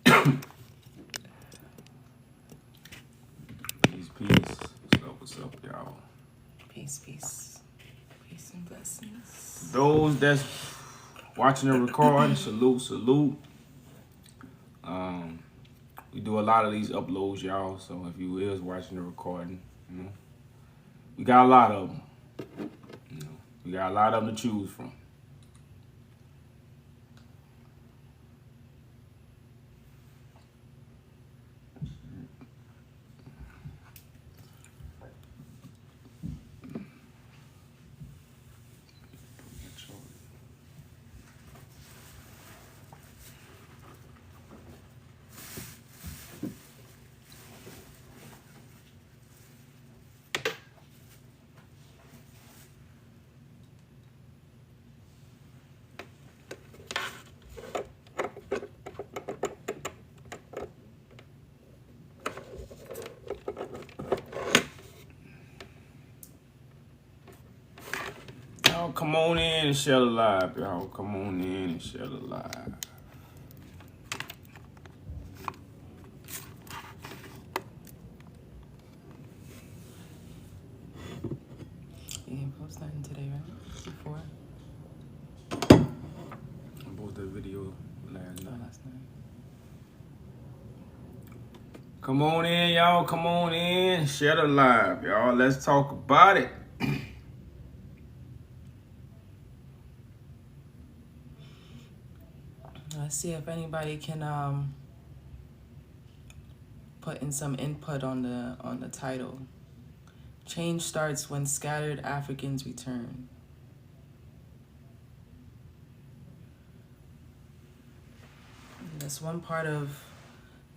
Peace. What's up, y'all? Peace, peace. Peace and blessings. Those that's watching the recording, salute. We do a lot of these uploads, y'all. So if you is watching the recording, we got a lot of them. We got a lot of them to choose from. Y'all come on in and share the live, y'all. Come on in and share the live. You didn't post nothing today, right? Before? I posted that video last night. Come on in, y'all. Come on in. Share the live, y'all. Let's talk about it. Let's see if anybody can put in some input on the title. Change starts when scattered Africans return. That's one part of,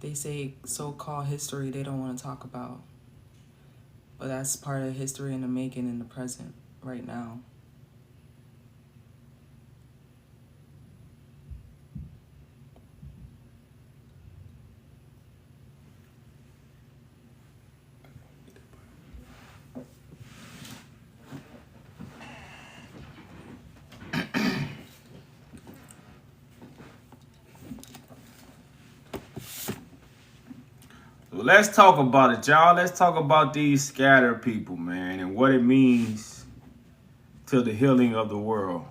they say, so-called history they don't want to talk about. But that's part of history in the making in the present, right now. So let's talk about it, y'all. Let's talk about these scattered people, man, and what it means to the healing of the world.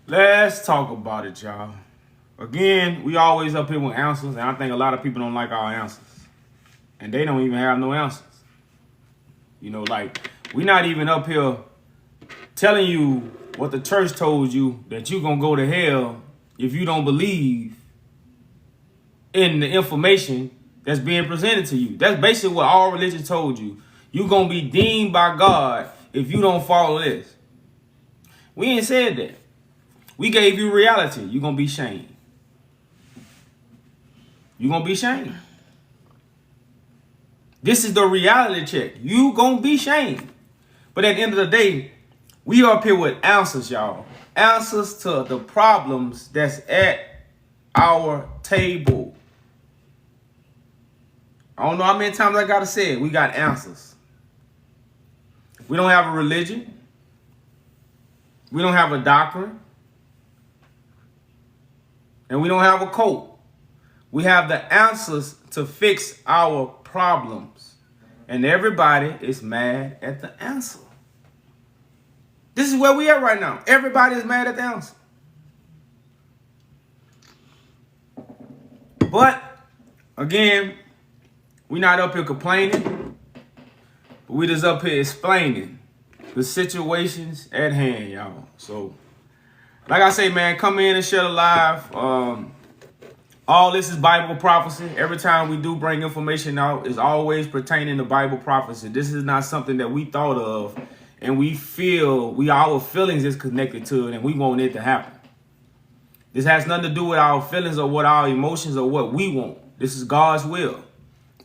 Let's talk about it, y'all. Again, we always up here with answers, and I think a lot of people don't like our answers. And they don't even have no answers. Like, we're not even up here telling you what the church told you, that you're going to go to hell if you don't believe in the information that's being presented to you. That's basically what all religion told you. You're going to be deemed by God if you don't follow this. We ain't said that. We gave you reality. You're going to be shamed. You're going to be shamed. This is the reality check. You going to be shamed. But at the end of the day, we are up here with answers, y'all. Answers to the problems that's at our table. I don't know how many times I got to say it. We got answers. We don't have a religion. We don't have a doctrine. And we don't have a code. We have the answers to fix our problems. And everybody is mad at the answer. This is where we are right now. Everybody is mad at the answer. But, again, we're not up here complaining. But we just up here explaining the situations at hand, y'all. So, like I say, man, come in and share the live. All this is Bible prophecy. Every time we do bring information out, it's always pertaining to Bible prophecy. This is not something that we thought of and we feel, our feelings is connected to it and we want it to happen. This has nothing to do with our feelings or what our emotions or what we want. This is God's will.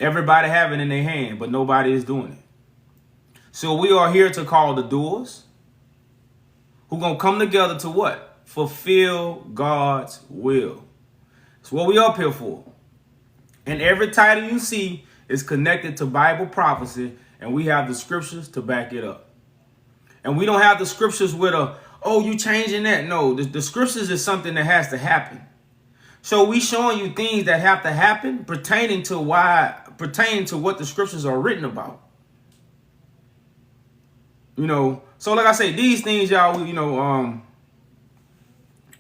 Everybody have it in their hand, but nobody is doing it. So we are here to call the doers who gonna come together to what? Fulfill God's will. It's what we up here for. And every title you see is connected to Bible prophecy, and we have the scriptures to back it up. And we don't have the scriptures with a oh, you changing that. No, the scriptures is something that has to happen. So we showing you things that have to happen pertaining to what the scriptures are written about. So like I say, these things, y'all,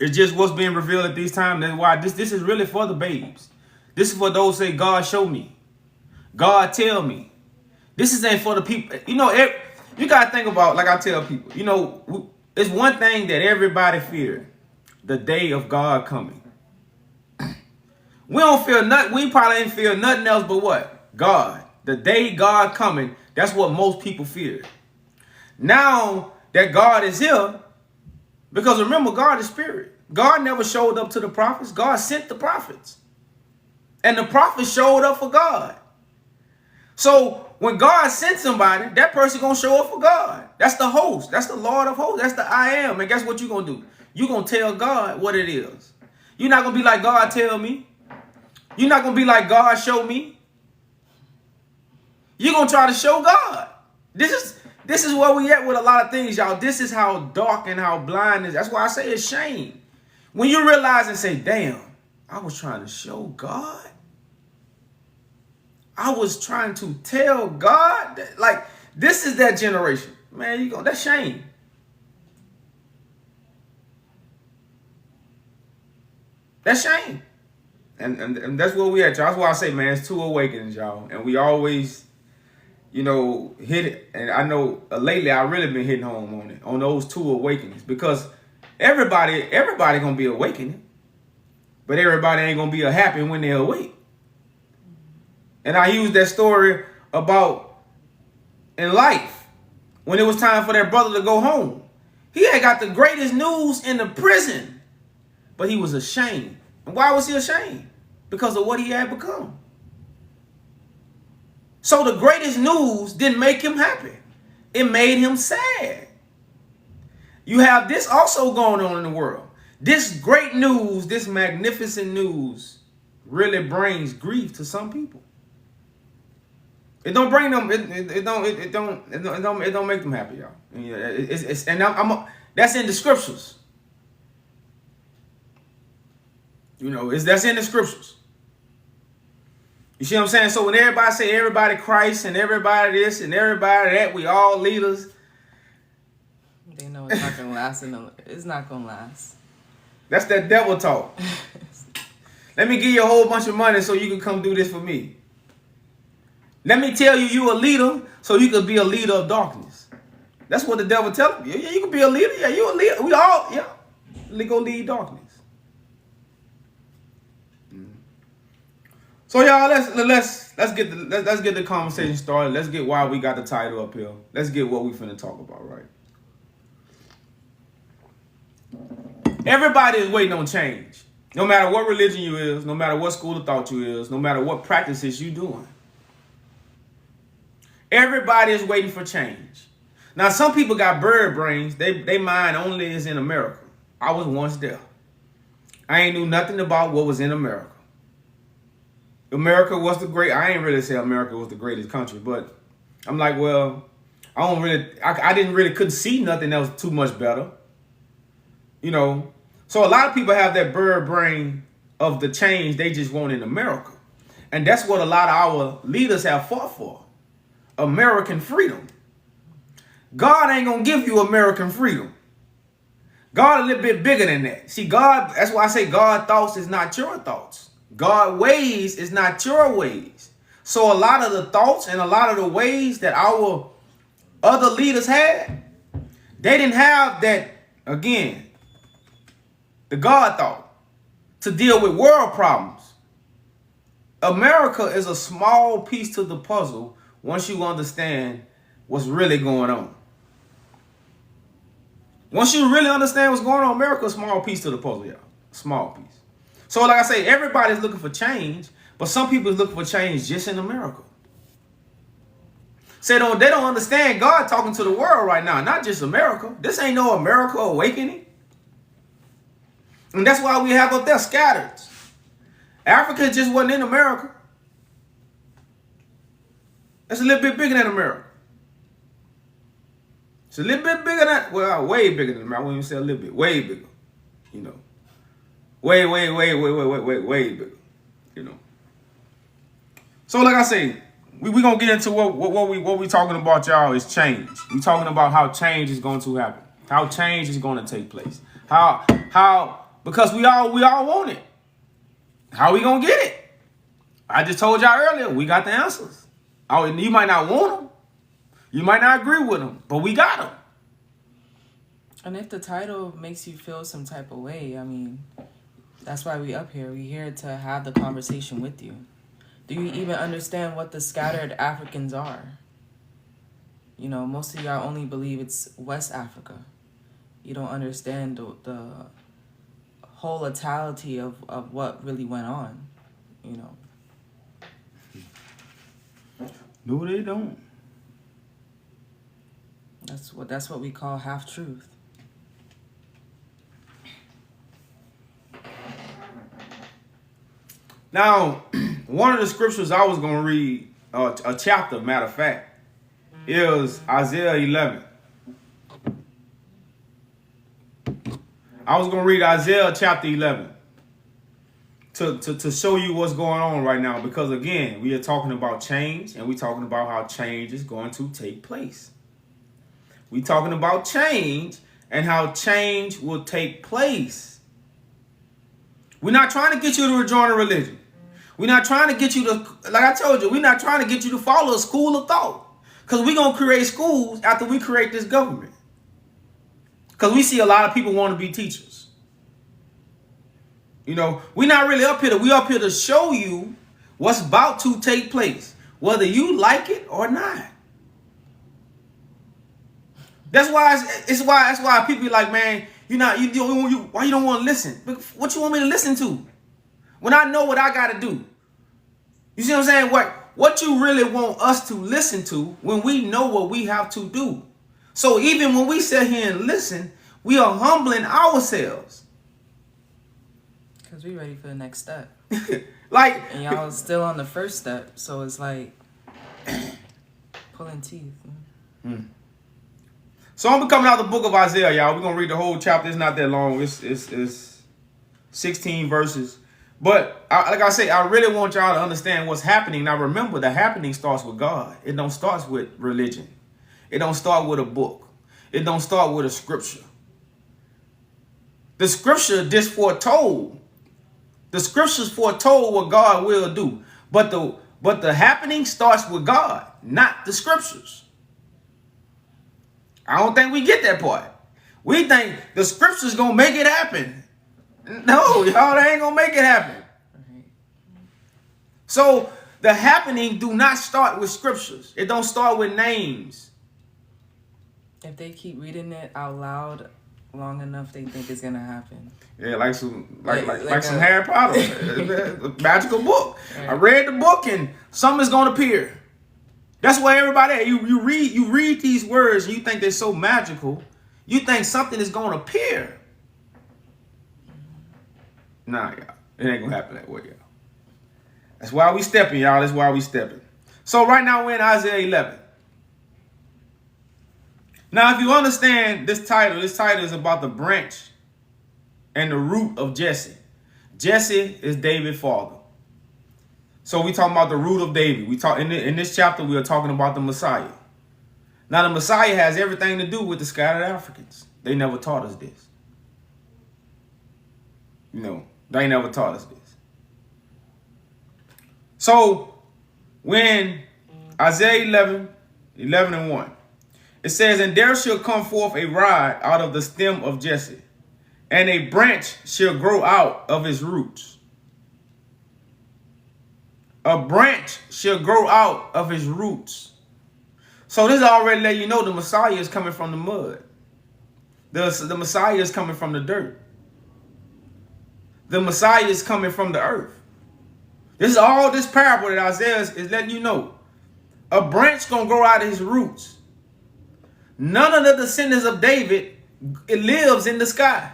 it's just what's being revealed at these times. That's why this is really for the babes. This is for those who say, God show me. God tell me. This ain't for the people. You got to think about, like I tell people, it's one thing that everybody feared. The day of God coming. We don't feel nothing. We probably ain't feel nothing else but what? God. The day God coming. That's what most people fear. Now that God is here, because remember, God is spirit. God never showed up to the prophets. God sent the prophets. And the prophets showed up for God. So when God sent somebody, that person going to show up for God. That's the host. That's the Lord of hosts. That's the I am. And guess what you're going to do? You're going to tell God what it is. You're not going to be like, God tell me. You're not going to be like, God show me. You're going to try to show God. This is where we at with a lot of things, y'all. This is how dark and how blind it is. That's why I say it's shame. When you realize and say, damn, I was trying to show God. I was trying to tell God that, like, this is that generation. Man, that's shame. That's shame. And that's where we at, y'all. That's why I say, man, it's two awakenings, y'all. And we always, hit it. And I know lately I really been hitting home on it, on those two awakenings. Because everybody gonna be awakening. But everybody ain't gonna be happy when they're awake. And I used that story about in life, when it was time for that brother to go home. He had got the greatest news in the prison, but he was ashamed. And why was he ashamed? Because of what he had become. So the greatest news didn't make him happy. It made him sad. You have this also going on in the world. This great news, this magnificent news really brings grief to some people. It don't bring them. It don't make them happy, y'all. That's in the scriptures. That's in the scriptures. You see what I'm saying? So when everybody say everybody Christ and everybody this and everybody that, we all leaders. They know it's not gonna last. It's not gonna last. That's that devil talk. Let me give you a whole bunch of money so you can come do this for me. Let me tell you a leader so you can be a leader of darkness. That's what the devil tells you. Yeah, you can be a leader. Yeah, you a leader. We all, go lead darkness. So y'all, let's get the conversation started. Let's get why we got the title up here. Let's get what we finna talk about, right? Everybody is waiting on change. No matter what religion you is, no matter what school of thought you is, no matter what practices you doing. Everybody is waiting for change. Now, some people got bird brains. They mind only is in America. I was once there. I ain't knew nothing about what was in America. America was I ain't really say America was the greatest country, but I'm like, well, I couldn't see nothing that was too much better. So a lot of people have that bird brain of the change they just want in America. And that's what a lot of our leaders have fought for. American freedom. God ain't gonna give you American freedom. God a little bit bigger than that. See, God, that's why I say God thoughts is not your thoughts. God ways is not your ways. So a lot of the thoughts and a lot of the ways that our other leaders had, they didn't have that, again, the God thought to deal with world problems. America is a small piece to the puzzle once you understand what's really going on. Once you really understand what's going on, America is a small piece to the puzzle, y'all. Small piece. So like I say, everybody's looking for change, but some people is looking for change just in America. They don't understand God talking to the world right now, not just America. This ain't no America awakening. And that's why we have up there scattered. Africa just wasn't in America. It's a little bit bigger than America. It's a little bit bigger than, well, way bigger than, I wouldn't even say a little bit, way bigger. You know, way bigger. You know. So like I say, we gonna get into what we talking about, y'all, is change. We talking about how change is going to happen, how change is going to take place, how because we all want it. How we gonna get it? I just told y'all earlier, we got the answers. Oh, you might not want them, you might not agree with them, but we got them. And if the title makes you feel some type of way, I mean, that's why we up here. We here to have the conversation with you. Do you even understand what the scattered Africans are? You know, most of y'all only believe it's West Africa. You don't understand the whole totality of what really went on, you know. No, they don't. That's what we call half-truth. Now, one of the scriptures I was going to read, a chapter, matter of fact, is Isaiah 11. I was going to read Isaiah chapter 11 to show you what's going on right now. Because, again, we are talking about change, and we're talking about how change is going to take place. We're talking about change and how change will take place. We're not trying to get you to join a religion. We're not trying to get you to, like I told you, we're not trying to get you to follow a school of thought. Because we're going to create schools after we create this government. Because we see a lot of people want to be teachers. You know, we're not really up here. We're up here to show you what's about to take place, whether you like it or not. That's why people be like, man, why you don't want to listen? What you want me to listen to? When I know what I got to do. You see what I'm saying? What you really want us to listen to when we know what we have to do. So even when we sit here and listen, we are humbling ourselves. Because we ready for the next step. And y'all still on the first step. So it's like pulling teeth. So I'm coming out the book of Isaiah, y'all. We're going to read the whole chapter. It's not that long. It's 16 verses. But like I say, I really want y'all to understand what's happening. Now, remember, the happening starts with God. It don't start with religion. It don't start with a book. It don't start with a scripture. The scripture just foretold. The scriptures foretold what God will do. But the happening starts with God, not the scriptures. I don't think we get that part. We think the scriptures going to make it happen. No, y'all, they ain't going to make it happen. So the happening do not start with scriptures. It don't start with names. If they keep reading it out loud long enough, they think it's going to happen. Yeah, like some Harry Potter, a magical book. Right. I read the book and something's going to appear. That's why everybody, you read these words and you think they're so magical. You think something is going to appear. Nah, y'all. It ain't going to happen that way, y'all. That's why we stepping, y'all. That's why we stepping. So right now we're in Isaiah 11. Now, if you understand this title is about the branch and the root of Jesse. Jesse is David's father. So we talking about the root of David. We talk in this chapter. We are talking about the Messiah. Now the Messiah has everything to do with the scattered Africans. They never taught us this. You know, they never taught us this. So when Isaiah 11 and 1, it says, "And there shall come forth a rod out of the stem of Jesse, and a branch shall grow out of his roots." A branch shall grow out of his roots. So this already let you know the Messiah is coming from the mud. The Messiah is coming from the dirt. The Messiah is coming from the earth. This is all this parable that Isaiah is letting you know. A branch going to grow out of his roots. None of the descendants of David, it lives in the sky.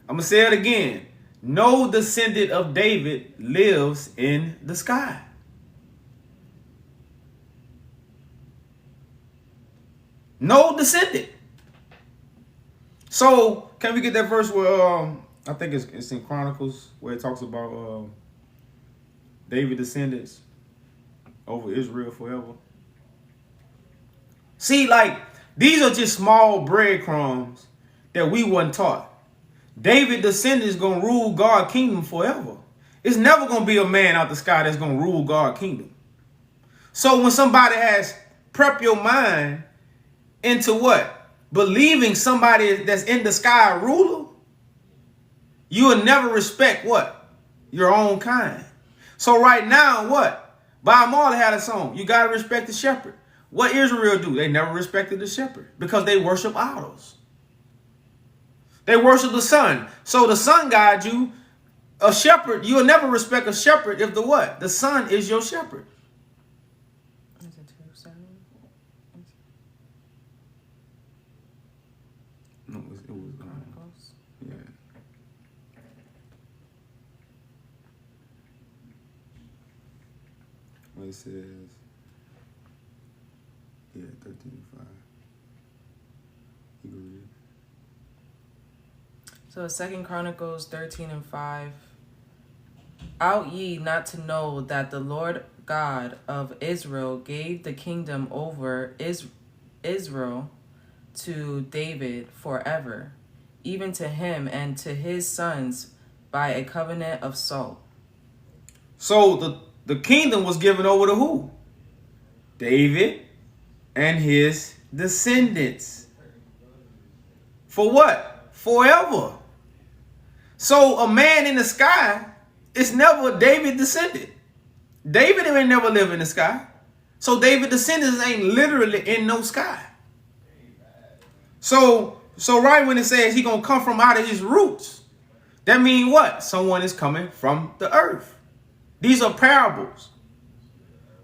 I'm going to say it again. No descendant of David lives in the sky. No descendant. So can we get that verse where I think it's in Chronicles where it talks about David descendants over Israel forever. See, like, these are just small breadcrumbs that we wasn't taught. David descendants gonna rule God's kingdom forever. It's never gonna be a man out the sky that's gonna rule God's kingdom. So when somebody has prepped your mind into what? Believing somebody that's in the sky a ruler, you will never respect what? Your own kind. So right now, what? Bob Marley had a song. You gotta respect the shepherd. What Israel do? They never respected the shepherd because they worship idols. They worship the sun. So the sun guides you. A shepherd, you will never respect a shepherd if the what? The sun is your shepherd. Is it 2:7? No, it was yeah. Well, it says, yeah, 13:5. You can read it. So 2 Chronicles 13:5. Ought ye not to know that the Lord God of Israel gave the kingdom over Israel to David forever, even to him and to his sons by a covenant of salt. So the kingdom was given over to who? David and his descendants. For what? Forever. So a man in the sky is never a David descendant. David ain't never lived in the sky. So David descendants ain't literally in no sky. So right when it says he gonna come from out of his roots, that means what? Someone is coming from the earth. These are parables.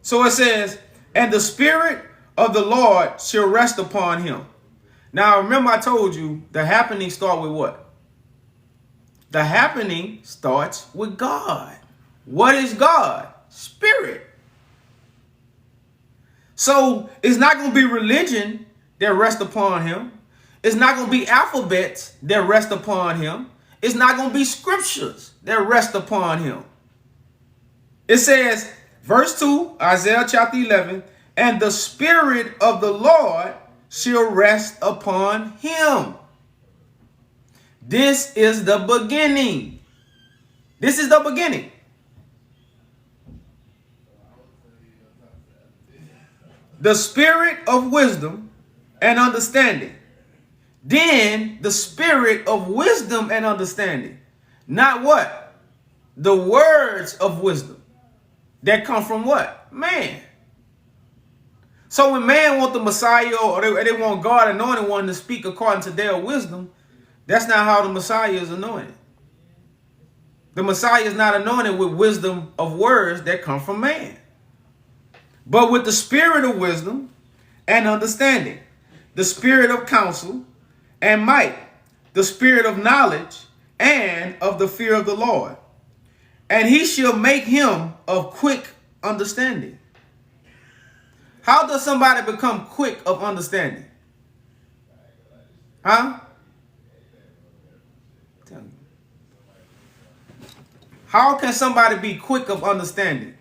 So it says, and the Spirit of the Lord shall rest upon him. Now remember I told you the happenings start with what? The happening starts with God. What is God? Spirit. So it's not going to be religion that rests upon him. It's not going to be alphabets that rest upon him. It's not going to be scriptures that rest upon him. It says, verse 2, Isaiah chapter 11, and the Spirit of the Lord shall rest upon him. This is the beginning. This is the beginning. The spirit of wisdom and understanding. Then the spirit of wisdom and understanding. Not what? The words of wisdom that come from what? Man. So when man want the Messiah or they want God anointed one to speak according to their wisdom, that's not how the Messiah is anointed. The Messiah is not anointed with wisdom of words that come from man, but with the spirit of wisdom and understanding, the spirit of counsel and might, the spirit of knowledge and of the fear of the Lord. And he shall make him of quick understanding. How does somebody become quick of understanding? Huh? Tell me. How can somebody be quick of understanding?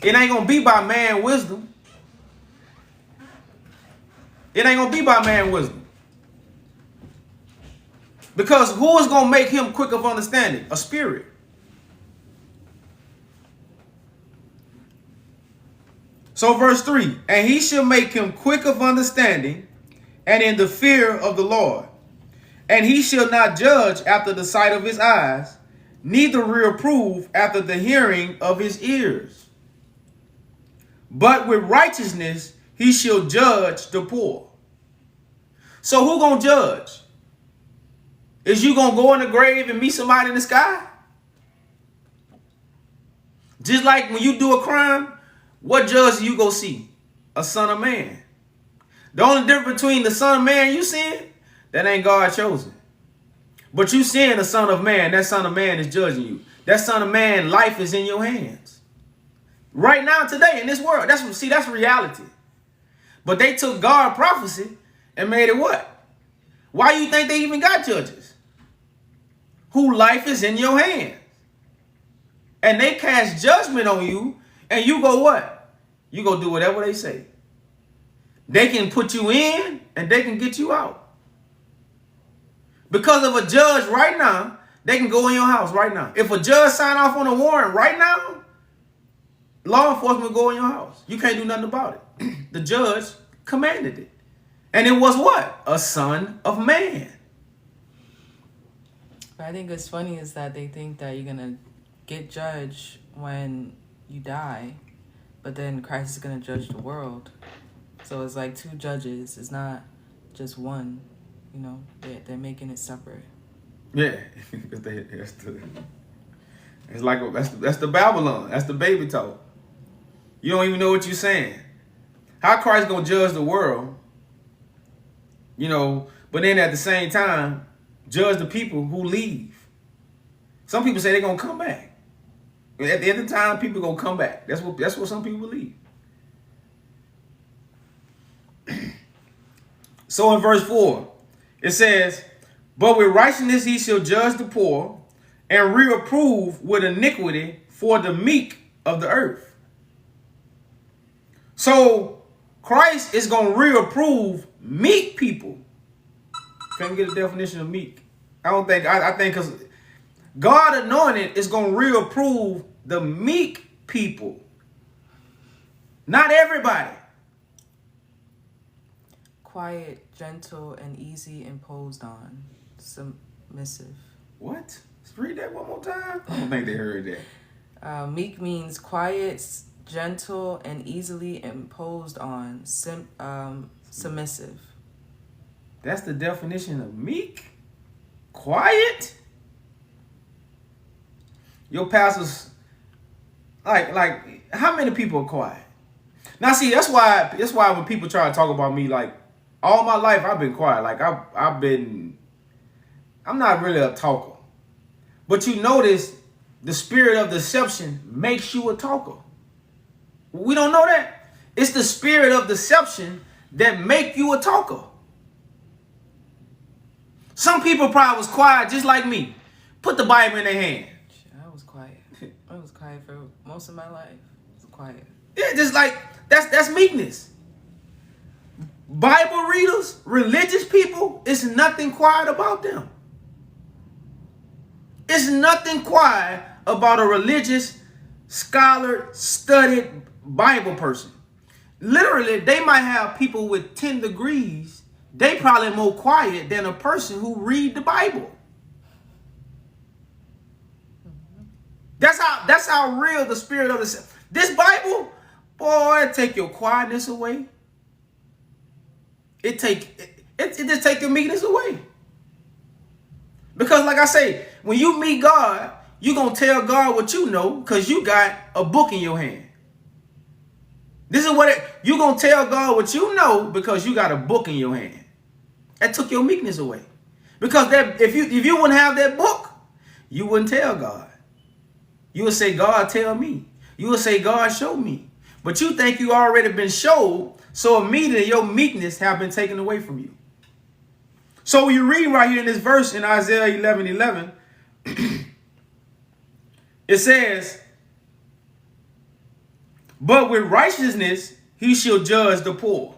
It ain't going to be by man wisdom. It ain't going to be by man wisdom. Because who is going to make him quick of understanding? A spirit. So verse 3, and he shall make him quick of understanding and in the fear of the Lord. And he shall not judge after the sight of his eyes, neither reprove after the hearing of his ears. But with righteousness he shall judge the poor. So who gonna judge? Is you gonna go in the grave and meet somebody in the sky? Just like when you do a crime, what judge do you go see? A son of man. The only difference between the son of man you seeing, that ain't God chosen. But you seeing the son of man, that son of man is judging you. That son of man, life is in your hands. Right now, today, in this world. That's reality. But they took God's prophecy and made it what? Why do you think they even got judges? Whose life is in your hands. And they cast judgment on you, and you go what? You go do whatever they say. They can put you in, and they can get you out. Because of a judge right now, they can go in your house right now. If a judge sign off on a warrant right now, law enforcement will go in your house. You can't do nothing about it. The judge commanded it. And it was what? A son of man. But I think what's funny is that they think that you're going to get judged when you die, but then Christ is going to judge the world. So it's like two judges. It's not just one. You know, they're making it separate. Yeah. It's like that's the Babylon. That's the baby talk. You don't even know what you're saying. How Christ going to judge the world, you know, but then at the same time, judge the people who leave. Some people say they're going to come back. At the end of the time, people are going to come back. That's what some people believe. So in verse 4, it says, but with righteousness he shall judge the poor and reapprove with iniquity for the meek of the earth. So Christ is going to reapprove meek people. Can we get a definition of meek? I think because God anointed is going to reapprove the meek people. Not everybody. Quiet, gentle, and easy imposed on. Submissive. What? Let's read that one more time. I don't think they heard that. Meek means quiet, gentle, and easily imposed on. Submissive. That's the definition of meek? Quiet? Your pastors, like, how many people are quiet? Now, see, that's why when people try to talk about me, like, all my life I've been quiet. Like, I'm not really a talker. But you notice the spirit of deception makes you a talker. We don't know that. It's the spirit of deception that make you a talker. Some people probably was quiet just like me. Put the Bible in their hand. I was quiet. I was quiet for most of my life. I was quiet. Yeah, just like that's meekness. Bible readers, religious people, it's nothing quiet about them. It's nothing quiet about a religious, scholar, studied Bible person. Literally, they might have people with 10 degrees. They probably more quiet than a person who read the Bible. That's how real the spirit of this Bible, boy, it take your quietness away. It just take your meekness away. Because like I say, when you meet God, you're going to tell God what you know because you got a book in your hand. This is what you're going to tell God what you know because you got a book in your hand. That took your meekness away. Because if you wouldn't have that book, you wouldn't tell God. You would say, God, tell me. You would say, God, show me. But you think you already been showed, so immediately your meekness have been taken away from you. So you read right here in this verse in Isaiah 11:11, it says, but with righteousness he shall judge the poor.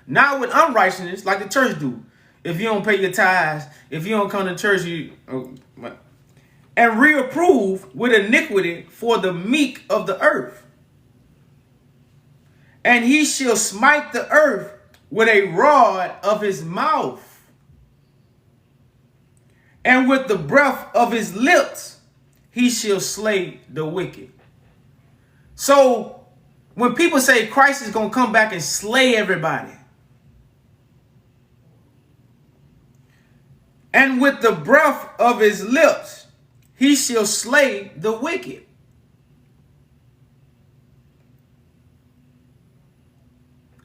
Not with unrighteousness like the church do. If you don't pay your tithes, if you don't come to church, and reapprove with iniquity for the meek of the earth. And he shall smite the earth with a rod of his mouth. And with the breath of his lips, he shall slay the wicked. So when people say Christ is going to come back and slay everybody, and with the breath of his lips, he shall slay the wicked.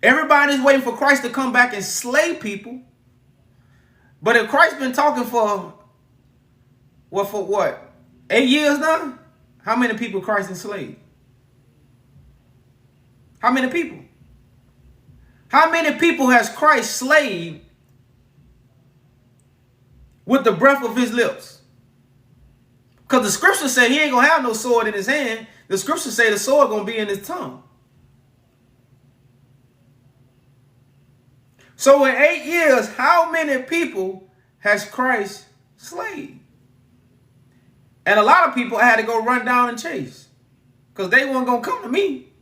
Everybody's waiting for Christ to come back and slay people. But if Christ's been talking for what? 8 years now? How many people Christ enslaved? How many people? How many people has Christ slayed with the breath of his lips? Because the scriptures say he ain't going to have no sword in his hand. The scriptures say the sword going to be in his tongue. So in 8 years, how many people has Christ slayed? And a lot of people had to go run down and chase, because they weren't going to come to me.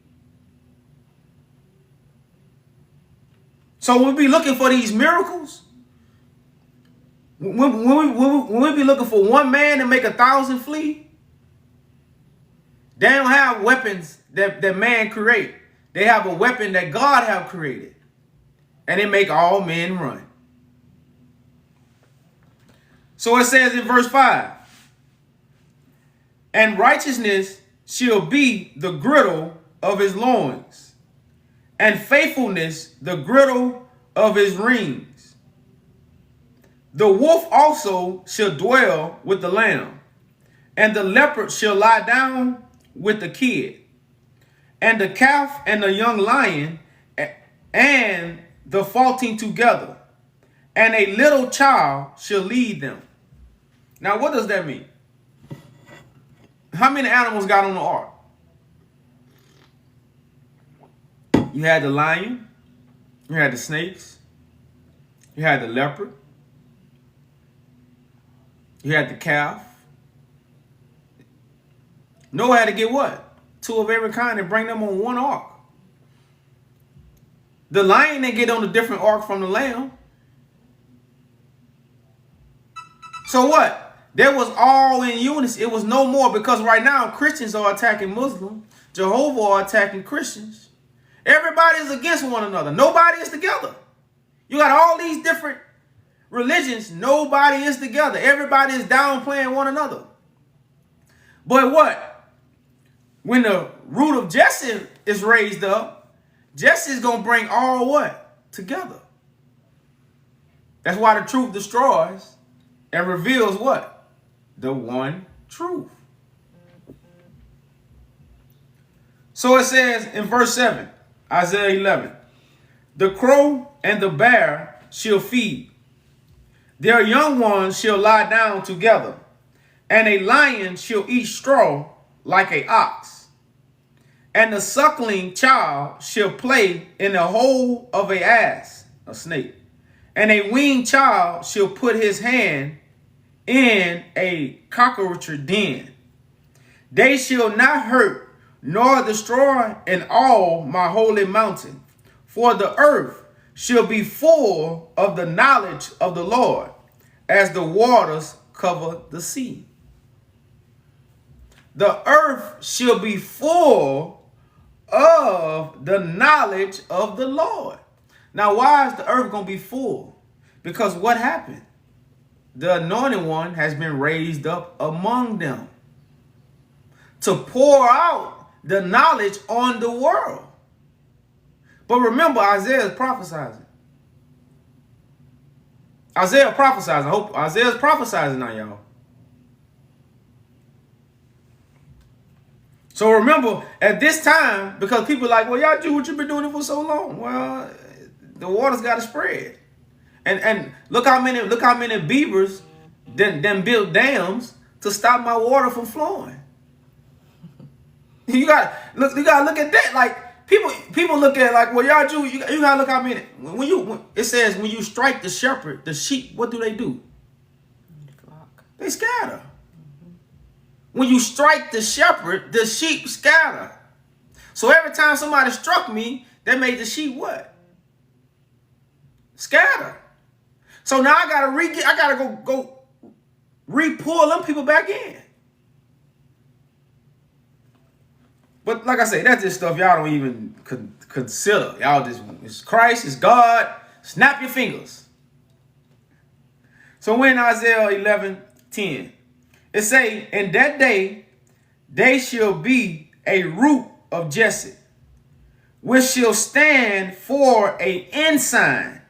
So we'll be looking for these miracles. When we be looking for one man to make 1,000 flee, they don't have weapons that man create. They have a weapon that God have created. And it make all men run. So it says in verse 5, and righteousness shall be the girdle of his loins, and faithfulness the girdle of his rings. The wolf also shall dwell with the lamb, and the leopard shall lie down with the kid, and the calf and the young lion and the faulting together, and a little child shall lead them. Now, what does that mean? How many animals got on the ark? You had the lion, you had the snakes, you had the leopard, you had the calf. Noah had to get what? 2 of every kind and bring them on one ark. The lion didn't get on a different ark from the lamb. So what? There was all in unison. It was no more, because right now Christians are attacking Muslims. Jehovah are attacking Christians. Everybody is against one another. Nobody is together. You got all these different religions. Nobody is together. Everybody is downplaying one another. But what? When the root of Jesse is raised up, Jesse is going to bring all what? Together. That's why the truth destroys and reveals what? The one truth. So it says in verse 7, Isaiah 11, the crow and the bear shall feed. Their young ones shall lie down together, and a lion shall eat straw like an ox. And the suckling child shall play in the hole of an ass, a snake. And a weaned child shall put his hand in a cockroach den. They shall not hurt nor destroy in all my holy mountain, for the earth shall be full of the knowledge of the Lord, as the waters cover the sea. The earth shall be full of the knowledge of the Lord. Now, why is the earth going to be full? Because what happened? The anointed one has been raised up among them to pour out the knowledge on the world. But remember, Isaiah is prophesying. Isaiah prophesies. I hope Isaiah's prophesying now, y'all. So remember, at this time, because people are like, well, y'all do what you've been doing it for so long. Well, the water's got to spread. And look how many beavers then built dams to stop my water from flowing. You gotta look at that. Like people look at it like, well, y'all Jew, you gotta look how many. When it says when you strike the shepherd, the sheep, what do? They scatter. When you strike the shepherd, the sheep scatter. So every time somebody struck me, that made the sheep what? Scatter. So now I gotta go re-pull them people back in. But like I say, that's just stuff y'all don't even consider. Y'all just, it's Christ, it's God. Snap your fingers. So in Isaiah 11:10, it say, in that day, they shall be a root of Jesse, which shall stand for a ensign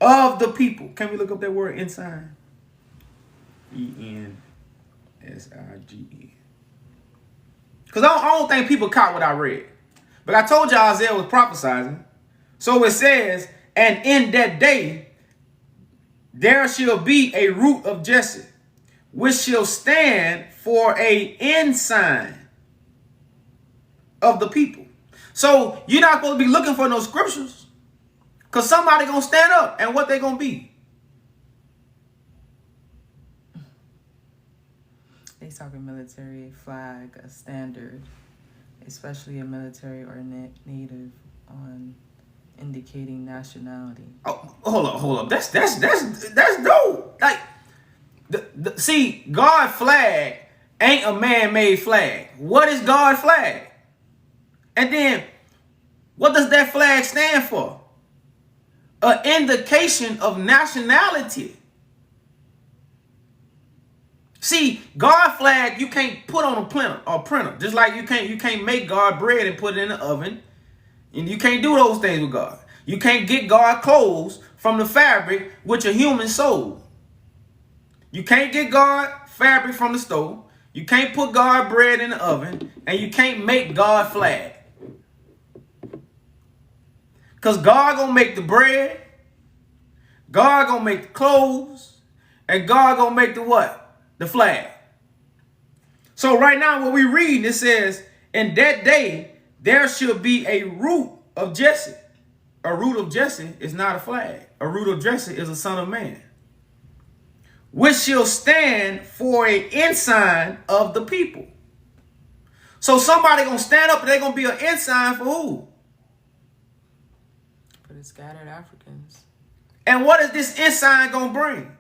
of the people. Can we look up that word ensign? E-N-S-I-G-N. Because I don't think people caught what I read. But I told you Isaiah was prophesying. So it says, and in that day there shall be a root of Jesse, which shall stand for a ensign of the people. So you're not supposed to be looking for no scriptures, because somebody gonna stand up, and what they gonna be? They talking military flag, a standard, especially a military or native on indicating nationality. Oh, hold up. That's dope. Like, see, God flag ain't a man-made flag. What is God flag? And then, what does that flag stand for? An indication of nationality. See, God flag you can't put on a printer. Just like you can't make God bread and put it in the oven. And you can't do those things with God. You can't get God clothes from the fabric which a human sold. You can't get God fabric from the stove. You can't put God bread in the oven. And you can't make God flag. Because God gonna make the bread. God gonna make the clothes. And God gonna make the what? The flag. So right now what we read, it says, in that day there shall be a root of Jesse. A root of Jesse is not a flag. A root of Jesse is a son of man, which shall stand for an ensign of the people. So somebody gonna stand up and they're gonna be an ensign for who? For the scattered Africans. And what is this ensign gonna bring?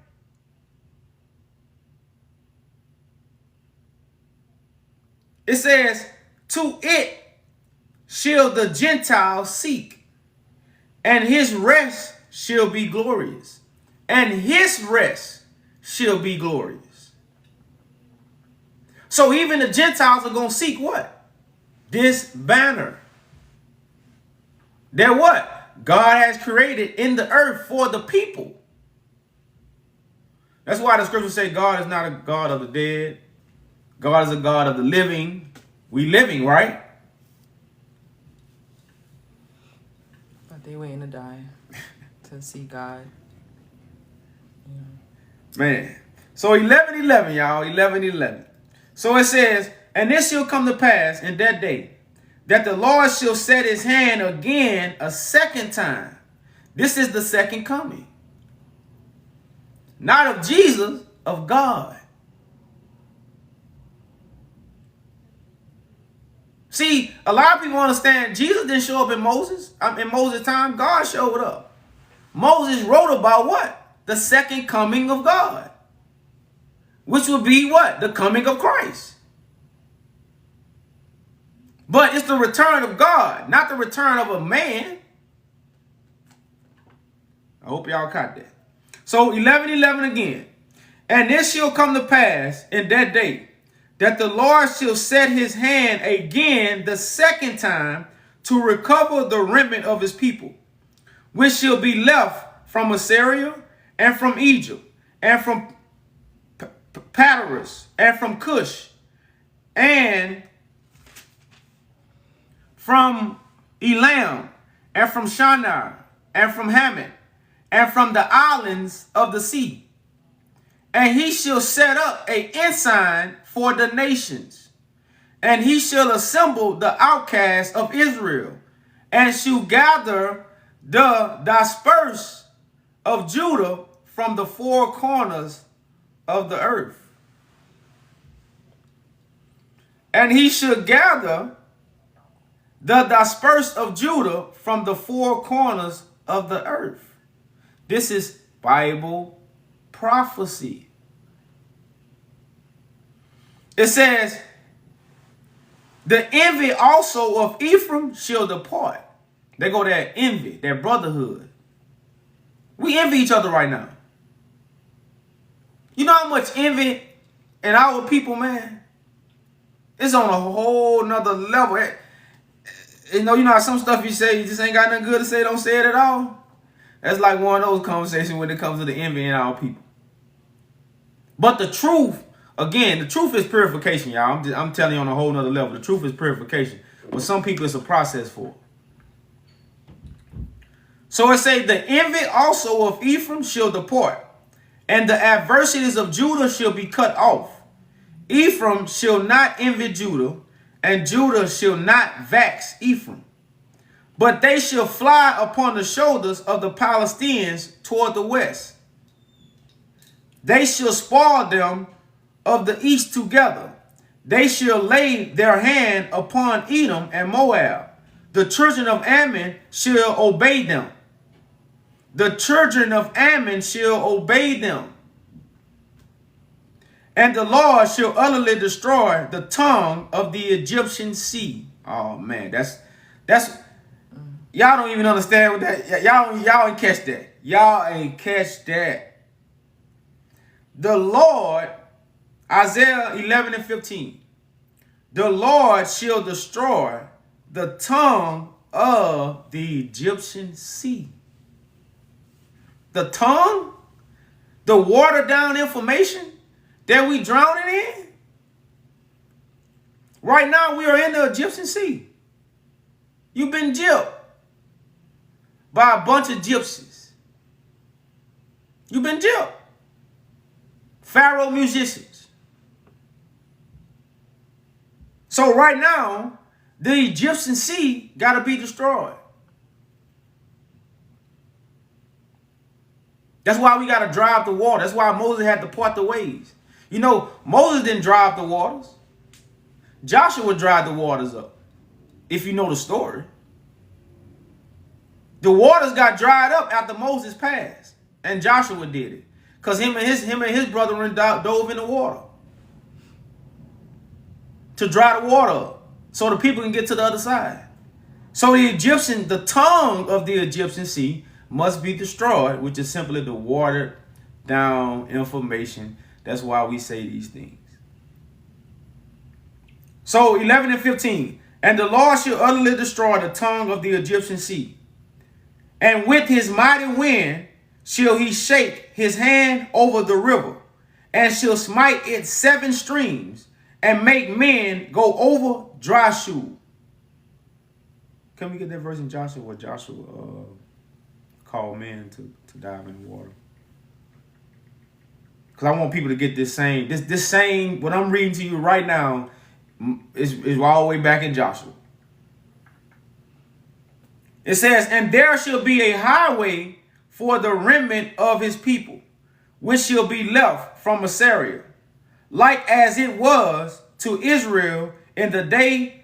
It says, to it shall the Gentiles seek, and his rest shall be glorious. And his rest shall be glorious. So even the Gentiles are going to seek what? This banner. That what? God has created in the earth for the people. That's why the scriptures say God is not a God of the dead. God is a God of the living. We living, right? But they waiting to die to see God. Yeah. Man. So 11:11, y'all. 11:11. So it says, and this shall come to pass in that day, that the Lord shall set his hand again a second time. This is the second coming. Not of Jesus, of God. See, a lot of people understand Jesus didn't show up in Moses. In Moses' time, God showed up. Moses wrote about what? The second coming of God. Which would be what? The coming of Christ. But it's the return of God, not the return of a man. I hope y'all caught that. So 11:11 again. And this shall come to pass in that day, that the Lord shall set his hand again the second time to recover the remnant of his people, which shall be left from Assyria and from Egypt and from Patarus and from Cush and from Elam and from Shinar and from Hammon and from the islands of the sea. And he shall set up an ensign for the nations, and he shall assemble the outcasts of Israel, and shall gather the dispersed of Judah from the four corners of the earth. And he shall gather the dispersed of Judah from the four corners of the earth. This is Bible prophecy. It says, the envy also of Ephraim shall depart. They go that envy, that brotherhood. We envy each other right now. You know how much envy in our people, man? It's on a whole nother level. You know how some stuff you say, you just ain't got nothing good to say, don't say it at all. That's like one of those conversations when it comes to the envy in our people. But the truth, again, the truth is purification, y'all. I'm telling you on a whole nother level. The truth is purification. But some people, it's a process for it. So it says, the envy also of Ephraim shall depart, and the adversities of Judah shall be cut off. Ephraim shall not envy Judah, and Judah shall not vex Ephraim. But they shall fly upon the shoulders of the Palestinians toward the west. They shall spoil them of the east together. They shall lay their hand upon Edom and Moab. The children of Ammon shall obey them. The children of Ammon shall obey them. And the Lord shall utterly destroy the tongue of the Egyptian sea. Oh man, that's y'all don't even understand what that. Y'all ain't catch that. Y'all ain't catch that. The Lord, Isaiah 11 and 15. The Lord shall destroy the tongue of the Egyptian sea. The tongue, the watered down information that we drowning in. Right now we are in the Egyptian sea. You've been gypped by a bunch of gypsies. You've been gypped. Pharaoh musicians. So right now, the Egyptian sea got to be destroyed. That's why we got to drive the water. That's why Moses had to part the waves. You know, Moses didn't drive the waters. Joshua dried the waters up. If you know the story. The waters got dried up after Moses passed. And Joshua did it. Because him and his brethren dove in the water. To dry the water up. So the people can get to the other side. So the tongue of the Egyptian sea must be destroyed, which is simply the watered down information. That's why we say these things. So 11 and 15. And the Lord shall utterly destroy the tongue of the Egyptian sea. And with his mighty wind shall he shake his hand over the river, and shall smite its 7 streams, and make men go over dry shoe. Can we get that verse in Joshua where Joshua called men to dive in the water? Because I want people to get this same, what I'm reading to you right now is all the way back in Joshua. It says, and there shall be a highway for the remnant of his people, which shall be left from Assyria, like as it was to Israel in the day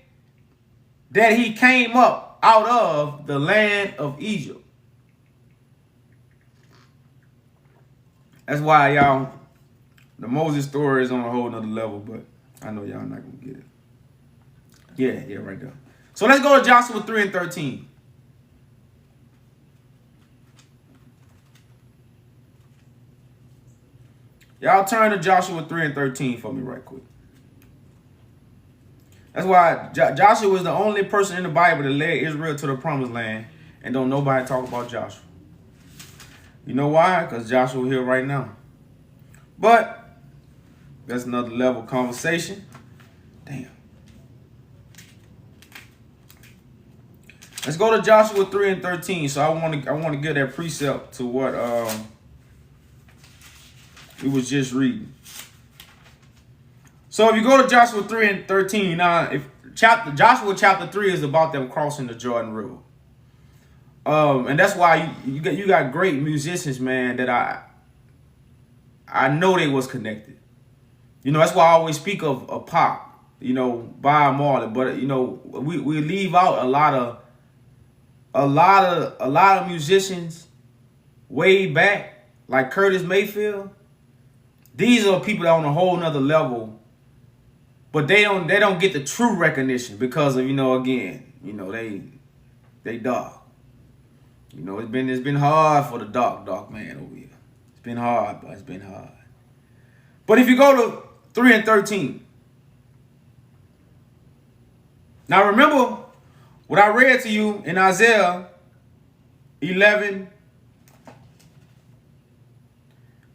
that he came up out of the land of Egypt. That's why y'all, the Moses story is on a whole nother level, but I know y'all not going to get it. Yeah, right there. So let's go to Joshua 3 and 13. Y'all turn to Joshua 3 and 13 for me right quick. That's why Joshua was the only person in the Bible that led Israel to the promised land, and don't nobody talk about Joshua. You know why? Because Joshua here right now. But that's another level conversation. Damn. Let's go to Joshua 3 and 13. So I want to give that precept to what we was just reading. So if you go to Joshua 3 and 13, now Joshua chapter 3 is about them crossing the Jordan River. And that's why you got great musicians, man, that I know they was connected. You know, that's why I always speak of pop, you know, Bob Marley, but you know, we leave out a lot of musicians way back, like Curtis Mayfield. These are people that are on a whole nother level, but they don't get the true recognition because of, you know, again, you know, they dark. You know, it's been hard for the dark man over here. It's been hard, but it's been hard. But if you go to 3 and 13, now remember what I read to you in Isaiah 11.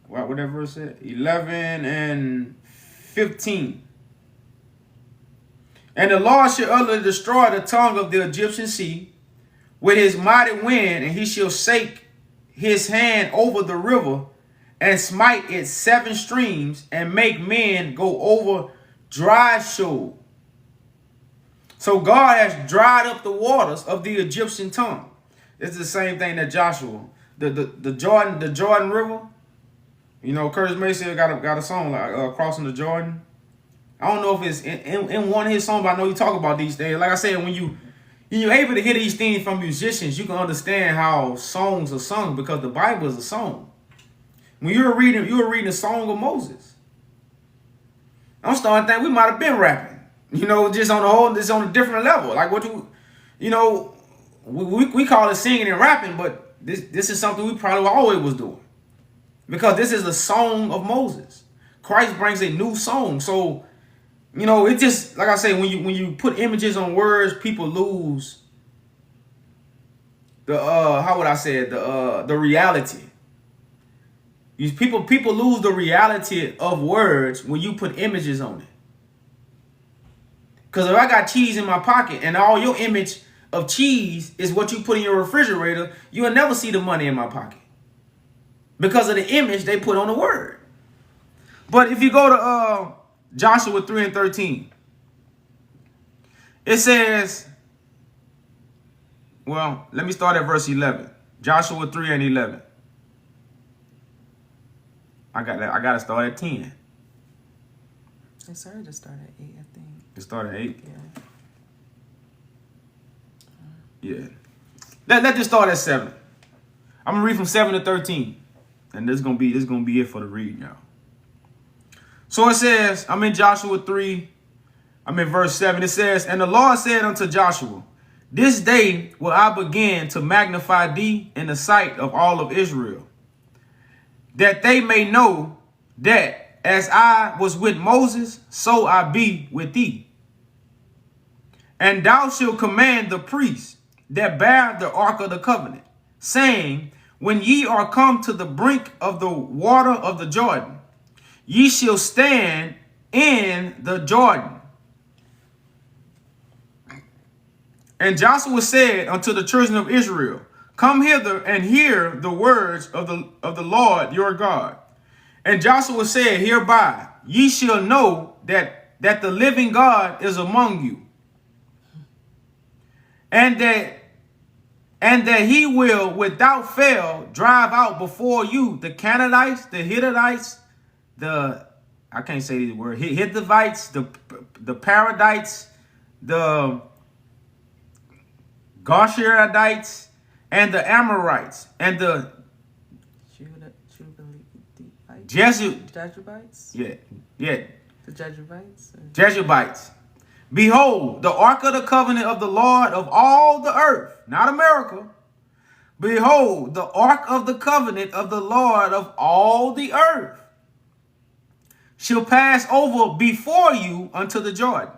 What that verse said? 11 and 15. And the Lord shall utterly destroy the tongue of the Egyptian sea, with his mighty wind, and he shall shake his hand over the river and smite its 7 streams and make men go over dry shore. So God has dried up the waters of the Egyptian tongue. It's the same thing that Joshua, the Jordan River. You know, Curtis Mayfield got a song like crossing the Jordan. I don't know if it's in one of his songs, but I know he talk about these things. Like I said, when you're able to hear these things from musicians, you can understand how songs are sung, because the Bible is a song. When you were reading the Song of Moses. I'm starting to think we might have been rapping. You know, just on a different level. Like what we call it singing and rapping, but this is something we probably always was doing. Because this is a song of Moses. Christ brings a new song. So, you know, it just, like I say, when you put images on words, people lose the the reality. People lose the reality of words when you put images on it. Because if I got cheese in my pocket and all your image of cheese is what you put in your refrigerator, you will never see the money in my pocket. Because of the image they put on the word. But if you go to Joshua 3:13, it says, well, let me start at verse 11. Joshua 3:11. I gotta start at 10. It started to start at 8, I think. It started at 8? Yeah. Yeah. Let this start at 7. I'm gonna read from 7 to 13. And this is gonna be it for the read, y'all. So it says, I'm in Joshua 3, I'm in verse 7. It says, and the Lord said unto Joshua, this day will I begin to magnify thee in the sight of all of Israel, that they may know that as I was with Moses, so I be with thee. And thou shalt command the priests that bear the ark of the covenant, saying, when ye are come to the brink of the water of the Jordan, ye shall stand in the Jordan. And Joshua said unto the children of Israel, come hither and hear the words of the Lord your God. And Joshua said, hereby ye shall know that the living God is among you, and that he will without fail drive out before you the Canaanites, the Hittites, I can't say these words, Hittites, the Paradites, the Gasherites, and the Amorites, and the Jejubites? Yeah. The Jejubites? Jejubites. Behold, the ark of the covenant of the Lord of all the earth, not America. Behold, the ark of the covenant of the Lord of all the earth shall pass over before you unto the Jordan.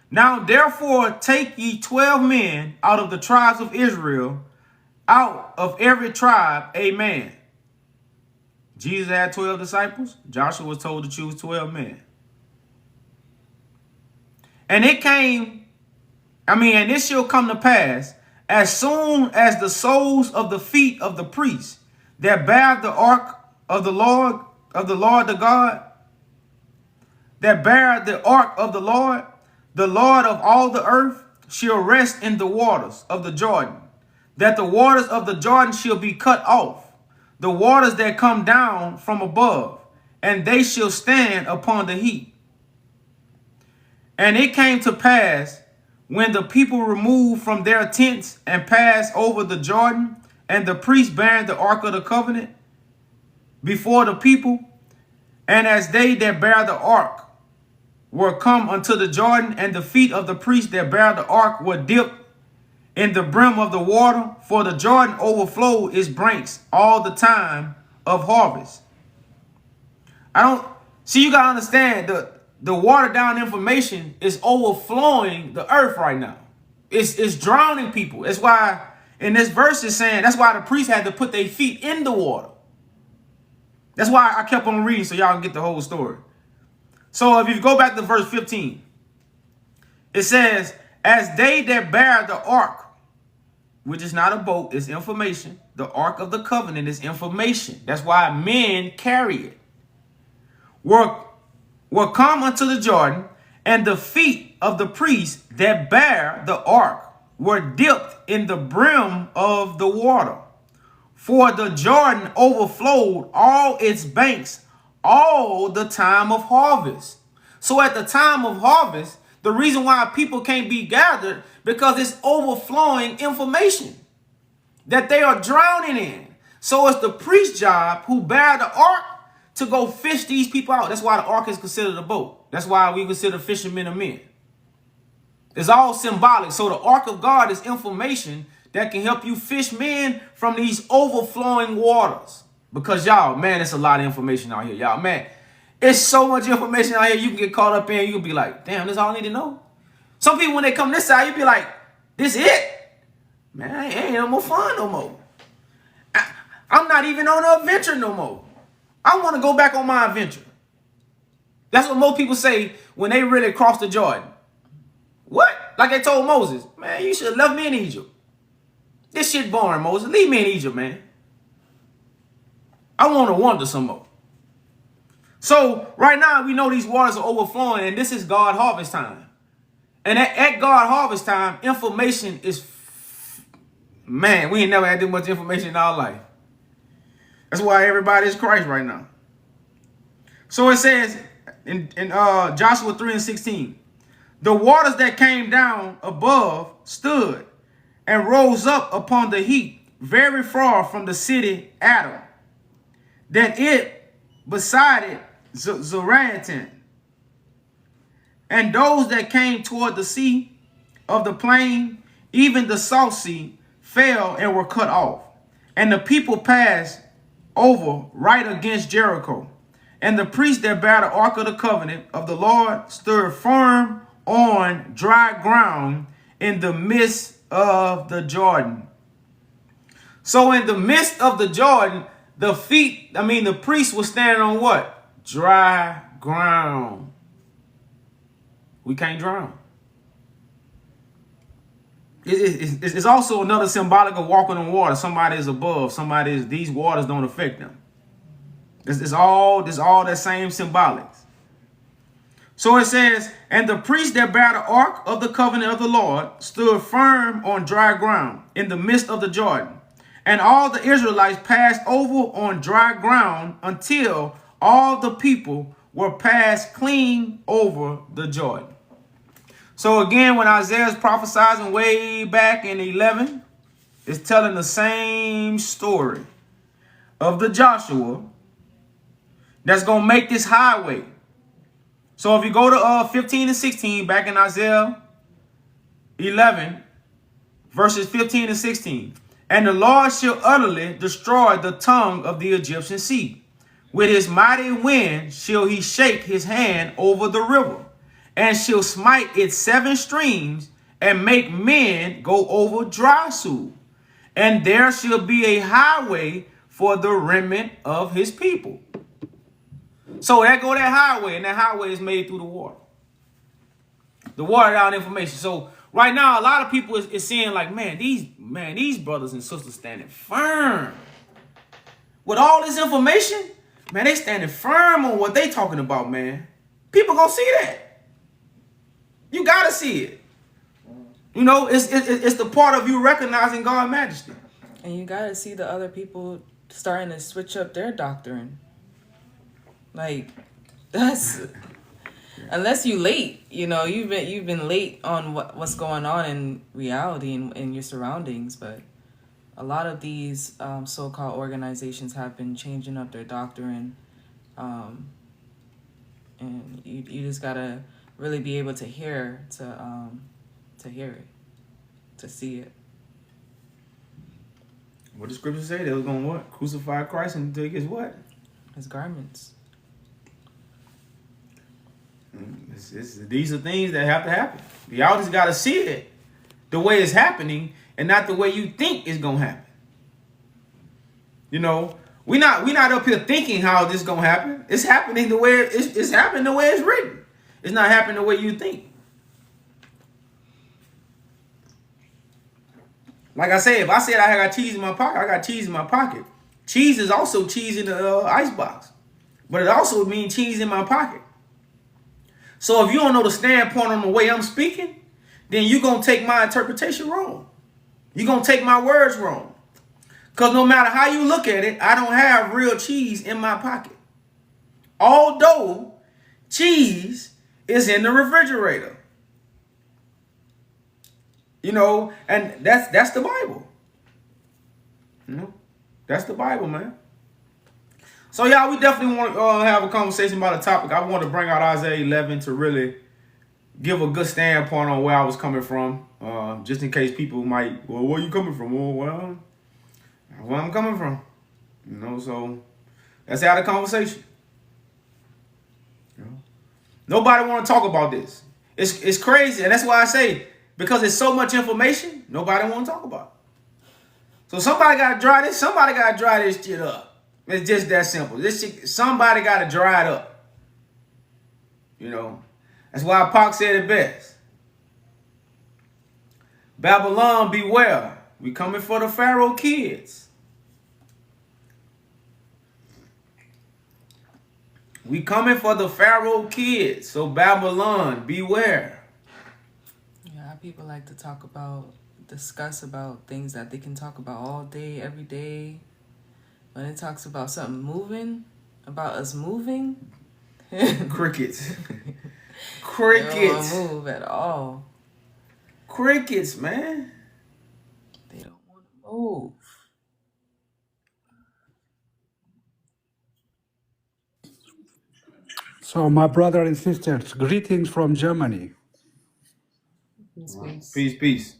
Now therefore take ye 12 men out of the tribes of Israel, out of every tribe a man. Jesus had 12 disciples. Joshua was told to choose 12 men. And it shall come to pass, as soon as the soles of the feet of the priests that bear the ark of the Lord the God, that bear the ark of the Lord of all the earth, shall rest in the waters of the Jordan, that the waters of the Jordan shall be cut off, the waters that come down from above, and they shall stand upon the heap. And it came to pass, when the people removed from their tents and passed over the Jordan, and the priests bearing the ark of the covenant before the people, and as they that bear the ark were come unto the Jordan, and the feet of the priests that bear the ark were dipped in the brim of the water, for the Jordan overflowed its banks all the time of harvest. You gotta understand, the watered down information is overflowing the earth right now. It's drowning people. That's why in this verse it's saying, that's why the priests had to put their feet in the water. That's why I kept on reading so y'all can get the whole story. So if you go back to verse 15, it says, as they that bear the ark which is not a boat, is information. The Ark of the Covenant is information. That's why men carry it. Were come unto the Jordan, and the feet of the priests that bear the ark were dipped in the brim of the water. For the Jordan overflowed all its banks all the time of harvest. So at the time of harvest, the reason why people can't be gathered, because it's overflowing information that they are drowning in. So it's the priest's job who bear the ark to go fish these people out. That's why the ark is considered a boat. That's why we consider fishermen of men. It's all symbolic. So the ark of God is information that can help you fish men from these overflowing waters. Because y'all, man, it's a lot of information out here. Y'all, man, it's so much information out here you can get caught up in. You can be like, damn, this all I need to know. Some people, when they come this side, you be like, this it? Man, it ain't no more fun no more. I'm not even on an adventure no more. I want to go back on my adventure. That's what most people say when they really cross the Jordan. What? Like they told Moses, man, you should have left me in Egypt. This shit boring, Moses. Leave me in Egypt, man. I want to wander some more. So right now we know these waters are overflowing, and this is God harvest time. And at God harvest time, information is, man, we ain't never had this much information in our life. That's why everybody is Christ right now. So it says in Joshua 3:16, the waters that came down above stood and rose up upon the heap very far from the city Adam, that it beside it Zeratan. And those that came toward the sea of the plain, even the Salt Sea, fell and were cut off. And the people passed over right against Jericho. And the priest that bare the ark of the covenant of the Lord stood firm on dry ground in the midst of the Jordan. So in the midst of the Jordan, the priest was standing on what? Dry ground. We can't drown. It's also another symbolic of walking on water. Somebody is above. These waters don't affect them. It's all that same symbolics. So it says, and the priest that bare the ark of the covenant of the Lord stood firm on dry ground in the midst of the Jordan. And all the Israelites passed over on dry ground until all the people were passed clean over the Jordan. So again, when Isaiah is prophesying way back in 11, it's telling the same story of the Joshua that's going to make this highway. So if you go to 15 and 16, back in Isaiah 11, verses 15 and 16, and the Lord shall utterly destroy the tongue of the Egyptian sea. With his mighty wind shall he shake his hand over the river, and shall smite its 7 streams, and make men go over dry Sue. And there shall be a highway for the remnant of his people. So that highway, and that highway is made through the water. The water down information. So right now, a lot of people is seeing like, these brothers and sisters standing firm. With all this information, man, they standing firm on what they talking about, man. People gonna see that. You gotta see it. You know, it's the part of you recognizing God's majesty. And you gotta see the other people starting to switch up their doctrine. Like, that's, unless you late, you know, you've been late on what's going on in reality and in your surroundings. But a lot of these so-called organizations have been changing up their doctrine, and you just gotta really be able to hear it, to see it. What the scripture say? They was gonna what? Crucify Christ and take his what? His garments. These are things that have to happen. Y'all just gotta see it the way it's happening, and not the way you think it's gonna happen. You know, we not up here thinking how this gonna happen. It's happening the way it's happening the way it's written. It's not happening the way you think. Like I said, if I said I got cheese in my pocket, I got cheese in my pocket. Cheese is also cheese in the icebox, but it also means cheese in my pocket. So if you don't know the standpoint on the way I'm speaking, then you're going to take my interpretation wrong. You're going to take my words wrong. Because no matter how you look at it, I don't have real cheese in my pocket. Although cheese is in the refrigerator. You know, and that's the Bible. You know, that's the Bible, man. So y'all, we definitely want to have a conversation about a topic. I want to bring out Isaiah 11 to really give a good standpoint on where I was coming from. Just in case people might, well, where you coming from? Well, where I'm coming from. You know, so let's have a conversation. You know? Nobody want to talk about this. It's crazy, and that's why I say, because it's so much information, nobody want to talk about it. So somebody got to dry this. Somebody got to dry this shit up. It's just that simple. This shit, somebody got to dry it up. You know, that's why Pac said it best. Babylon, beware. We coming for the Pharaoh kids. We coming for the Pharaoh kids. So Babylon, beware. Yeah, people like to discuss about things that they can talk about all day, every day. When it talks about something moving, about us moving. Crickets. Crickets. They don't want to move at all. Crickets, man. They don't want to move. So, my brother and sisters, greetings from Germany. Peace, peace.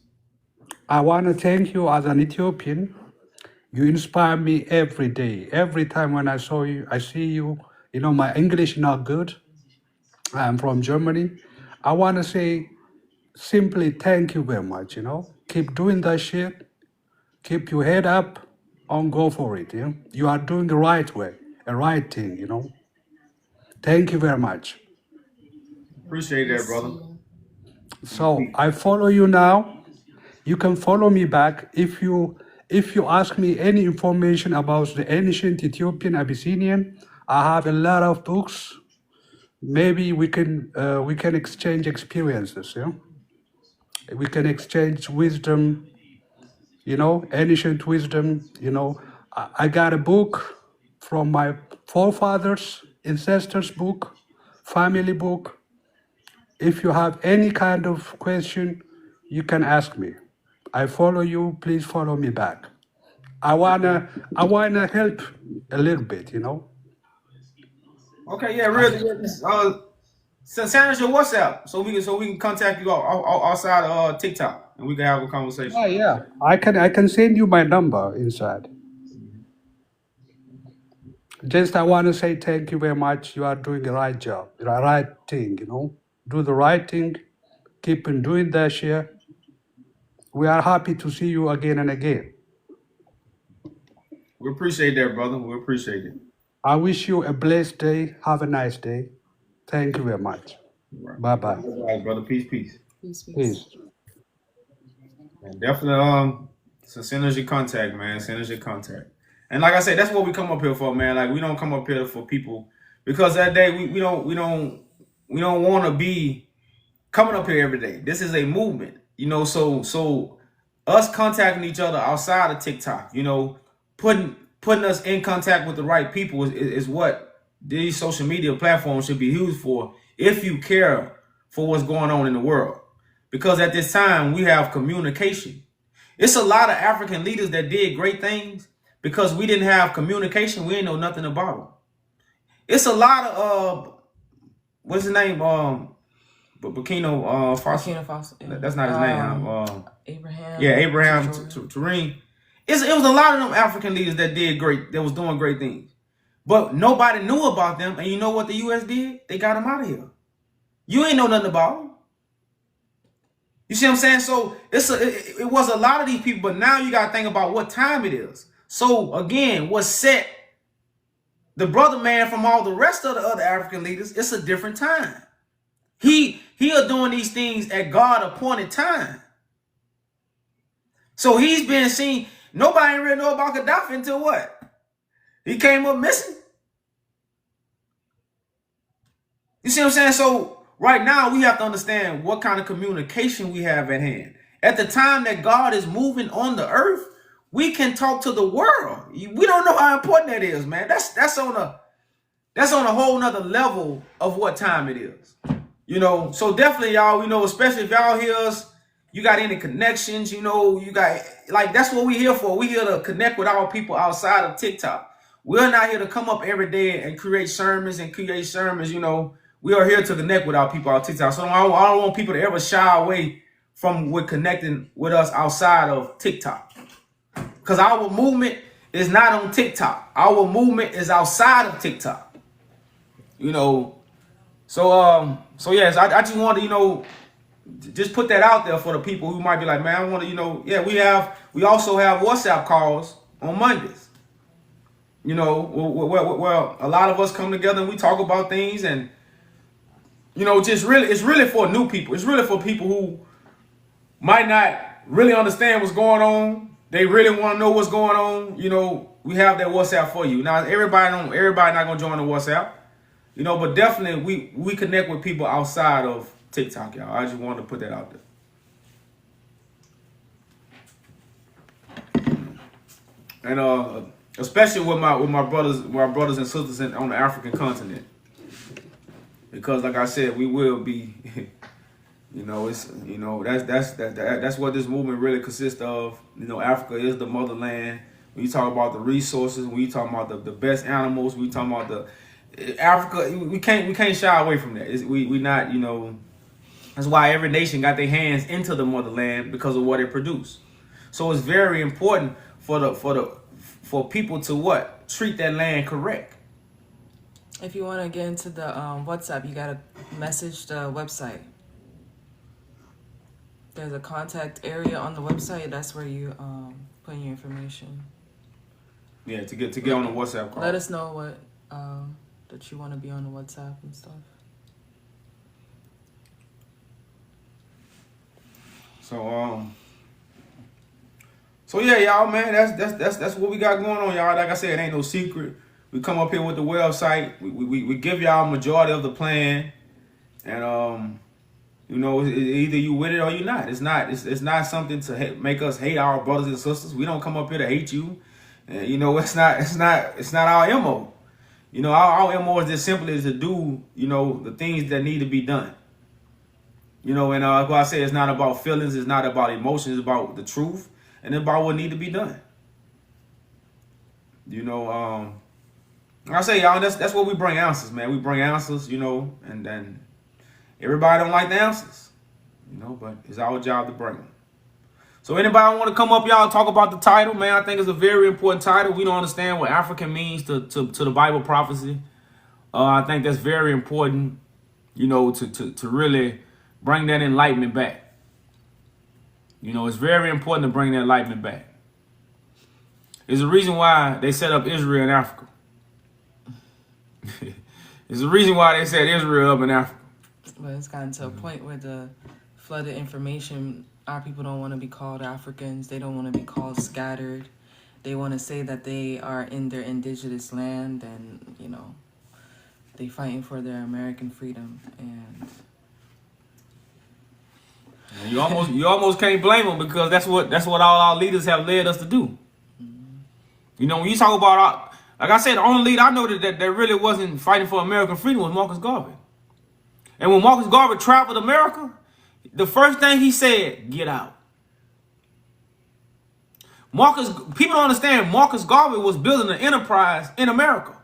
I want to thank you as an Ethiopian. You inspire me every day. Every time when I see you, you know, my English is not good. I'm from Germany. I want to say simply thank you very much, you know. Keep doing that shit. Keep your head up and go for it, you know. You are doing the right way, a right thing, you know. Thank you very much. Appreciate that, brother. So I follow you now. You can follow me back if you ask me any information about the ancient Ethiopian Abyssinian. I have a lot of books. Maybe we can exchange experiences. Yeah, we can exchange wisdom. You know, ancient wisdom. You know, I got a book from my forefathers, ancestors' book, family book. If you have any kind of question, you can ask me. I follow you. Please follow me back. I wanna help a little bit, you know. Okay, yeah, really. Send us your WhatsApp so we can contact you outside TikTok and we can have a conversation. Yeah. I can send you my number inside. Just I want to say thank you very much. You are doing the right job, the right thing, you know. Do the right thing. Keep on doing that shit. We are happy to see you again and again. We appreciate that, brother. We appreciate it. I wish you a blessed day. Have a nice day. Thank you very much. Right. Bye-bye. All right, brother. Peace, peace. Peace. And definitely, so send us your contact, man. Send us your contact. And like I said, that's what we come up here for, man. Like we don't come up here for people because that day we don't want to be coming up here every day. This is a movement, you know. So us contacting each other outside of TikTok, you know, putting us in contact with the right people is what these social media platforms should be used for. If you care for what's going on in the world, because at this time we have communication. It's a lot of African leaders that did great things because we didn't have communication. We didn't know nothing about them. It's a lot of what's his name? Burkina Faso. Yeah. That's not his name. Abraham. Yeah, Abraham Turing. It was a lot of them African leaders that did great. That was doing great things, but nobody knew about them. And you know what the U.S. did? They got them out of here. You ain't know nothing about them. You see what I'm saying? So it was a lot of these people, but now you got to think about what time it is. So again, what set the brother man from all the rest of the other African leaders? It's a different time. He are doing these things at God appointed time. So he's been seen. Nobody really know about Gaddafi until what? He came up missing. You see what I'm saying? So right now we have to understand what kind of communication we have at hand. At the time that God is moving on the earth, we can talk to the world. We don't know how important that is, man. That's on a whole nother level of what time it is. You know, so definitely y'all, you know, especially if y'all hear us, you got any connections, you know, you got, like, that's what we here for. We here to connect with our people outside of TikTok. We're not here to come up every day and create sermons, you know. We are here to connect with our people on TikTok. So I don't want people to ever shy away from with connecting with us outside of TikTok. Because our movement is not on TikTok. Our movement is outside of TikTok. You know, so yes, I just want to, you know, just put that out there for the people who might be like, man, I want to, you know, yeah, we also have WhatsApp calls on Mondays. You know, where a lot of us come together and we talk about things, and you know, it's really for new people. It's really for people who might not really understand what's going on. They really want to know what's going on. You know, we have that WhatsApp for you. Now, everybody not gonna join the WhatsApp. You know, but definitely we connect with people outside of TikTok, y'all. I just wanted to put that out there. And especially with my brothers and sisters on the African continent. Because like I said, we will be you know, it's, you know, that's what this movement really consists of. You know, Africa is the motherland. When you talk about the resources, when you talk about the best animals, we talk about the Africa, we can't shy away from that. We not, you know, that's why every nation got their hands into the motherland because of what it produced. So it's very important for people to what? Treat that land correct. If you want to get into the WhatsApp, you got to message the website. There's a contact area on the website. That's where you put your information. Yeah, to get on the WhatsApp call. Let us know what that you want to be on the WhatsApp and stuff. So yeah, y'all, man, that's what we got going on, y'all. Like I said, it ain't no secret. We come up here with the website. We give y'all a majority of the plan, and you know, either you with it or you not. It's not something to make us hate our brothers and sisters. We don't come up here to hate you, and you know, it's not our MO. You know, our MO is just simply to do, you know, the things that need to be done. You know, and like I say, it's not about feelings, it's not about emotions, it's about the truth and about what need to be done. You know, like I say, y'all, that's what we bring answers, man. We bring answers, you know, and then everybody don't like the answers, you know, but it's our job to bring them. So anybody want to come up, y'all, talk about the title, man? I think it's a very important title. We don't understand what African means to the Bible prophecy. I think that's very important, you know, to really bring that enlightenment back. You know, it's very important to bring that enlightenment back. There's a reason why they set up Israel in Africa. There's a reason why they set Israel up in Africa. But it's gotten to a point where the flooded information, our people don't want to be called Africans. They don't want to be called scattered. They want to say that they are in their indigenous land and, you know, they fighting for their American freedom. And you almost can't blame them, because that's what all our leaders have led us to do. You know, when you talk about, like I said, the only leader I know that really wasn't fighting for American freedom was Marcus Garvey. And when Marcus Garvey traveled America, the first thing he said, get out. People don't understand, Marcus Garvey was building an enterprise in America.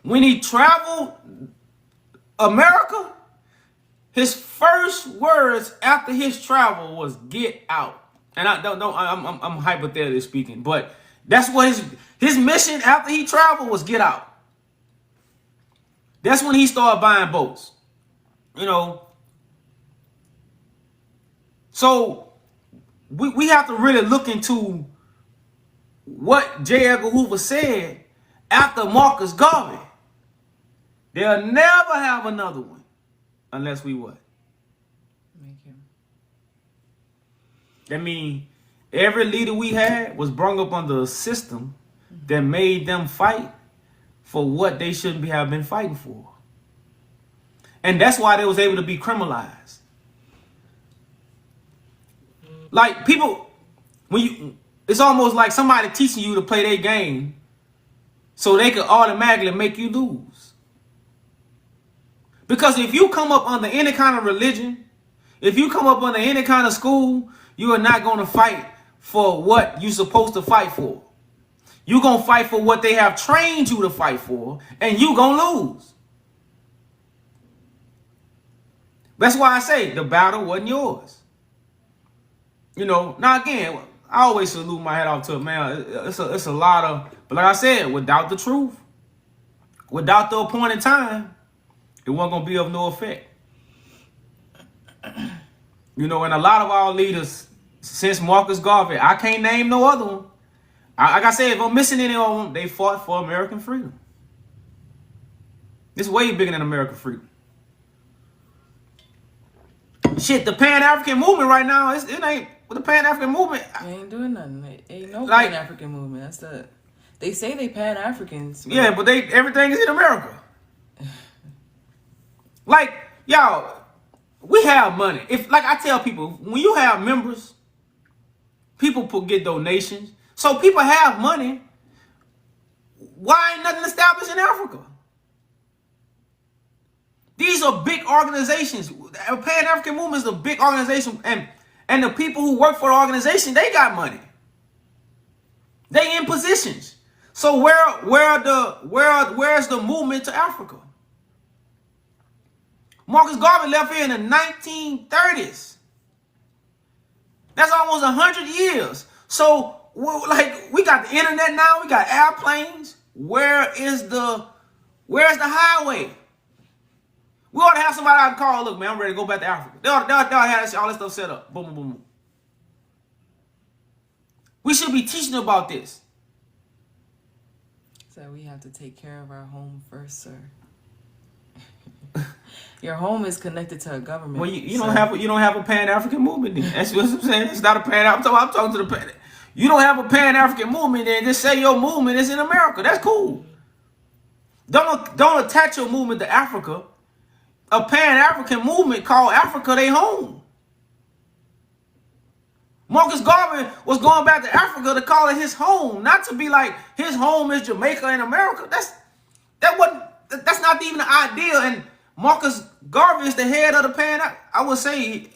When he traveled America, his first words after his travel was get out. And I'm hypothetically speaking, but that's what his mission after he traveled was get out. That's when he started buying boats. You know. So we have to really look into what J. Edgar Hoover said after Marcus Garvey. They'll never have another one unless we what? make him. That means every leader we had was brought up under a system that made them fight for what they shouldn't have been fighting for. And that's why they was able to be criminalized. Like people, it's almost like somebody teaching you to play their game so they could automatically make you lose. Because if you come up under any kind of religion, if you come up under any kind of school, you are not going to fight for what you're supposed to fight for. You're going to fight for what they have trained you to fight for, and you're going to lose. That's why I say the battle wasn't yours. You know, now again, I always salute my head off to it, man. It's a lot of, but like I said, without the truth, without the appointed time, it wasn't going to be of no effect. You know, and a lot of our leaders, since Marcus Garvey, I can't name no other one. Like I said, if I'm missing any of them, they fought for American freedom. It's way bigger than American freedom. Shit, the Pan-African movement right now, it ain't, with the Pan-African movement. They ain't doing nothing. It ain't no like, Pan-African movement. That's the, they say they Pan-Africans. Yeah, but everything is in America. Like, y'all, we have money. If, like I tell people, when you have members, people get donations. So people have money. Why ain't nothing established in Africa? These are big organizations. The Pan-African movement is a big organization, and the people who work for the organization, they got money. They in positions. So where's the movement to Africa? Marcus Garvey left here in the 1930s. That's almost 100 years. So we got the internet now. We got airplanes. Where's the highway? We ought to have somebody I can call. Look, man, I'm ready to go back to Africa. They ought to have all this stuff set up. Boom, boom, boom, boom. We should be teaching about this. So we have to take care of our home first, sir. Your home is connected to a government. Well, you don't have a Pan-African movement. Then. That's what I'm saying. It's not a I'm talking to the Pan. You don't have a Pan-African movement. Then just say your movement is in America. That's cool. Don't attach your movement to Africa. A Pan-African movement called Africa they home. Marcus Garvey was going back to Africa to call it his home, not to be like his home is Jamaica and America. That's not even the idea. And Marcus Garvey is the head of the Pan. I would say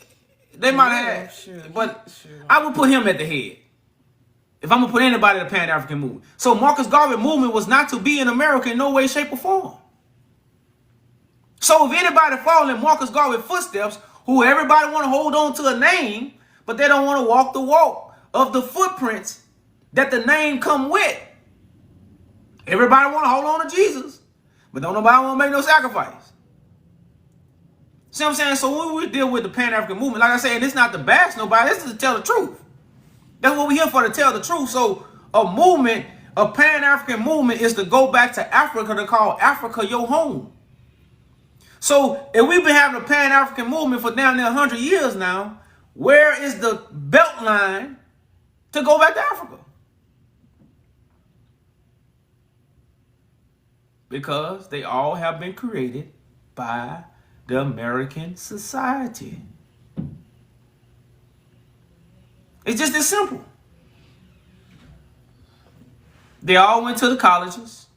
they might have, but I would put him at the head. If I'm gonna put anybody in the Pan-African movement, so Marcus Garvey movement was not to be in America in no way, shape, or form. So if anybody follow in Marcus Garvey's footsteps, who everybody want to hold on to a name, but they don't want to walk the walk of the footprints that the name come with. Everybody want to hold on to Jesus, but don't nobody want to make no sacrifice. See what I'm saying? So when we deal with the Pan-African movement, like I said, it's not to bash nobody, this is to tell the truth. That's what we're here for, to tell the truth. So a movement, a Pan-African movement is to go back to Africa to call Africa your home. So if we've been having a Pan-African movement for down there 100 years now, where is the belt line to go back to Africa? Because they all have been created by the American society. It's just as simple. They all went to the colleges.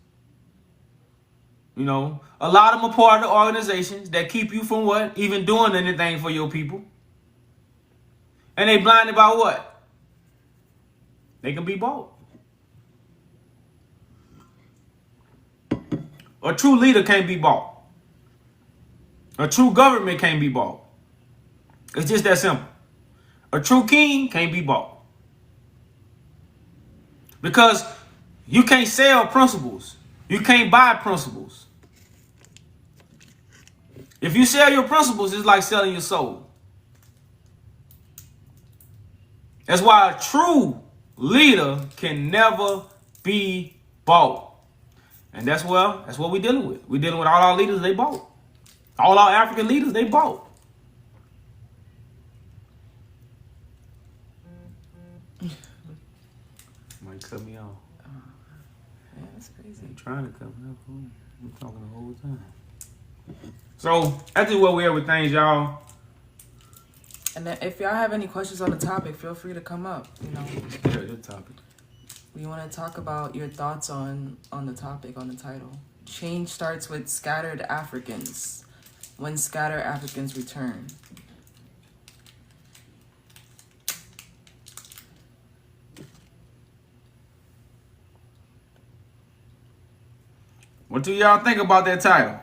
You know, a lot of them are part of the organizations that keep you from what? Even doing anything for your people. And they blinded by what? They can be bought. A true leader can't be bought. A true government can't be bought. It's just that simple. A true king can't be bought. Because you can't sell principles. You can't buy principles. If you sell your principles, it's like selling your soul. That's why a true leader can never be bought. And that's what we're dealing with. We're dealing with all our leaders they bought. All our African leaders they bought. cut me off. Yeah, that's crazy. I'm trying to cut me off. I'm talking the whole time. So that's just where we are with things, y'all. And then if y'all have any questions on the topic, feel free to come up. You know, Yeah, good topic. we want to talk about your thoughts on the topic, on the title. Change starts with scattered Africans. When scattered Africans return. What do y'all think about that title?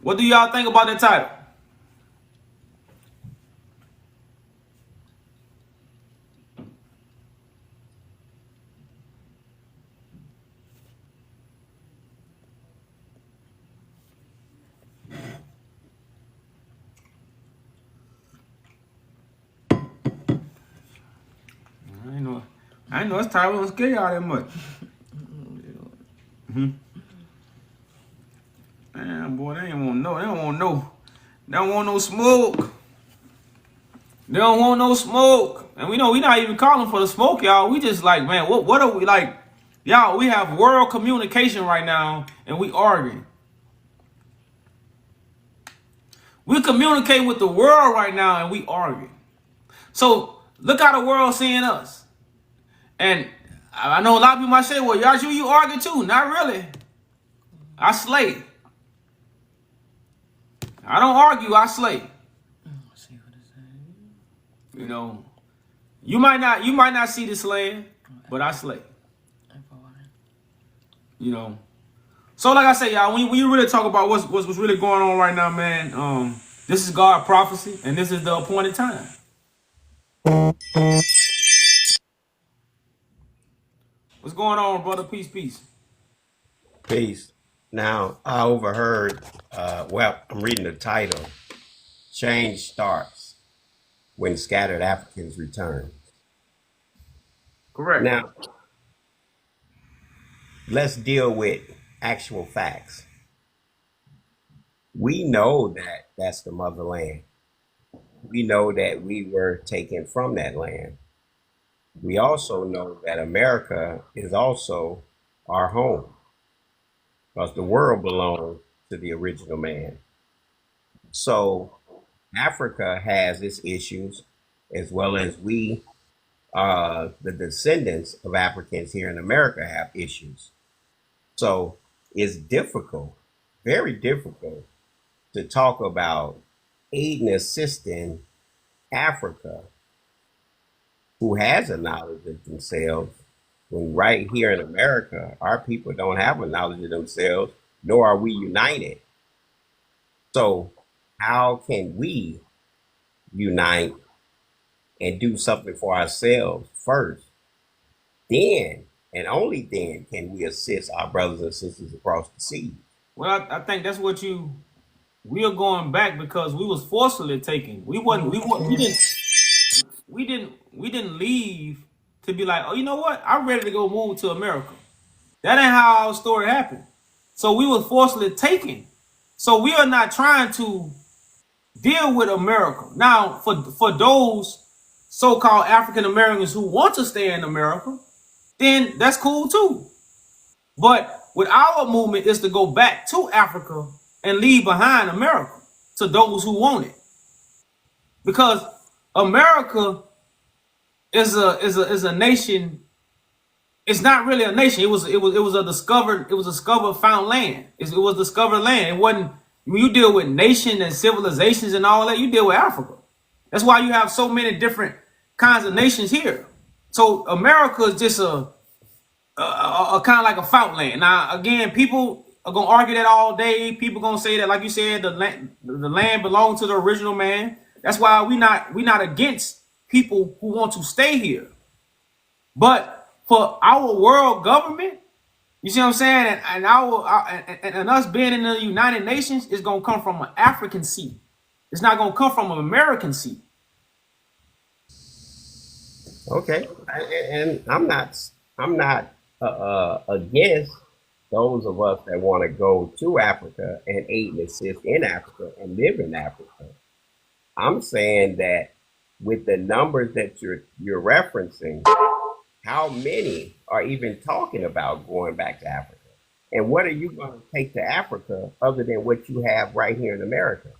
What do y'all think about that title? I ain't know this title don't scare y'all that much. Man, boy, they ain't want no. They don't want no. They don't want no smoke. They don't want no smoke. And we know we not even calling for the smoke, y'all. We just like, man, what are we like? Y'all, we have world communication right now, and we arguing. We communicate with the world right now, and we arguing. So look how the world seeing us. And I know a lot of people might say, well, y'all, you argue too. Not really. I slay. I don't argue, I slay. You know, you might not see the slaying, but I slay. You know. So like I say, y'all, when you really talk about what's really going on right now, man, this is God prophecy, and this is the appointed time. What's going on, brother? Peace, peace. Peace. Now, I overheard, well, I'm reading the title, Change Starts When Scattered Africans Return. Correct. Now, let's deal with actual facts. We know that that's the motherland. We know that we were taken from that land. We also know that America is also our home, because the world belongs to the original man. So Africa has its issues, as well as we, the descendants of Africans here in America, have issues. So it's difficult, very difficult, to talk about aiding and assisting Africa, who has a knowledge of themselves, when right here in America, our people don't have a knowledge of themselves, nor are we united. So how can we unite and do something for ourselves first? Then, and only then, can we assist our brothers and sisters across the sea. Well, I think that's what we are going back because we was forcibly taken. We didn't leave to be like, oh, you know what? I'm ready to go move to America. That ain't how our story happened. So we was forcibly taken. So we are not trying to deal with America. Now, for those so-called African Americans who want to stay in America, then that's cool too. But with our movement is to go back to Africa and leave behind America to those who want it. Because America is a nation. It's not really a nation. It was a discovered found land. It was discovered land. It wasn't, when you deal with nations and civilizations and all that, you deal with Africa. That's why you have so many different kinds of nations here. So America is just a kind of like a fountain land. Now, again, people are gonna argue that all day. People gonna say that, like you said, the land belongs to the original man. That's why we not against people who want to stay here. But for our world government, you see what I'm saying, and us being in the United Nations is gonna come from an African seat. It's not gonna come from an American seat. Okay, and I'm not against those of us that want to go to Africa and aid and assist in Africa and live in Africa. I'm saying that with the numbers that you're referencing, how many are even talking about going back to Africa? And what are you going to take to Africa other than what you have right here in America?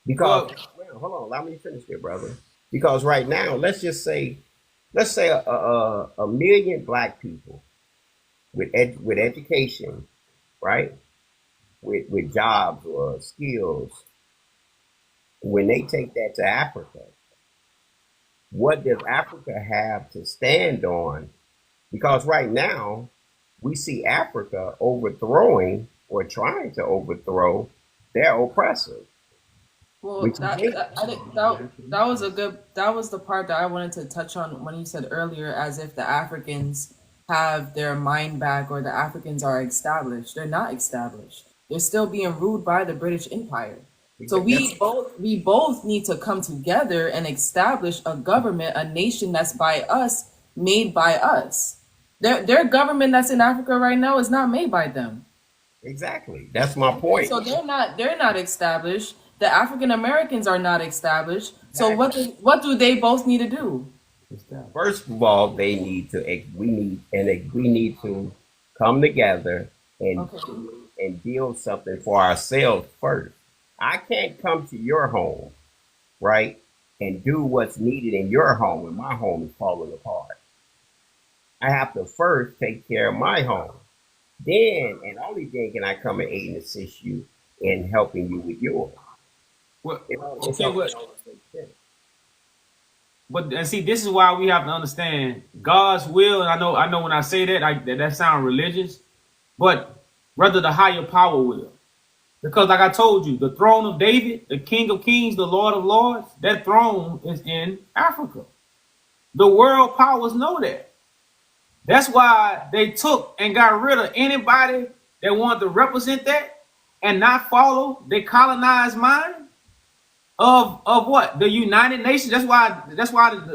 Because, Well, well, hold on, allow me to finish here, brother. Because right now, let's say a million black people with education, right, with jobs or skills, when they take that to Africa, what does Africa have to stand on? Because right now, we see Africa overthrowing or trying to overthrow their oppressors, Well, which is England. I think that was a good, that was the part that I wanted to touch on when you said earlier, as if the Africans have their mind back or the Africans are established. They're not established. They're still being ruled by the British Empire. So That's we both need to come together and establish a government, a nation that's by us, made by us. Their government that's in Africa right now is not made by them. exactly. That's my point. So they're not established. The African Americans are not established. So Exactly. what do they both need to do? First of all, they need to we need to come together and Okay. build something for ourselves first. I can't come to your home, right, and do what's needed in your home when my home is falling apart. I have to first take care of my home. Then and only then can I come and aid and assist you in helping you with yours. well, It's okay, all, well, it all makes sense. but and see, this is why we have to understand God's will. And I know when I say that, that sounds religious, but rather the higher power will. Because like I told you, the throne of David, the King of Kings, the Lord of Lords, that throne is in Africa. The world powers know that. That's why they took and got rid of anybody that wanted to represent that and not follow the colonized mind of what? The United Nations. That's why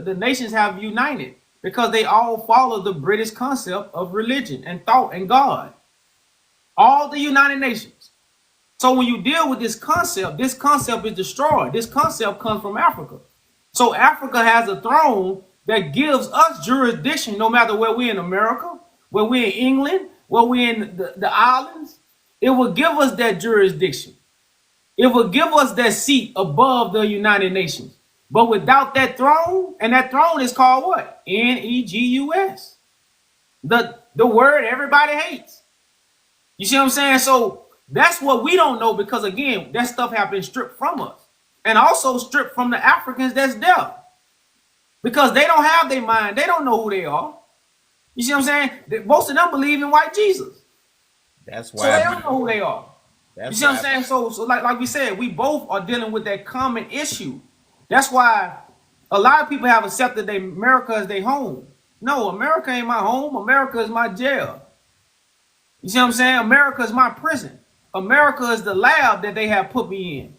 the nations have united. Because they all follow the British concept of religion and thought and God. All the United Nations. So when you deal with this concept is destroyed. This concept comes from Africa. So Africa has a throne that gives us jurisdiction no matter where we're in America, where we're in England, where we're in the islands. It will give us that jurisdiction. It will give us that seat above the United Nations. But without that throne, and that throne is called what? Negus. The word everybody hates. You see what I'm saying? So that's what we don't know because again, that stuff have been stripped from us. And also stripped from the Africans that's there. Because they don't have their mind. They don't know who they are. You see what I'm saying? Most of them believe in white Jesus. That's So they why don't know who they are. You that's see what I'm why saying? So like we said, we both are dealing with that common issue. That's why a lot of people have accepted that America as their home. No, America ain't my home. America is my jail. You see what I'm saying? America is my prison. America is the lab that they have put me in.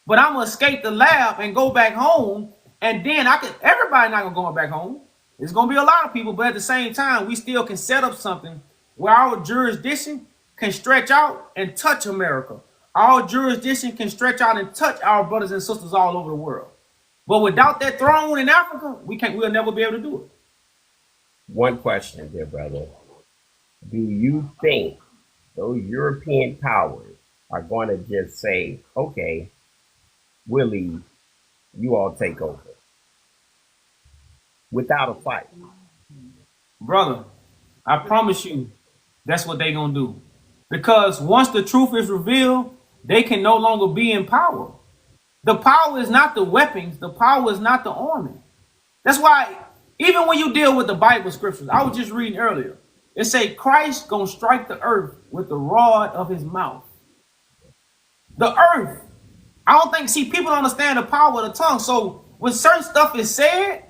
But I'm gonna escape the lab and go back home, and then everybody not gonna go back home. There's gonna be a lot of people, but at the same time, we still can set up something where our jurisdiction can stretch out and touch America. Our jurisdiction can stretch out and touch our brothers and sisters all over the world. But without that throne in Africa, we'll never be able to do it. one question, dear brother. Do you think those European powers are going to just say, okay, we'll leave, you all take over without a fight? Brother, I promise you, that's what they gonna do. Because once the truth is revealed, they can no longer be in power. The power is not the weapons, the power is not the army. That's why, even when you deal with the Bible scriptures, I was just reading earlier, it say Christ gonna strike the earth with the rod of his mouth. The earth. I don't think, see, people don't understand the power of the tongue. So when certain stuff is said,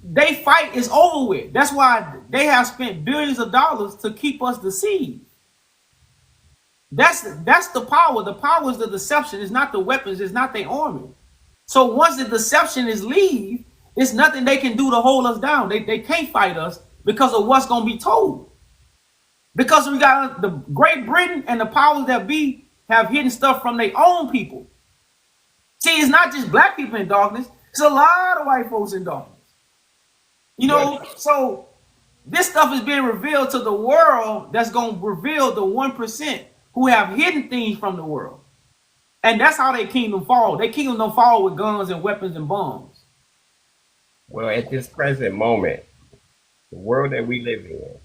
they fight is over with. That's why they have spent billions of dollars to keep us deceived. That's the power. The power is the deception. It's not the weapons. It's not the army. So once the deception is leave, it's nothing they can do to hold us down. They can't fight us because of what's going to be told. Because we got the Great Britain and the powers that be have hidden stuff from their own people. See, it's not just black people in darkness. It's a lot of white folks in darkness. You know, so this stuff is being revealed to the world that's going to reveal the 1% who have hidden things from the world. And that's how their kingdom fall. Their kingdom don't fall with guns and weapons and bombs. Well, at this present moment, the world that we live in,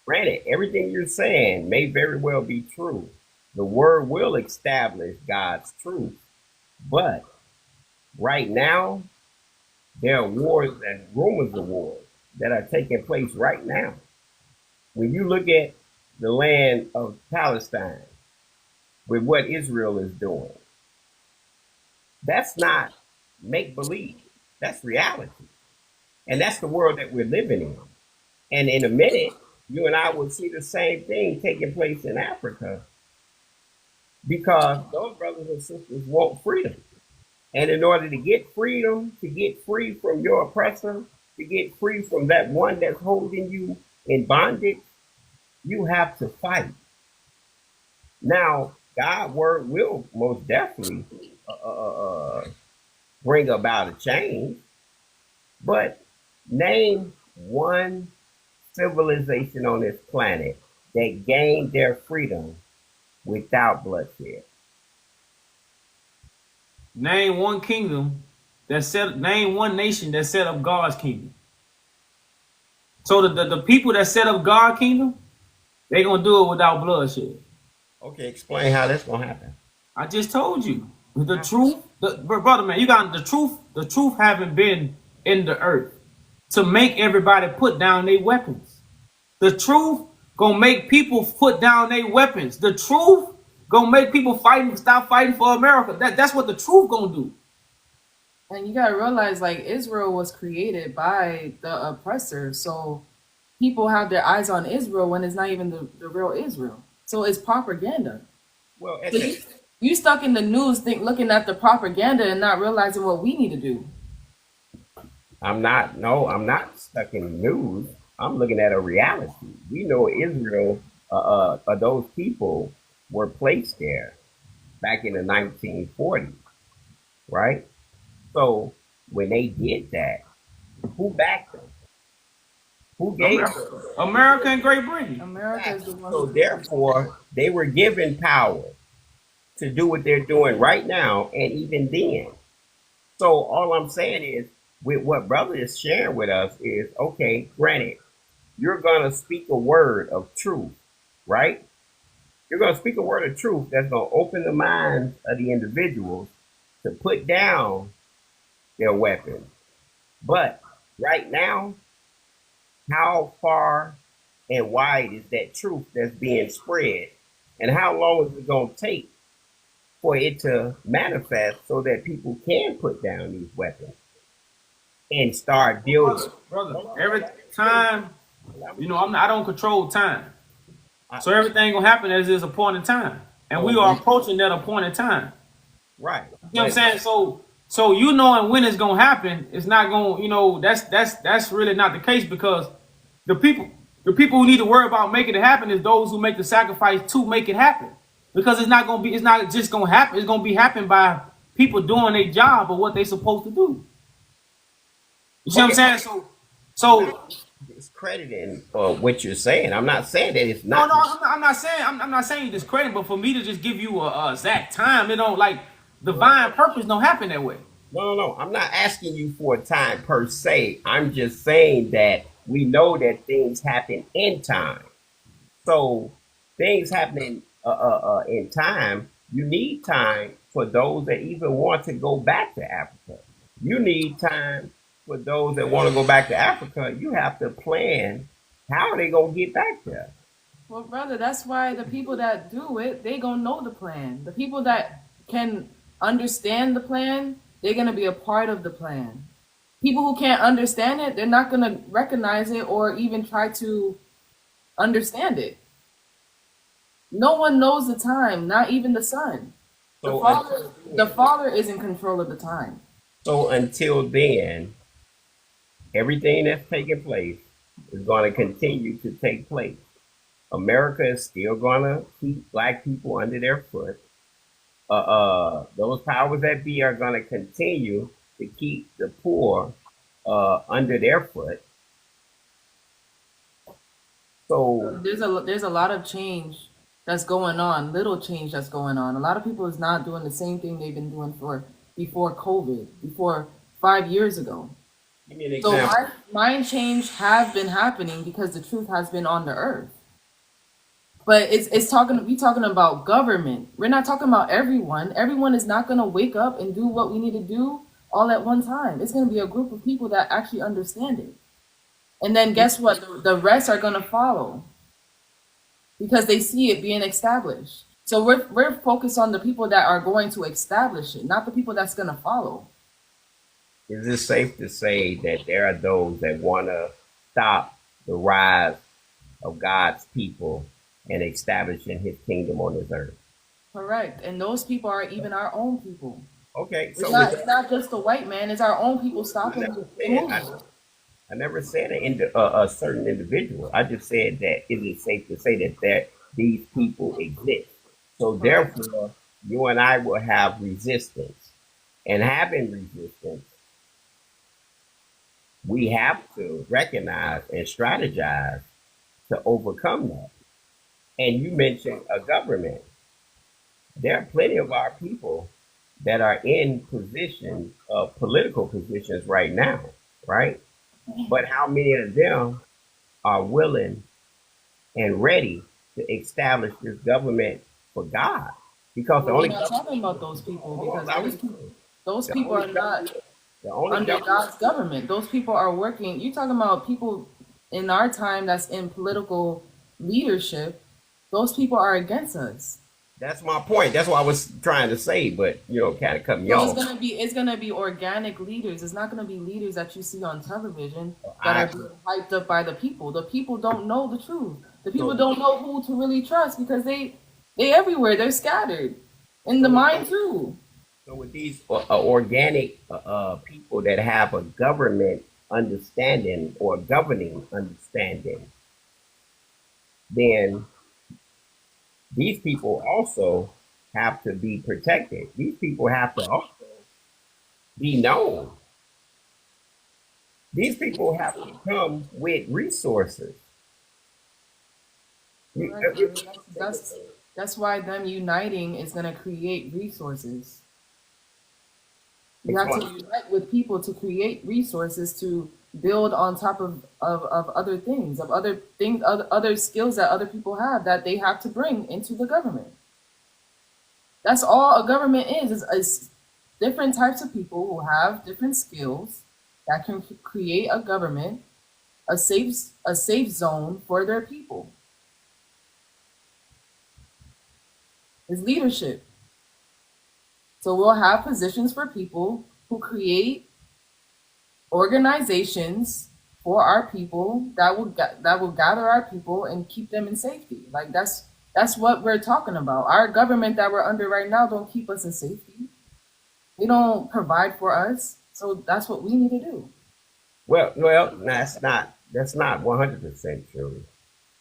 granted, everything you're saying may very well be true. The word will establish God's truth. But right now, there are wars and rumors of wars that are taking place right now. When you look at the land of Palestine with what Israel is doing, that's not make believe. That's reality. And that's the world that we're living in. And in a minute, you and I will see the same thing taking place in Africa because those brothers and sisters want freedom. And in order to get freedom, to get free from your oppressor, to get free from that one that's holding you in bondage, you have to fight. Now, God's word will most definitely bring about a change, but name one civilization on this planet that gained their freedom without bloodshed. Name one kingdom name one nation that set up God's kingdom. So the people that set up God's kingdom, they're gonna do it without bloodshed. Okay, explain how that's gonna happen. I just told you. The truth, brother man, you got the truth haven't been in the earth to make everybody put down their weapons. The truth gonna make people put down their weapons. The truth gonna make people stop fighting for America. That's what the truth gonna do. And you gotta realize, like, Israel was created by the oppressor, so people have their eyes on Israel when it's not even the real Israel. So it's propaganda. Well, So you stuck in the news, looking at the propaganda and not realizing what we need to do. I'm not stuck in the news. I'm looking at a reality. We know Israel, those people were placed there back in the 1940s, right? So when they did that, who backed them? Who gave them? America and Great Britain. America is the one. So therefore, they were given power to do what they're doing right now, and even then. So all I'm saying is, with what brother is sharing with us is, okay, granted, you're gonna speak a word of truth, right? You're gonna speak a word of truth that's gonna open the minds of the individuals to put down their weapons. But right now, how far and wide is that truth that's being spread? And how long is it going to take for it to manifest so that people can put down these weapons and start building? Brother, every time, I don't control time. So everything gonna happen as is appointed time. And we are approaching that appointed time. Right. You know what I'm saying? So you knowing when it's gonna happen, it's not gonna, that's really not the case, because the people who need to worry about making it happen is those who make the sacrifice to make it happen. Because it's not just gonna happen, it's gonna be happened by people doing their job or what they're supposed to do. You see what I'm saying? So discrediting what you're saying. I'm not saying that it's not. No, I'm not saying you discredit, but for me to just give you a exact time, it don't, like, divine purpose don't happen that way. No. I'm not asking you for a time per se. I'm just saying that we know that things happen in time. So things happening in time, you need time for those that even want to go back to Africa. You need time for those that want to go back to Africa. You have to plan, how are they going to get back there? Well, brother, that's why the people that do it, they gonna know the plan. The people that can understand the plan, they're gonna be a part of the plan. People who can't understand it, they're not gonna recognize it or even try to understand it. No one knows the time, not even the son. The father is in control of the time. So until then, everything that's taking place is going to continue to take place. America is still going to keep black people under their foot. those powers that be are going to continue to keep the poor under their foot. So There's a lot of change that's going on, little change that's going on. A lot of people is not doing the same thing they've been doing for before COVID, before 5 years ago. give me an So example. mind change have been happening because the truth has been on the earth. But it's talking we talking about government. We're not talking about everyone. Everyone is not gonna wake up and do what we need to do all at one time. It's gonna be a group of people that actually understand it. And then guess what? The rest are gonna follow because they see it being established. So we're focused on the people that are going to establish it, not the people that's gonna follow. Is it safe to say that there are those that want to stop the rise of God's people and establishing his kingdom on this earth? Correct. And those people are even our own people. Okay, It's so it's not just the white man, it's our own people stopping the movement. I never said a certain individual. I just said that is it safe to say that these people exist. So therefore, you and I will have resistance. And having resistance, we have to recognize and strategize to overcome that. And you mentioned a government. There are plenty of our people that are in positions of political positions right now, right? But how many of them are willing and ready to establish this government for God? Because the We're only not government, talking about those people because those the people only are not the only under government, God's government. Those people are working. You're talking about people in our time that's in political leadership. Those people are against us. that's my point. That's what I was trying to say, but kind of cut me So off. it's gonna be organic leaders. It's not gonna be leaders that you see on television that I are being hyped up by the people. The people don't know the truth. The people so, don't know who to really trust because they everywhere. They're scattered in the so, mind too. so with these organic people that have a government understanding or governing understanding, then these people also have to be protected. These people have to also be known. These people have to come with resources. Correct. That's why them uniting is gonna create resources. You have to unite with people to create resources to build on top of other things, other skills that other people have that they have to bring into the government. That's all a government is different types of people who have different skills that can create a government, a safe zone for their people. It's leadership. So we'll have positions for people who create organizations for our people that will gather our people and keep them in safety. Like that's what we're talking about. Our government that we're under right now don't keep us in safety. They don't provide for us. So that's what we need to do. Well, that's not 100% true.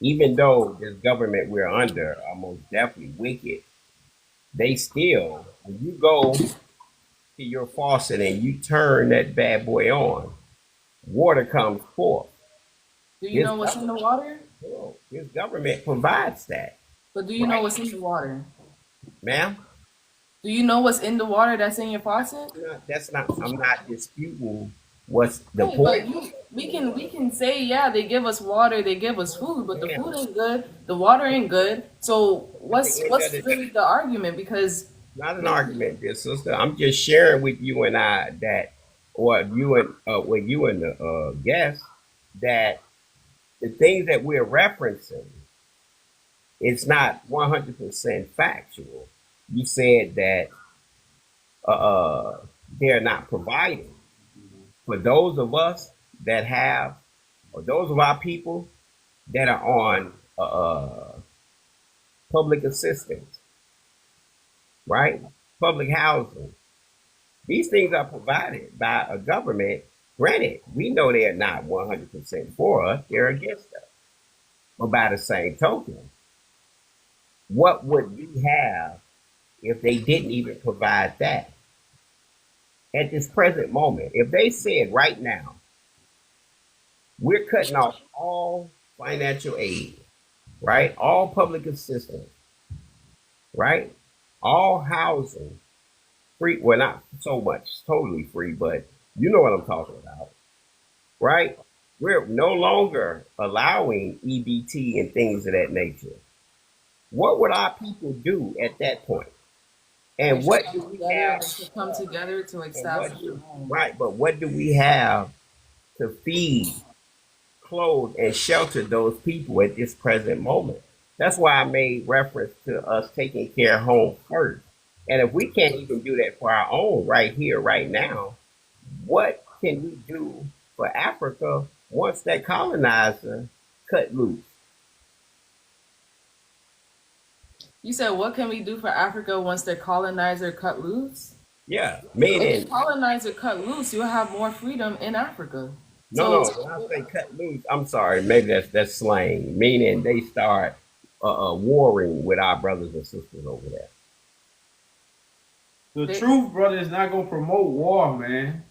Even though this government we're under are most definitely wicked, they still, when you go to your faucet and you turn that bad boy on, water comes forth. Do you This know what's in the water? this government provides that, But do you know what's in the water? ma'am. Do you know what's in the water that's in your faucet? That's not. I'm not disputing what's the Right, but point. we can say yeah they give us water, they give us food, but the food ain't good, the water ain't good. So At the end what's of the really the argument? Because not an argument, dear sister. I'm just sharing with you and I that, or you and with you and the guest, that the things that we're referencing, it's not 100% factual. You said that they're not providing for those of us that have, or those of our people that are on public assistance, right? Public housing. These things are provided by a government. Granted, we know they are not 100% for us, they're against us. But by the same token, what would we have if they didn't even provide that at this present moment? If they said right now, we're cutting off all financial aid, right? All public assistance, right? All housing, free. Well, not so much totally free, but you know what I'm talking about, right? We're no longer allowing EBT and things of that nature. What would our people do at that point? They And should what come do we together. have? They should come together to And what establish a do home. right? But what do we have to feed, clothe, and shelter those people at this present moment? That's why I made reference to us taking care of home first. And if we can't even do that for our own right here, right now, what can we do for Africa once that colonizer cut loose? You said, what can we do for Africa once their colonizer cut loose? Yeah, If the meaning colonizer cut loose, you'll have more freedom in Africa. no, So no. When I say cut loose, I'm sorry. Maybe that's slang. Meaning they start warring with our brothers and sisters over there. The they, truth, brother, is not gonna promote war, man.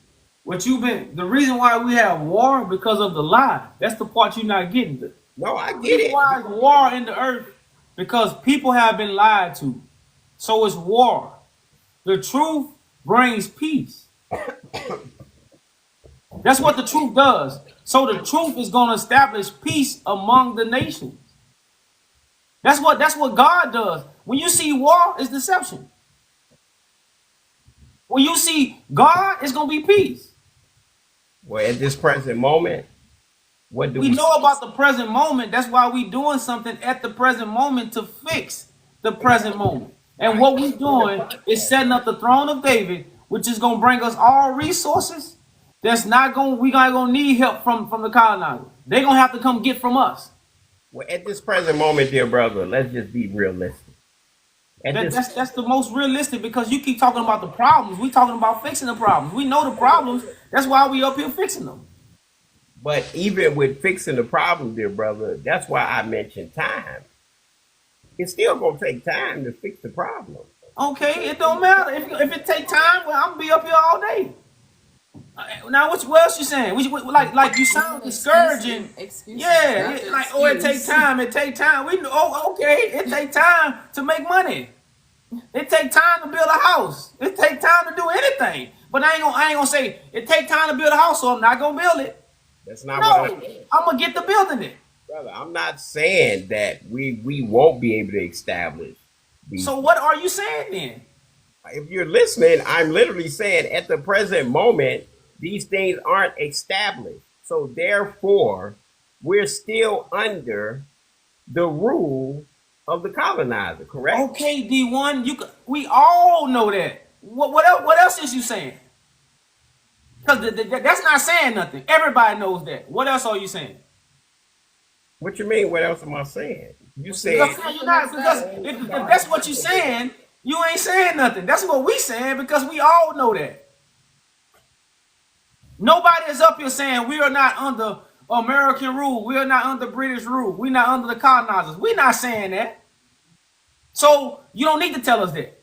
The reason why we have war because of the lie. That's the part you're not getting. The No, I get reason it. why is war in the earth because people have been lied to. So it's war. The truth brings peace. That's what the truth does. So the truth is going to establish peace among the nations. That's what God does. When you see war, it's deception. When you see God, it's going to be peace. Well, at this present moment, what do We we know see? about the present moment. That's why we doing something at the present moment to fix the present moment. And Right. what we doing is setting up the throne of David, which is going to bring us all resources. We not gonna need help from the colonizer. They're gonna have to come get from us. Well, at this present moment, dear brother, let's just be realistic. At That, this, that's the most realistic because you keep talking about the problems. We talking about fixing the problems. We know the problems. That's why we up here fixing them. but even with fixing the problem, dear brother, that's why I mentioned time. It's still gonna take time to fix the problem. Okay, it don't matter if it take time. Well, I'm gonna be up here all day. Now, what else you saying? Like you sound discouraging. excuses, Yeah, not the like oh, it take excuse. time. It take time. We know. Oh, okay, it take time to make money. It take time to build a house. It take time to do anything. But I ain't gonna say it take time to build a house, so I'm not gonna build it. That's not what I'm No, saying, I'm gonna get to building it. brother. I'm not saying that we won't be able to establish these. So what are you saying then? If you're listening, I'm literally saying at the present moment, these things aren't established. So therefore, we're still under the rule of the colonizer, correct? Okay, D1, we all know that. What else is you saying? Because that's not saying nothing. Everybody knows that. What else are you saying? What you mean? What else am I saying? You Because said you're not. Because if that's what you're saying, you ain't saying nothing. That's what we saying because we all know that. Nobody is up here saying we are not under American rule. We are not under British rule. We're not under the colonizers. We're not saying that. So you don't need to tell us that.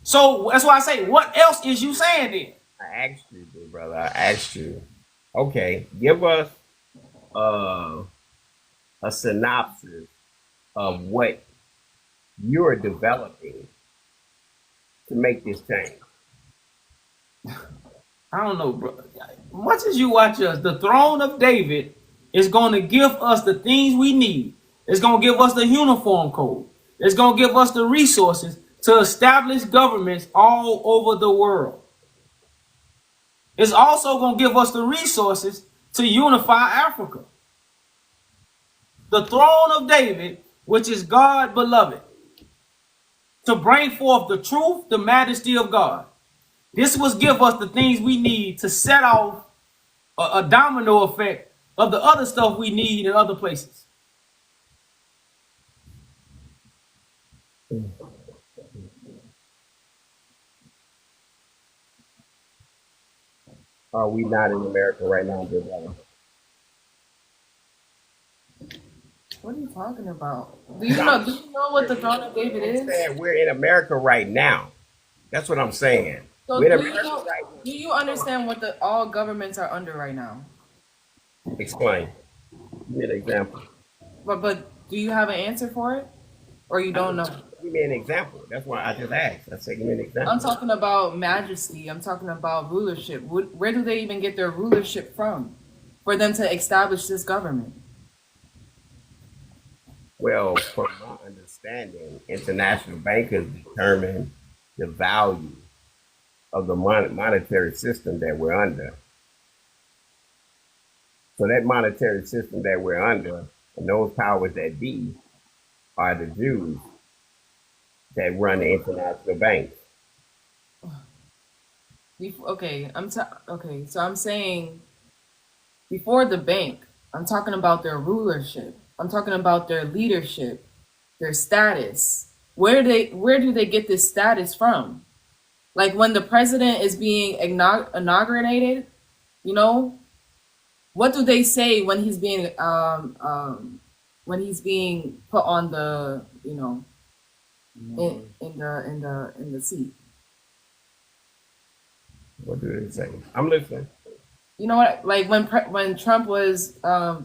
So that's why I say, what else is you saying then? I asked you, big brother. I asked you. Okay, give us uh, a synopsis of what you're developing to make this change. I don't know, bro. Much as you watch us, the throne of David is going to give us the things we need. It's going to give us the uniform code. It's going to give us the resources to establish governments all over the world. It's also going to give us the resources to unify Africa. The throne of David, which is God beloved, to bring forth the truth, the majesty of God. This was give us the things we need to set off a domino effect of the other stuff we need in other places. Are we not in America right now, dear brother? What are you talking about? Do you know what the throne of David I'm is? saying we're in America right now. That's what I'm saying. So We're in do you America know? right Do you understand what the all governments are under right now? now. Explain. Give me an example. But do you have an answer for it, or you I don't just, know? give me an example. That's why I just asked. I said, give me an I'm example. talking about majesty. I'm talking about rulership. Where do they even get their rulership from, for them to establish this government? Well, from my understanding, international bankers determine the value of the monetary system that we're under. So that monetary system that we're under, and those powers that be, are the Jews that run the international banks. Okay, okay. So I'm saying before the bank, I'm talking about their rulership. I'm talking about their leadership, their status. Where do they get this status from? Like when the president is being inaugurated, you know, what do they say when he's being put on the in the seat? What do they say? I'm listening. You know what? Like when Trump was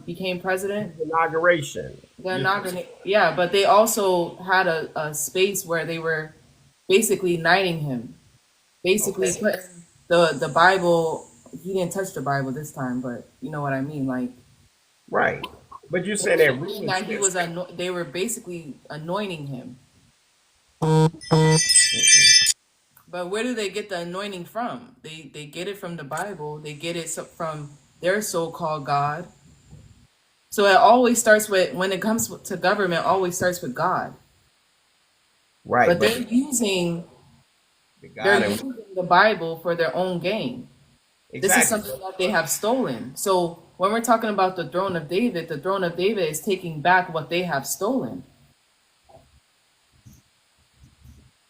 became president, Inauguration. the inauguration. Yeah, but they also had a space where they were basically knighting him, basically Okay. putting the Bible. He didn't touch the Bible this time, but you know what I mean. Like Right. But you said that that he rulership. was they were basically anointing him. But where do they get the anointing from? They get it from the Bible. They get it from their so-called God. So it always starts with, when it comes to government, always starts with God. Right. But But they're and using the Bible for their own gain. This is exactly. something that they have stolen. So when we're talking about the throne of David, the throne of David is taking back what they have stolen.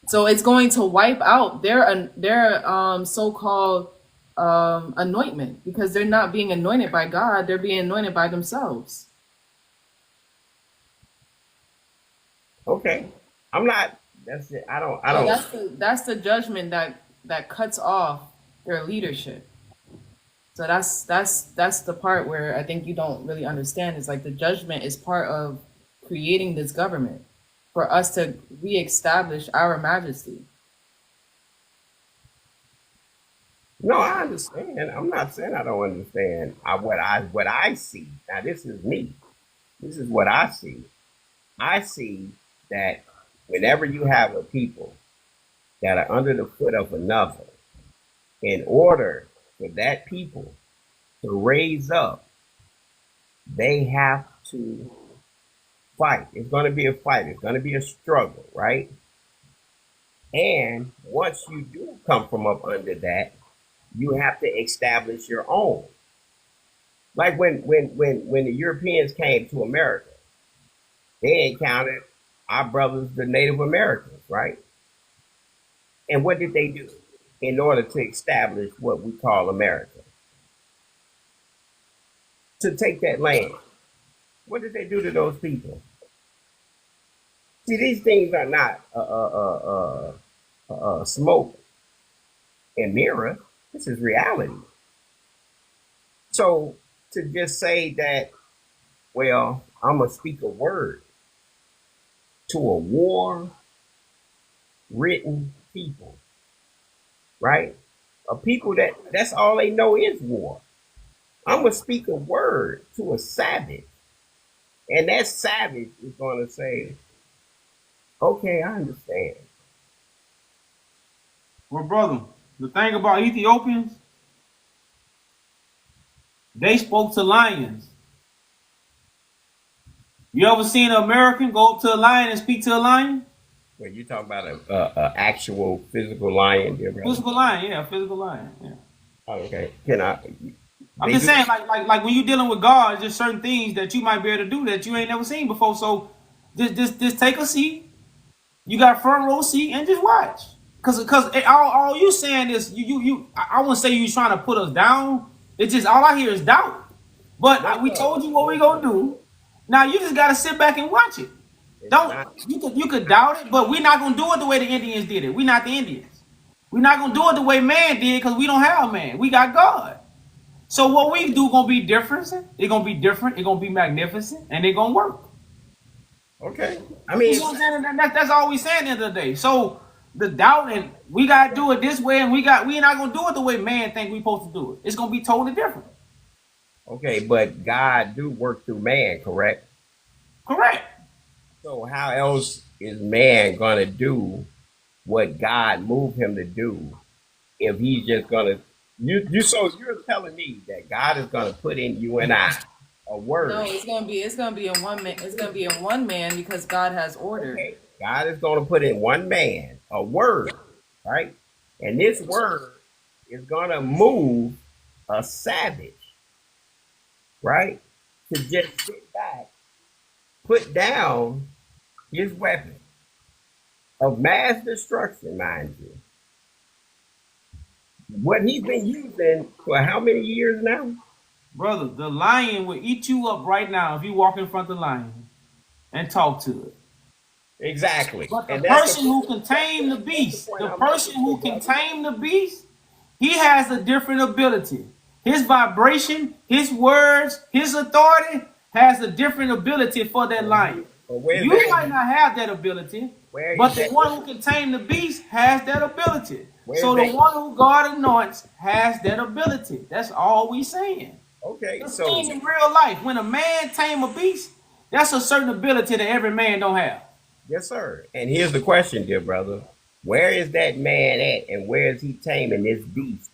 So it's going to wipe out their so-called anointment, because they're not being anointed by God; they're being anointed by themselves. Okay. I'm not. That's it. I don't. I So don't. that's the judgment that cuts off their leadership. So that's the part where I think you don't really understand. Is like the judgment is part of creating this government for us to reestablish our majesty. No, I understand. I'm not saying I don't understand. What I see. Now, this is me. This is what I see. I see that whenever you have a people that are under the foot of another, in order for that people to raise up, they have to fight. It's going to be a fight. It's going to be a struggle, right? And once you do come from up under that, you have to establish your own. Like when the Europeans came to America, they encountered our brothers, the Native Americans, right? And what did they do in order to establish what we call America? To take that land. What did they do to those people? See, these things are not smoke and mirror. This is reality. So to just say that, well, I'm gonna speak a word to a war written people, right? A people that's all they know is war. I'm gonna speak a word to a savage, and that savage is gonna say, "Okay, I understand." Well, brother, the thing about Ethiopians, they spoke to lions. You ever seen an American go up to a lion and speak to a lion? When you talk about a actual physical lion, dear brother. Physical lion, yeah, physical lion. Yeah. Oh, okay, can I? I'm They just do. saying, like when you're dealing with God, there's just certain things that you might be able to do that you ain't never seen before. So just take a seat. You got a front row seat and just watch. Cause all you saying is I wouldn't say you trying to put us down. It's just all I hear is doubt. But No, we told you what we gonna do. Now you just gotta sit back and watch it. It's Don't not. you could doubt it, but we're not gonna do it the way the Indians did it. We're not the Indians. We're not gonna do it the way man did because we don't have man. We got God. So what we do gonna be different. It's gonna be different. It's gonna be magnificent, and it's gonna work. Okay. I You mean, know what I'm saying? That's all we saying at the end of the day. So the doubt and we gotta do it this way, and we not gonna do it the way man think we supposed to do it. It's gonna be totally different. okay, but God do work through man, correct? Correct. So how else is man gonna do what God moved him to do if he's just gonna so you're telling me that God is gonna put in you and I a word. No, it's gonna be in one man. It's gonna be in one man because God has order. Okay. God is gonna put in one man a word, right? And this word is gonna move a savage, right? To just sit back, put down his weapon of mass destruction, mind you. What he's been using for how many years now? Brother, the lion will eat you up right now if you walk in front of the lion and talk to it. Exactly. But the And that's person who can tame the beast, the person who can tame the beast, he has a different ability. His vibration, his words, his authority has a different ability for that lion. You might not have that ability, but the one who can tame the beast has that ability. So the one who God anoints has that ability. That's all we saying. Okay, The so thing in real life, when a man tame a beast, that's a certain ability that every man don't have. yes, sir. And here's the question, dear brother. Where is that man at and where is he taming this beast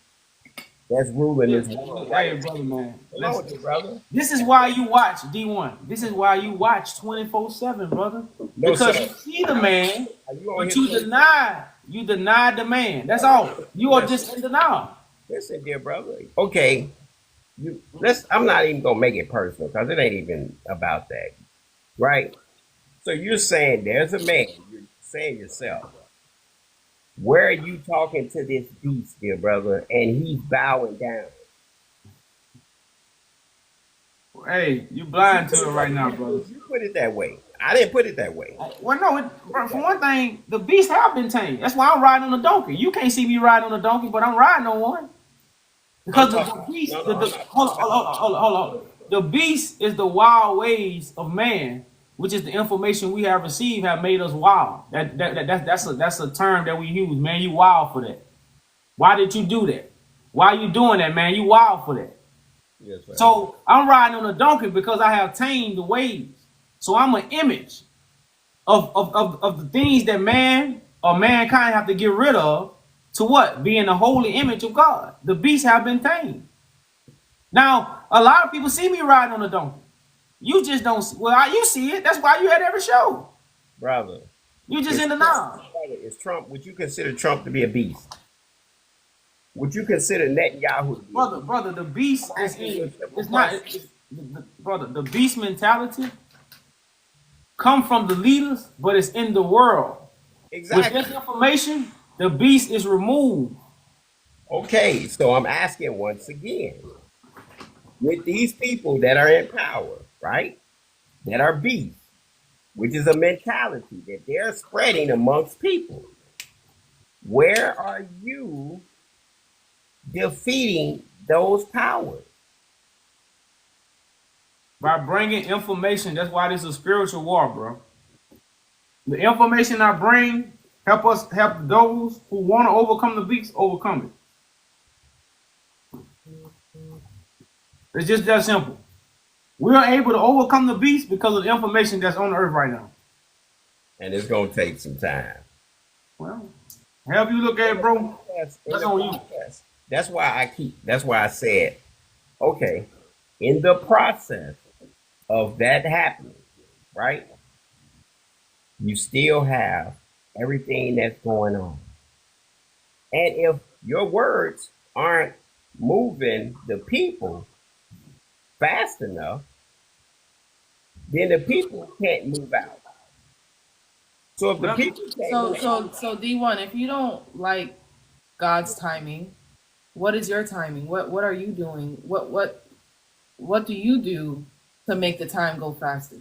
that's ruling this world? Hey, brother, man. Hello, dear brother. This is why you watch D1. This is why you watch 24/7, brother. No, Because sir. you see the man, Are you on but here? you deny the man. That's all. You are just in denial. Listen, dear brother. Okay, I'm not even gonna make it personal because it ain't even about that, right? So you're saying there's a man. You're saying yourself. Where are you talking to this beast, dear brother, and he's bowing down? Hey, you blind to it right now, brother. You put it that way. I didn't put it that way. Well, no, for one thing, the beasts have been tamed. That's why I'm riding on a donkey. You can't see me riding on a donkey, but I'm riding on one. Because the beast, hold on. The beast is the wild ways of man, which is the information we have received have made us wild. That's a term that we use, man. You wild for that. Why did you do that? Why you doing that, man? You wild for that. Yes, sir. So I'm riding on a donkey because I have tamed the ways. So I'm an image of the things that man or mankind have to get rid of to what? Being the holy image of God. The beasts have been tamed. Now, a lot of people see me riding on a donkey. You just don't see. Well, you see it. That's why you at every show. Brother. You just in the knowledge. Is Trump, would you consider Trump to be a beast? Would you consider Netanyahu to be a beast? Brother, the beast is in, it's not, brother, the beast mentality come from the leaders, but it's in the world. Exactly. With this information, the beast is removed. Okay, so I'm asking once again, with these people that are in power, right, that are beasts, which is a mentality that they're spreading amongst people, where are you defeating those powers? By bringing information. That's why this is a spiritual war, bro. The information I bring help those who want to overcome the beast overcome it. It's just that simple. We are able to overcome the beast because of the information that's on the earth right now. And it's gonna take some time. Well, however you look at it, bro, that's on you. That's why I said, okay, in the process of that happening, right? You still have everything that's going on. And if your words aren't moving the people fast enough, then the people can't move out. So if the people can't So D1, if you don't like God's timing, what is your timing? What are you doing? What do you do to make the time go faster?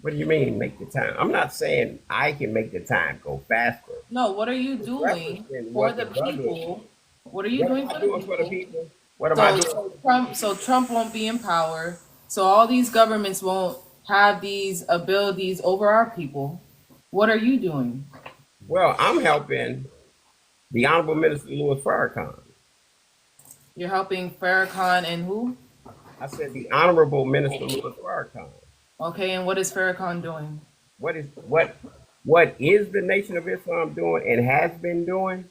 What do you mean make the time? I'm not saying I can make the time go faster. No, what are you It's doing referencing for what the the brother. people? What are you What am doing I for the doing for the people? people? What am I So, doing? Trump won't be in power. So all these governments won't have these abilities over our people. What are you doing? Well, I'm helping the Honorable Minister Louis Farrakhan. You're helping Farrakhan and who? I said the Honorable Minister Louis Farrakhan. Okay, and what is Farrakhan doing? What is the Nation of Islam doing and has been doing?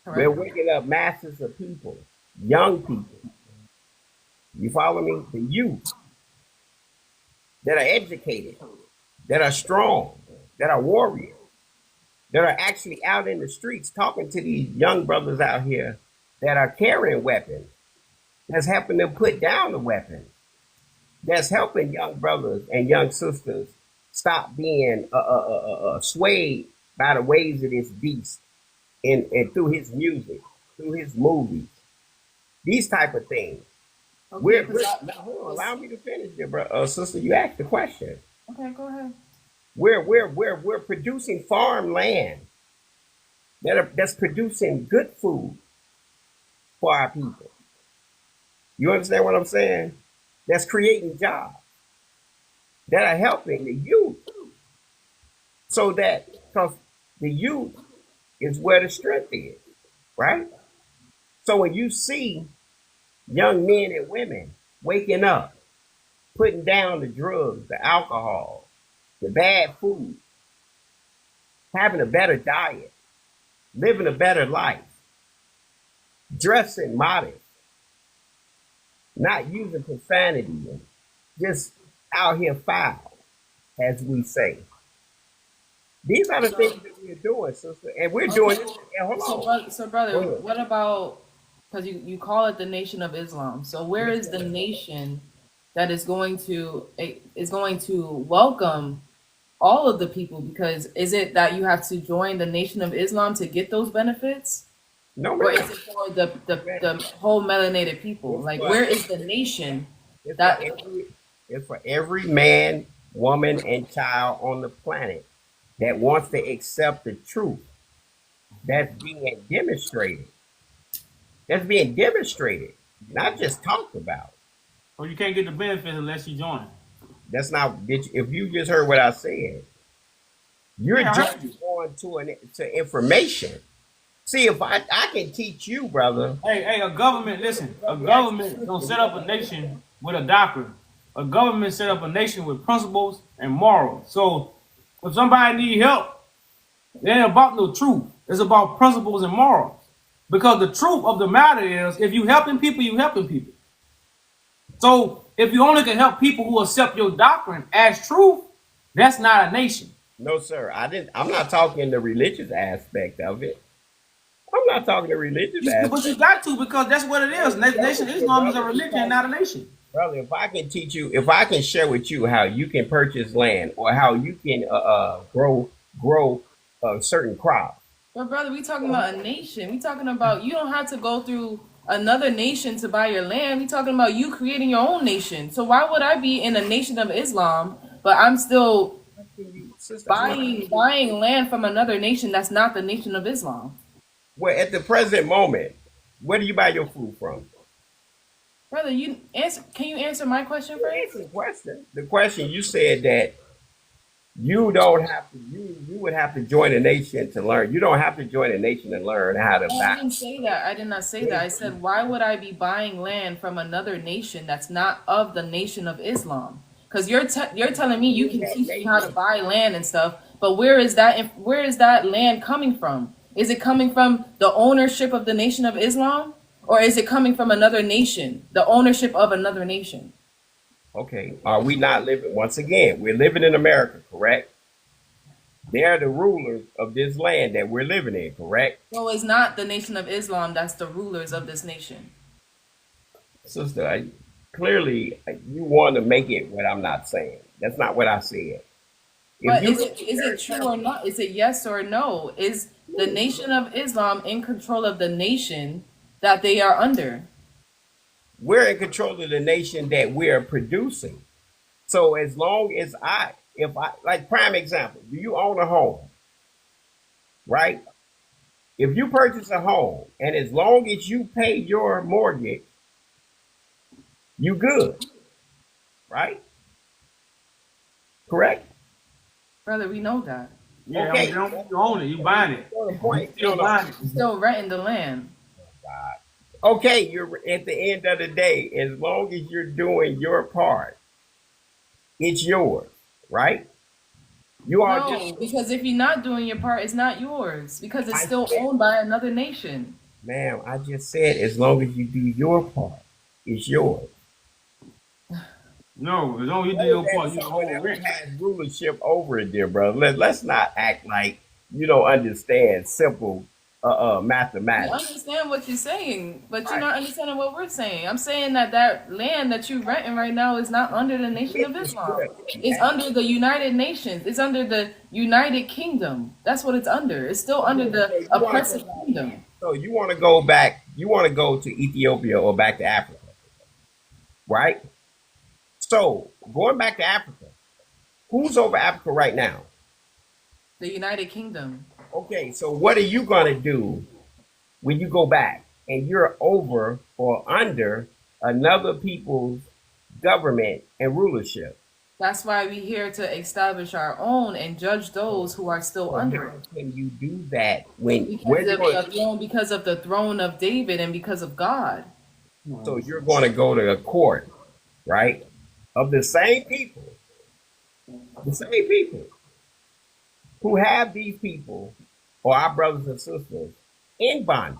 We're Correct. waking up masses of people, young people. You follow me? The youth that are educated, that are strong, that are warriors, that are actually out in the streets talking to these young brothers out here that are carrying weapons, that's helping them put down the weapons, that's helping young brothers and young sisters stop being swayed by the ways of this beast and through his music, through his movies, these type of things. Okay, Now, hold on, allow me to finish there, bro. Sister, you asked the question. okay, go ahead. We're producing farmland that's producing good food for our people. You understand what I'm saying? That's creating jobs that are helping the youth. So that because the youth is where the strength is, right? So when you see young men and women waking up, putting down the drugs, the alcohol, the bad food, having a better diet, living a better life, dressing modest, not using profanity, and just out here foul, as we say. These are the things that we're doing, sister, and we're doing this. And hold on. So brother, Go ahead. what about, because you call it the Nation of Islam? So where is the nation that is going to welcome all of the people? Because is it that you have to join the Nation of Islam to get those benefits, No, or man. is it for the whole melanated people? Like, where is the nation It's for that? every, it's for every man, woman, and child on the planet that wants to accept the truth that's being demonstrated. That's being demonstrated, not just talked about. Or you can't get the benefits unless you join. That's not. If you just heard what I said, you're Yeah, I heard just going to information. See, if I can teach you, brother. Hey, a government, listen, a government don't set up a nation with a doctrine. A government set up a nation with principles and morals. So if somebody need help, it ain't about no truth. It's about principles and morals. Because the truth of the matter is, if you helping people, you helping people. So if you only can help people who accept your doctrine as truth, that's not a nation. No, sir. I didn't. I'm not talking the religious aspect of it. I'm not talking the religious But you aspect. got to, because that's what it is. Nation Islam is a religion, not a nation. Brother, if I can teach you, if I can share with you how you can purchase land or how you can grow certain crops. But brother, we talking about a nation. We talking about, you don't have to go through another nation to buy your land. We talking about you creating your own nation. So why would I be in a Nation of Islam, but I'm still Sister, buying land from another nation that's not the Nation of Islam? well, at the present moment, where do you buy your food from? Brother, can you answer my question Answer first? the question. The question you said that you don't have to. You would have to join a nation to learn. You don't have to join a nation to learn how to No, I buy. didn't say that. I did not say that. I said, why would I be buying land from another nation that's not of the Nation of Islam? Because you're telling me you can teach me how to buy land and stuff, but where is that land coming from? Is it coming from the ownership of the Nation of Islam, or is it coming from another nation, the ownership of another nation? Okay, are we not living? Once again, we're living in America, correct? They're the rulers of this land that we're living in, correct? So it's not the Nation of Islam that's the rulers of this nation. Sister, clearly you want to make it what I'm not saying. That's not what I said. But is it true or not? Is it yes or no? Is the Nation of Islam in control of the nation that they are under? we're in control of the nation that we're producing. So as long as if I, like prime example, do you own a home, right? If you purchase a home and as long as you pay your mortgage, you good, right? Correct? Brother, we know that. Yeah, Okay. you own it. You buying it. The You point. still buying it. You're still renting the land. Okay, you're at the end of the day, as long as you're doing your part, it's yours, right? You are No, just, because if you're not doing your part, it's not yours because it's I still said, owned by another nation. ma'am, I just said as long as you do your part, it's yours. No, as long as you do your part, you the Someone whole else rent. has rulership over it, dear brother. Let's not act like you don't understand simple We mathematics. understand what you're saying, but you're Right. not understanding what we're saying. I'm saying that that land that you're renting right now is not under the Nation of Islam. It's under the United Nations. It's under the United Kingdom. That's what it's under. It's still under the oppressive kingdom. So you want to go back? You want to go to Ethiopia or back to Africa, right? So going back to Africa, who's over Africa right now? The United Kingdom. Okay, so what are you going to do when you go back and you're over or under another people's government and rulership? That's why we're here to establish our own and judge those who are still under How it. can you do that when where's it going? Because of the throne of David and because of God. So you're going to go to a court, right? Of the same people who have these people or our brothers and sisters in bondage.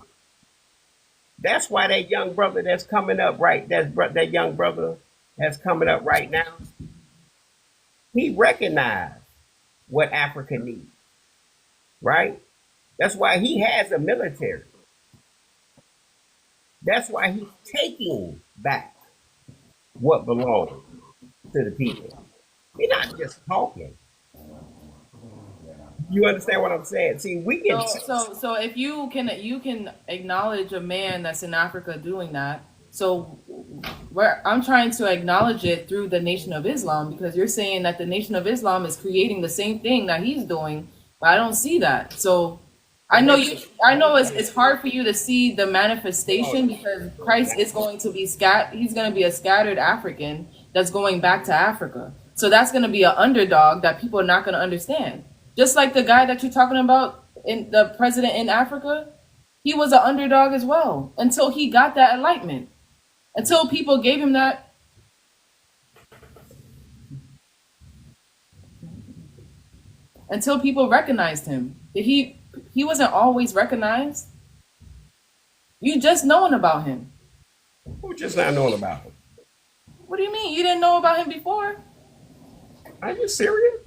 That's why that young brother that's coming up that young brother that's coming up right now, he recognized what Africa needs, right? That's why he has a military. That's why he's taking back what belongs to the people. We're not just talking. You understand what I'm saying? See, we can. So if you can acknowledge a man that's in Africa doing that. So I'm trying to acknowledge it through the Nation of Islam because you're saying that the Nation of Islam is creating the same thing that he's doing, but I don't see that. So I know it's hard for you to see the manifestation because Christ is going to be he's going to be a scattered African that's going back to Africa. So that's going to be an underdog that people are not going to understand. Just like the guy that you're talking about, in the president in Africa, he was an underdog as well until he got that enlightenment. Until people gave him that. Until people recognized him. He wasn't always recognized. You just knowing about him. Who just not knowing about him? What do you mean? You didn't know about him before? Are you serious?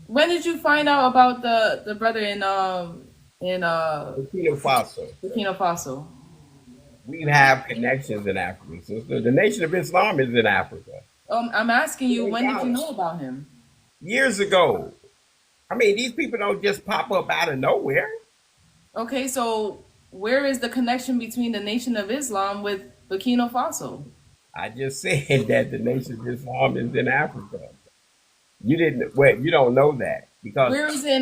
When did you find out about the brother in Burkina Faso. Burkina Faso? We have connections in Africa. So the Nation of Islam is in Africa. I'm asking you, when did you know about him? Years ago. I mean, these people don't just pop up out of nowhere. Okay, so where is the connection between the Nation of Islam with Burkina Faso? I just said that the Nation of Islam is in Africa. You you don't know that because Where is in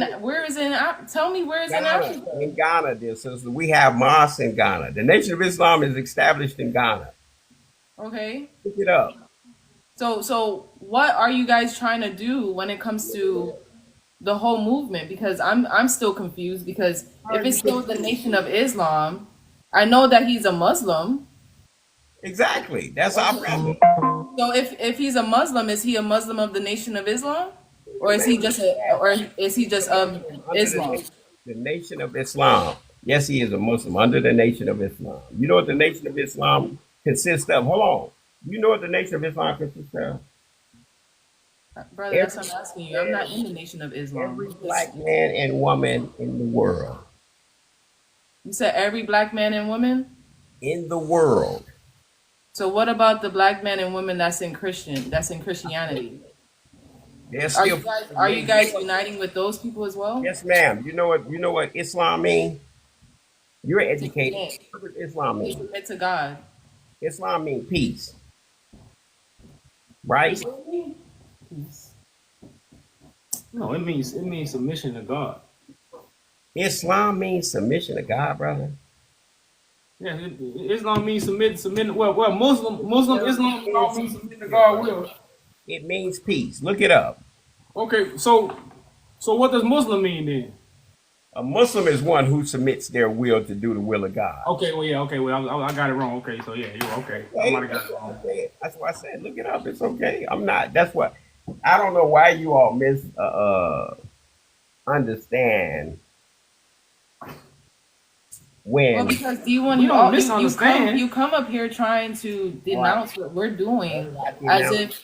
tell me where is in Africa? In Ghana, dear sister, we have mosques in Ghana. The Nation of Islam is established in Ghana. Okay. Pick it up. So what are you guys trying to do when it comes to the whole movement? Because I'm still confused because if it's still the Nation of Islam, I know that he's a Muslim. Exactly. That's our brother. So if he's a Muslim, is he a Muslim of the Nation of Islam? Or is he just of Islam? The Nation of Islam. Yes, he is a Muslim under the Nation of Islam. You know what the Nation of Islam consists of? Hold on. You know what the Nation of Islam consists of? Brother, that's what I'm asking you. I'm not in the Nation of Islam. Every black man and woman in the world. You said every black man and woman? In the world. So what about the black men and women that's in Christianity? Are you guys uniting with those people as well? Yes, ma'am. You know what Islam means? You're To educated. submit. What does Islam To mean? submit to God. Islam means peace, right? No, it means submission to God. Islam means submission to God, brother. Yeah, Islam means submit. Well, Muslim Islam all means submit to God will. It means peace. Look it up. Okay, so what does Muslim mean then? A Muslim is one who submits their will to do the will of God. Okay, well, yeah, okay, well, I got it wrong. Okay, so yeah, you're okay. I might have got it wrong. Okay. That's why I said look it up. It's okay. I'm not. That's what. I don't know why you all understand Well, when because D1, We don't misunderstand. you come up here trying to denounce what we're doing Right.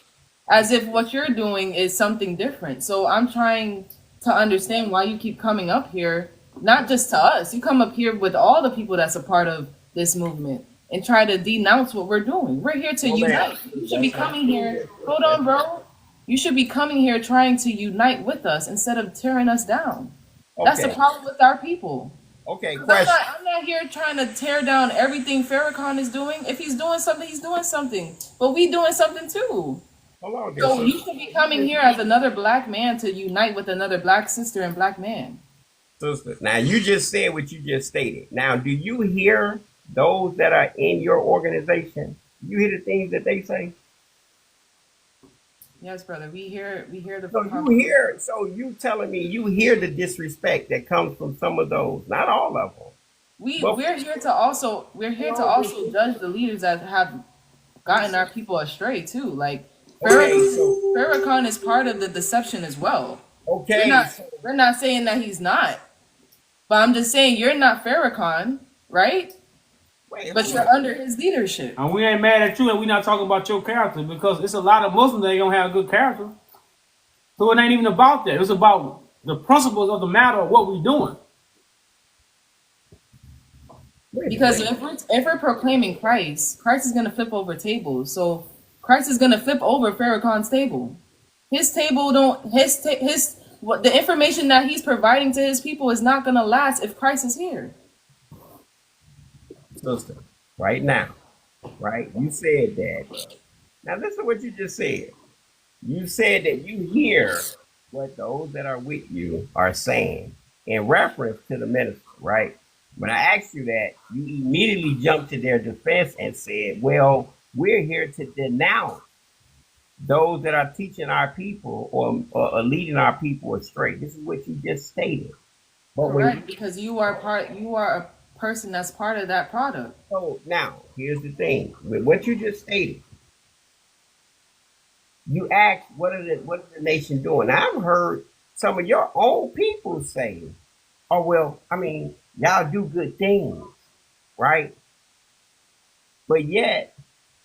as if what you're doing is something different. So I'm trying to understand why you keep coming up here, not just to us. You come up here with all the people that's a part of this movement and try to denounce what we're doing. We're here to Well, ma'am, unite. You should be coming here. Hold on, bro. You should be coming here trying to unite with us instead of tearing us down. That's the Okay. problem with our people. Okay. 'Cause Question. I'm not here trying to tear down everything Farrakhan is doing. If he's doing something, he's doing something. But we doing something too. Hold on. So There, you should be coming here as another black man to unite with another black sister and black man. sister. Now you just said what you just stated. Now, do you hear those that are in your organization? You hear the things that they say. Yes, brother. We hear the So you hear. So you telling me you hear the disrespect that comes from some of those? Not all of them. we're here to also judge the leaders that have gotten our people astray too. Like Okay. So Farrakhan is part of the deception as well. okay. We're not saying that he's not, but I'm just saying you're not Farrakhan, right? Wait, But you're under his leadership. And we ain't mad at you, and we not talking about your character because it's a lot of Muslims that ain't gonna have good character. So it ain't even about that. It's about the principles of the matter of what we doing. Because if we're proclaiming Christ is gonna flip over tables. So Christ is gonna flip over Farrakhan's table. His table the information that he's providing to his people is not gonna last if Christ is here. sister, right now, right? You said that. Now listen to what you just said. You said that you hear what those that are with you are saying in reference to the minister, right? When I asked you that, you immediately jumped to their defense and said, well, we're here to denounce those that are teaching our people or leading our people astray. This is what you just stated. But Correct, because you are a person that's part of that product. So now, here's the thing. With what you just stated, you asked, what is the nation doing? Now, I've heard some of your own people say, oh, well, I mean, y'all do good things, right? But yet,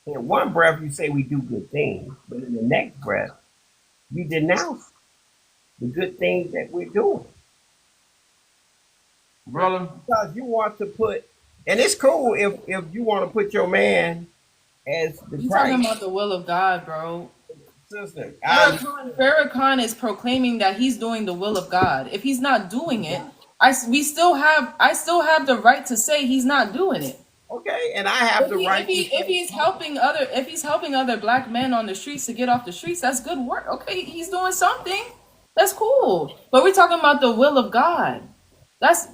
in one breath, you say we do good things. But in the next breath, you denounce the good things that we're doing. Brother, Because you want to put, and it's cool if you want to put your man as the You Christ. talking about the will of God, bro. Sister, Farrakhan is proclaiming that he's doing the will of God. If he's not doing it, I still have the right to say he's not doing it. okay, and I have the right. If he's helping other black men on the streets to get off the streets, that's good work. Okay, he's doing something. That's cool. But we're talking about the will of God.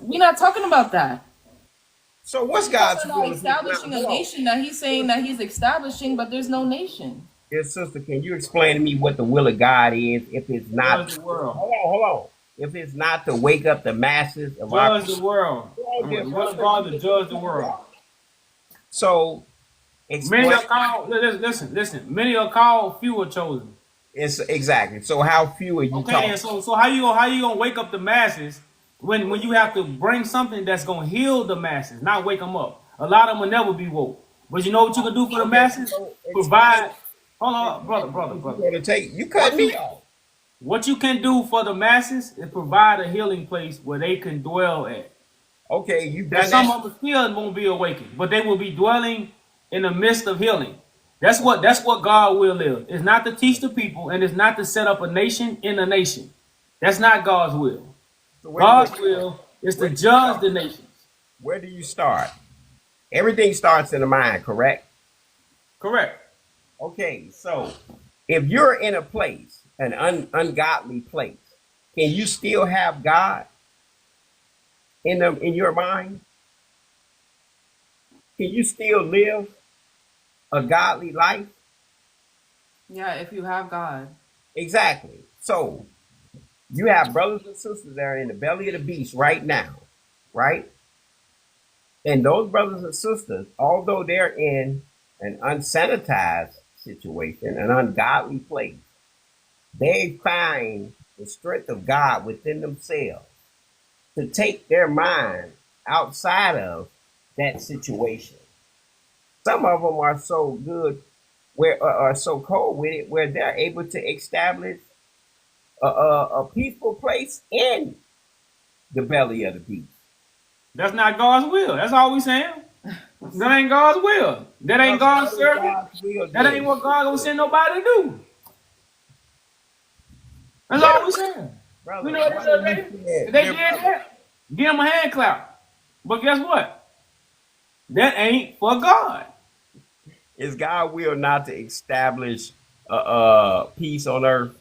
We're not talking about that. So what's God's We're talking will? about establishing a nation that he's saying that he's establishing, but there's no nation. Yes, sister, can you explain to me what the will of God is if it's not judge the world. Hold on. If it's not to wake up the masses of Judge the world. What God to judge the world? So Many are called. Listen. Many are called, few are chosen. It's exactly. So how few are you Okay, talking? and so how you gonna wake up the masses when you have to bring something that's gonna heal the masses, not wake them up? A lot of them will never be woke. But you know what you can do for the masses? Provide. Hold on, brother. You cut me off. What you can do for the masses is provide a healing place where they can dwell at. Okay, you That done some that. of them still won't be awakened, but they will be dwelling in the midst of healing. That's what God will is. It's not to teach the people, and it's not to set up a nation in a nation. That's not God's will. So God's will is to judge the nations. Where do you start? Everything starts in the mind, correct? Correct. Okay, so if you're in a place, an ungodly place, can you still have God in your mind? Can you still live a godly life? Yeah, if you have God. Exactly. So you have brothers and sisters that are in the belly of the beast right now, right? And those brothers and sisters, although they're in an unsanitized situation, an ungodly place, they find the strength of God within themselves to take their mind outside of that situation. Some of them are so good, where are so cold with it, where they're able to establish a peaceful place in the belly of the beast. That's not God's will. That's all we saying. That ain't God's will. That ain't God's service. That ain't what God gonna send nobody to do. That's all we saying. Brother, We know what they already. If they did that, give them a hand clap. But guess what? That ain't for God. is God will not to establish peace on earth?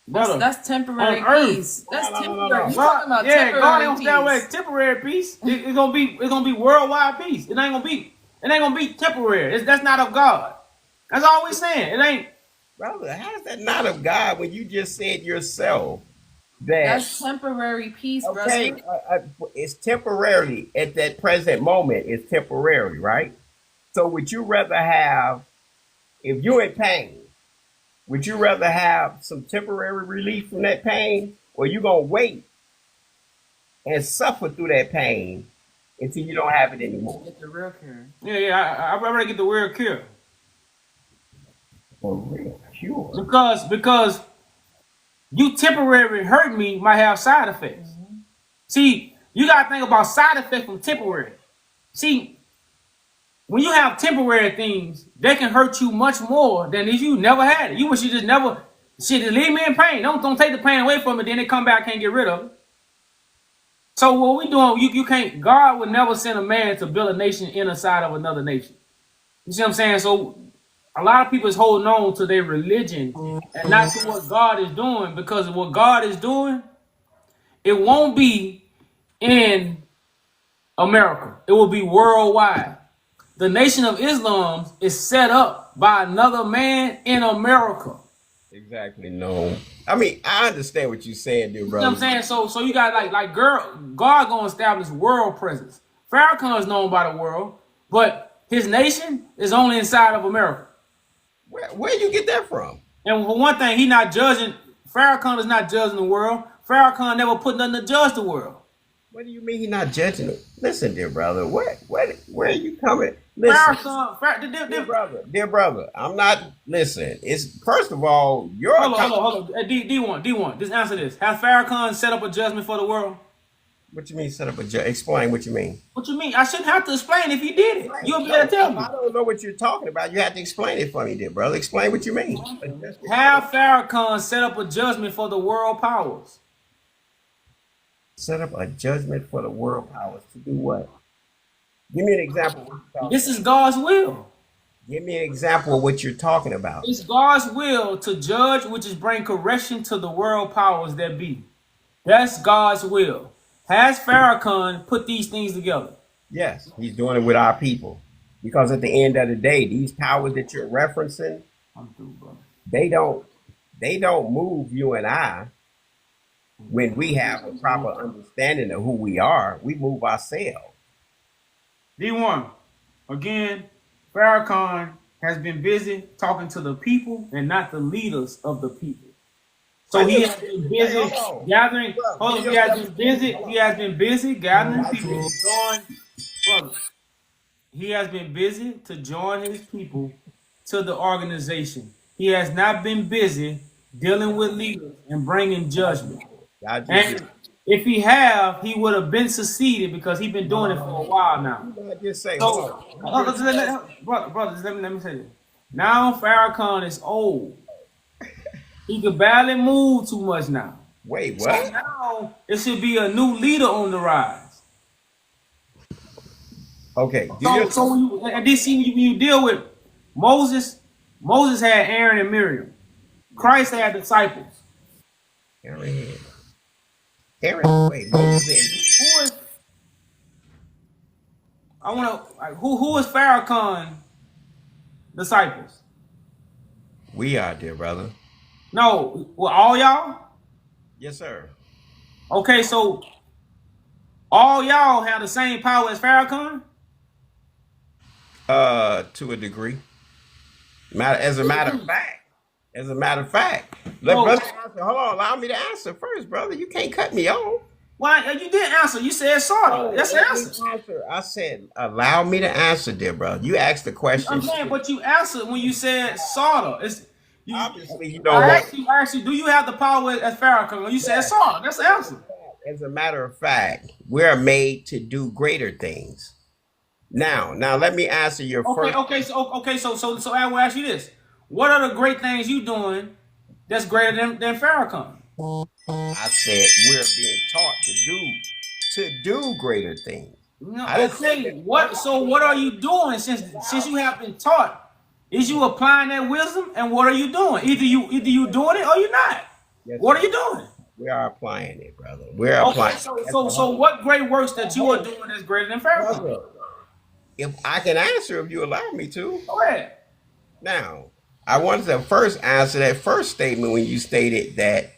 That's temporary on earth. peace. That's No. temporary. You're God, talking about yeah, temporary God ain't peace. gonna stay with temporary peace. It's gonna be worldwide peace. It ain't gonna be temporary. That's not of God. That's all we saying. It ain't. Brother, how is that not of God when you just said yourself that That's temporary peace, okay, brother. it's temporarily at that present moment. It's temporary, right? So would you rather have, if you're in pain, would you rather have some temporary relief from that pain, or you gonna wait and suffer through that pain until you don't have it anymore? Get the real cure. Yeah. I'd rather get the real cure For real, pure. because you temporary hurt me might have side effects. See, you gotta think about side effects from temporary. See, when you have temporary things, they can hurt you much more than if you never had it. You wish you just never shit. Just leave me in pain. Don't take the pain away from me. Then they come back, can't get rid of it. So what we doing? You can't. God would never send a man to build a nation in a side of another nation. You see what I'm saying? So a lot of people is holding on to their religion and not to what God is doing, because what God is doing, it won't be in America. It will be worldwide. The Nation of Islam is set up by another man in America. Exactly. No. I mean, I understand what you're saying, dear You know brother. what I'm saying? So you got God gonna establish world presence. Farrakhan is known by the world, but his nation is only inside of America. Where you get that from? And for one thing, he not judging. Farrakhan is not judging the world. Farrakhan never put nothing to judge the world. What do you mean he's not judging it? Listen, dear brother, where are you coming? Listen, Farrakhan, dear brother, I'm not. Listen, it's first of all, you're hold on. D1. Just answer this. Has Farrakhan set up a judgment for the world? What you mean set up a judge? Explain what you mean. What you mean? I shouldn't have to explain if he did it. You'll be able to tell me. I don't know what you're talking about. You have to explain it for me, dear brother. Explain what you mean. Have Farrakhan set up a judgment for the world powers? Set up a judgment for the world powers to do what? Give me an example. This is God's will. Give me an example of what you're talking about. It's God's will to judge, which is bring correction to the world powers that be. That's God's will. Has Farrakhan put these things together? Yes, he's doing it with our people. Because at the end of the day, these powers that you're referencing, I'm through, bro. they don't move you and I when we have a proper understanding of who we are. We move ourselves. D1, again, Farrakhan has been busy talking to the people and not the leaders of the people. So he has been busy gathering. He has been busy gathering people to join. Brother, he has been busy to join his people to the organization. He has not been busy dealing with leaders and bringing judgment. And if he have, he would have been succeeded because he's been doing it for a while now. Just say, So, brother, just let me say this. Now Farrakhan is old. He can barely move too much now. Wait, So what? now it should be a new leader on the rise. Okay, do you So when you and this see when you deal with Moses, Moses had Aaron and Miriam. Christ had disciples. Aaron? Aaron, wait, Moses. Who is I want to like, who is Farrakhan disciples? We are, dear brother. No, well, all y'all. Yes, sir. Okay, so all y'all have the same power as Farrakhan. To a degree. As a matter of fact, let So brother answer. Hold on, allow me to answer first, brother. You can't cut me off. why you didn't answer? You said sorta. Oh, That's the let me answer. answer. I said, allow me to answer, dear brother. You asked the question. I'm saying, but you answered when you said sorta. It's you. Obviously, you don't want. I asked you, do you have the power as Farrakhan? You said sorta. That's the answer. As a matter of fact, we're made to do greater things. Now, let me answer your Okay, first. so I will ask you this: what are the great things you doing that's greater than Farrakhan? I said we're being taught to do greater things. No, I didn't say okay, that. what? So what are you doing since you have been taught? Is you applying that wisdom, and what are you doing? Either you doing it or you're not. Yes, What are sir. you doing? We are applying it, brother. We're Okay, applying. so what great works that you are doing that's greater than Farrakhan? Brother, if I can answer, if you allow me to. Go ahead. Now, I wanted to first answer that first statement when you stated that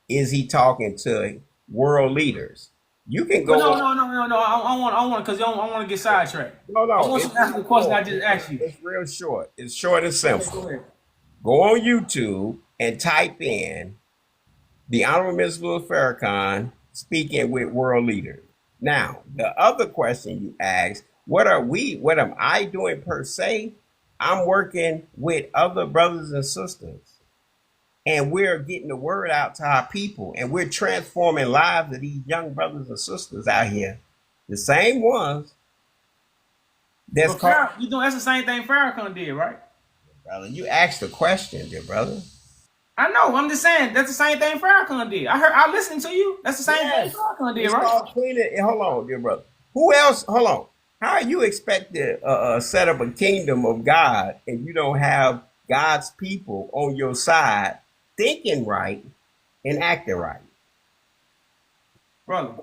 is he talking to world leaders? You can But go no, on. I want, because I want to get sidetracked. No, I no, want you to answer the question I just asked you. it's real short. It's short and Okay, simple. go ahead. Go on YouTube and type in the Honorable Mr. Farrakhan speaking with world leaders. Now, the other question you asked, what am I doing per se? I'm working with other brothers and sisters, and we're getting the word out to our people, and we're transforming lives of these young brothers and sisters out here. The same ones that's But called, you doing that's the same thing Farrakhan did, right? brother. You asked the question, dear brother. I know. I'm just saying that's the same thing Farrakhan did. I listened to you. That's the same thing Yes, Farrakhan did, it's right? called cleaning. Hold on, dear brother. Who else? Hold on. How you expect to set up a kingdom of God and you don't have God's people on your side thinking right and acting right? Brother,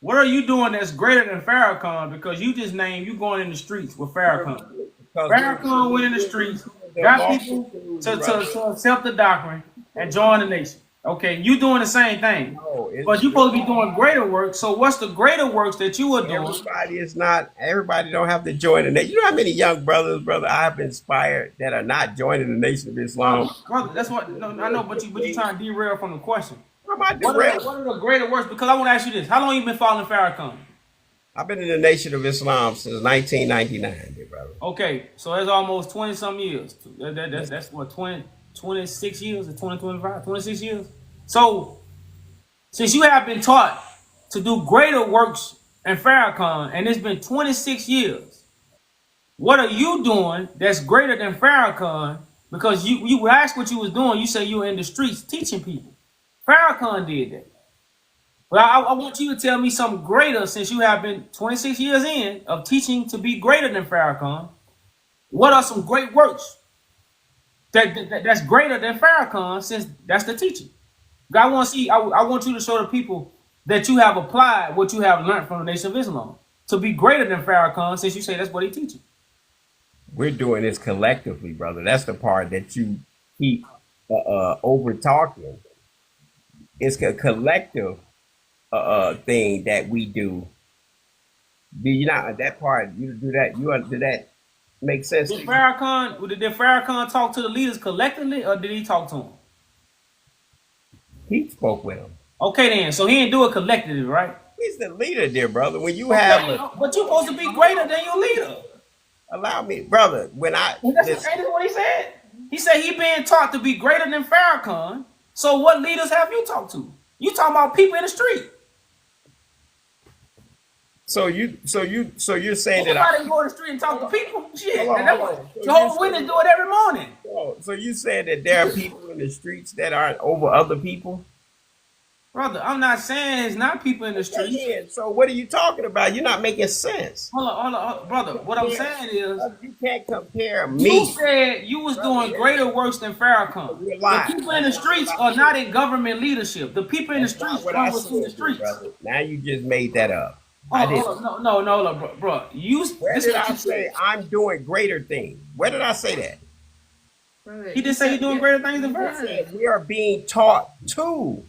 what are you doing that's greater than Farrakhan? Because you just named you going in the streets with Farrakhan. Because Farrakhan went in the streets, the got people multitude, to brother. accept the doctrine and join the nation. Okay, you doing the same thing. No, But you supposed to be doing greater work. So what's the greater works that you are doing? everybody is not. Everybody don't have to join the nation. You know how many young brothers, brother, I have inspired that are not joining the Nation of Islam. Brother, that's what no, I know, but you trying to derail from the question. How about the What rest? are the greater works? Because I want to ask you this: how long you been following Farrakhan? I've been in the Nation of Islam since 1999, dear brother. Okay, so that's almost 20 some years. That's what 26 years or 25, 26 years. So since you have been taught to do greater works in Farrakhan, and it's been 26 years, what are you doing that's greater than Farrakhan? Because you asked what you was doing, you say you were in the streets teaching people. Farrakhan did that. But I want you to tell me something greater since you have been 26 years in of teaching to be greater than Farrakhan. What are some great works that's greater than Farrakhan since that's the teaching? I want to see. I want you to show the people that you have applied what you have learned from the Nation of Islam to be greater than Farrakhan since you say that's what he teaches. We're doing this collectively, brother. That's the part that you keep over talking. It's a collective thing that we do. Do you not that part? You do that. Did that make sense? Did Farrakhan talk to the leaders collectively, or did he talk to them? He spoke with them. Okay, then. So he didn't do it collectively, right? He's the leader, dear brother. When you have But you're supposed to be greater than your leader. allow me, brother. When I Ain't that what he said? He said he being taught to be greater than Farrakhan. So what leaders have you talked to? You talking about people in the street. so you're saying that Somebody go in the street and talk to people. Shit. Hold on, And that's hold what on. So Jehovah's you Witness said- do it every morning. so you said that there are people in the streets that aren't over other people. Brother, I'm not saying it's not people in the Okay, streets. then. So what are you talking about? You're not making sense. Hold on, brother. What I'm saying is, You can't compare you me. said you was Brother, doing greater works than Farrakhan. you're The lying. people in That's the not what streets I are not said. in government leadership. The people in the That's not streets what I run what's in the said, dear streets. brother. Now you just made that up. I Oh, didn't. no, bro. Where This is did what I you say said. I'm doing greater things? Where did I say that? Brother, He you did say said you're doing greater things than you I Farrakhan. did. said we are being taught to